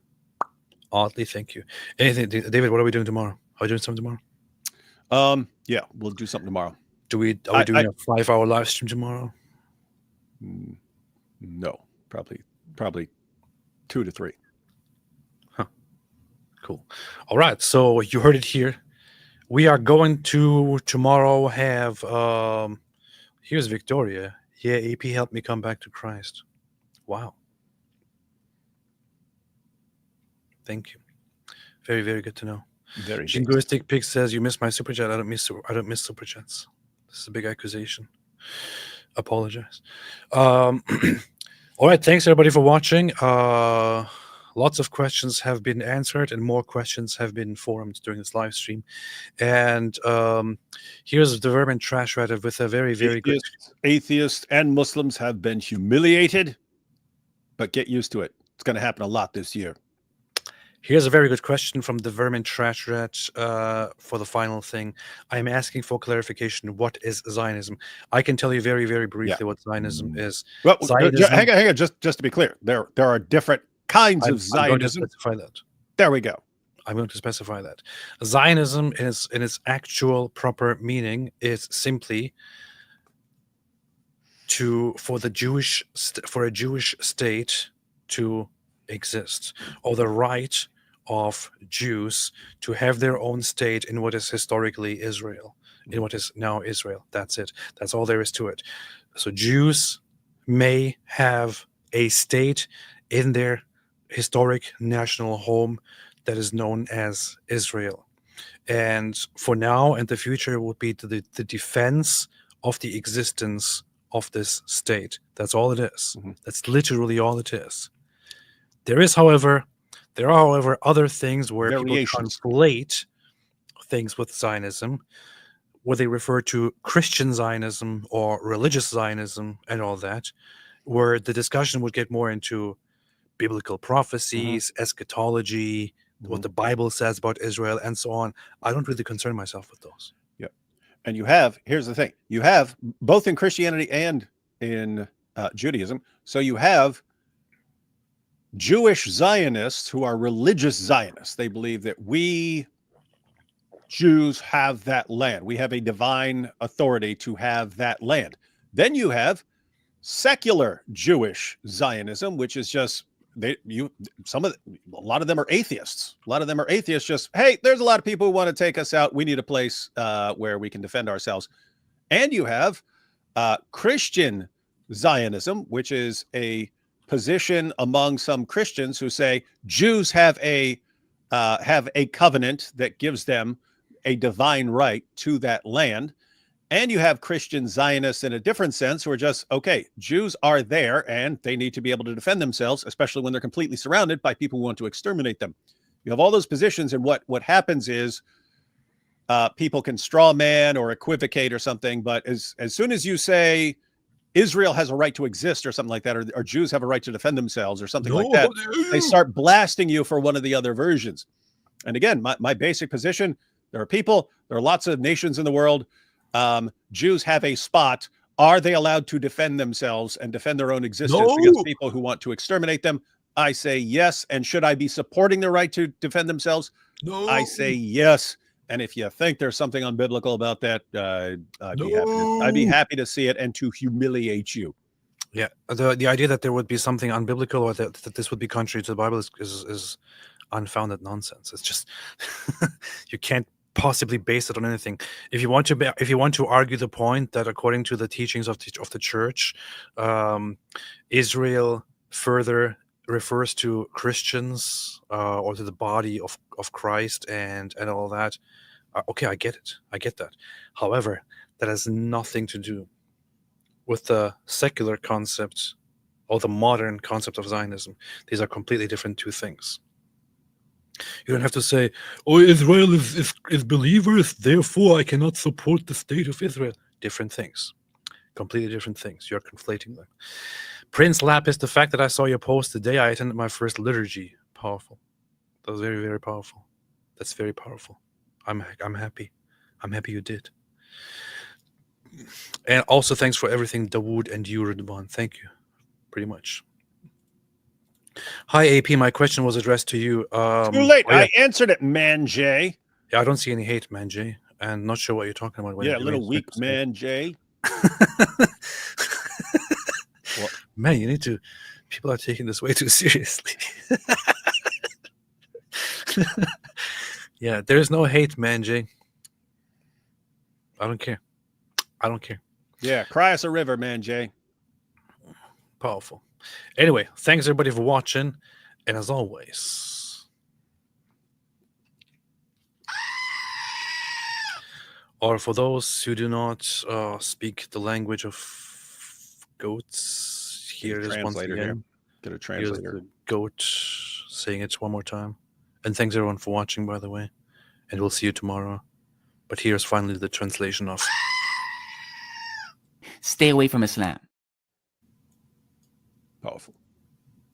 Oddly, thank you. Anything, David? What are we doing tomorrow? Are we doing something tomorrow? Yeah, we'll do something tomorrow. Are we doing a 5-hour live stream tomorrow? No, probably 2 to 3. Huh. Cool. All right. So you heard it here. We are going to tomorrow have. Here's Victoria. Yeah, AP helped me come back to Christ. Wow. Thank you. Very, very good to know. Very. Jingoistic Pig says you missed my super chat. I don't miss super chats. This is a big accusation. Apologize. All right. Thanks everybody for watching. Lots of questions have been answered and more questions have been formed during this live stream. And here's the Vermin Trash Reddit with a very, very good... Atheists and Muslims have been humiliated, but get used to it. It's going to happen a lot this year. Here's a very good question from the Vermin Trash Rat for the final thing. I'm asking for clarification. What is Zionism? I can tell you very, very briefly what Zionism is. Well, Zionism, hang on. Just to be clear, there are different kinds of Zionism. I'm going to specify that. There we go. I'm going to specify that. Zionism is, in its actual proper meaning, is simply for a Jewish state to exist, or the right of Jews to have their own state in what is historically Israel, in what is now Israel. That's it. That's all there is to it. So Jews may have a state in their historic national home that is known as Israel. And for now and the future, it would be the defense of the existence of this state. That's all it is. That's literally all it is. There are, however, other things where people conflate things with Zionism, where they refer to Christian Zionism or religious Zionism and all that, where the discussion would get more into biblical prophecies, eschatology, what the Bible says about Israel, and so on. I don't really concern myself with those. Yeah. And here's the thing, you have both in Christianity and in Judaism. So you have Jewish Zionists who are religious Zionists. They believe that we Jews have that land. We have a divine authority to have that land. Then you have secular Jewish Zionism, which is just a lot of them are atheists. A lot of them are atheists. Just, hey, there's a lot of people who want to take us out. We need a place where we can defend ourselves. And you have Christian Zionism, which is a position among some Christians who say Jews have a covenant that gives them a divine right to that land. And you have Christian Zionists in a different sense who are just, okay, Jews are there and they need to be able to defend themselves, especially when they're completely surrounded by people who want to exterminate them. You have all those positions, and what happens is people can straw man or equivocate or something, but as soon as you say Israel has a right to exist or something like that, or Jews have a right to defend themselves or something like that, they start blasting you for one of the other versions. And again, my basic position, there are lots of nations in the world. Jews have a spot. Are they allowed to defend themselves and defend their own existence against people who want to exterminate them? I say yes. And should I be supporting their right to defend themselves? No. I say yes. And if you think there's something unbiblical about that, I'd be happy to see it and to humiliate you. Yeah, the idea that there would be something unbiblical or that this would be contrary to the Bible is unfounded nonsense. It's just you can't possibly base it on anything. If you want to argue the point that according to the teachings of the church, Israel further refers to Christians or to the body of Christ and all that. Okay, I get it. I get that. However, that has nothing to do with the secular concept or the modern concept of Zionism. These are completely different two things. You don't have to say, oh, Israel is believers, therefore I cannot support the state of Israel. Different things. Completely different things. You're conflating them. Prince Lapis, the fact that I saw your post today, I attended my first liturgy. Powerful. That was very, very powerful. That's very powerful. I'm happy. I'm happy you did. And also thanks for everything, Dawood and you, Ridwan. Thank you. Pretty much. Hi, AP. My question was addressed to you. Too late. I answered it, Man Jay. Yeah, I don't see any hate, Man Jay. And not sure what you're talking about. Yeah, little weak Man Jay. Well, man, you need to. People are taking this way too seriously. Yeah, there's no hate, Man Jay. I don't care. I don't care. Yeah, cry us a river, Man Jay. Powerful. Anyway, thanks everybody for watching, and as always, or for those who do not speak the language of goats, here it is once again. Here. Get a translator. Here's the goat saying it one more time. And thanks everyone for watching, by the way. And we'll see you tomorrow. But here's finally the translation of stay away from Islam. Powerful.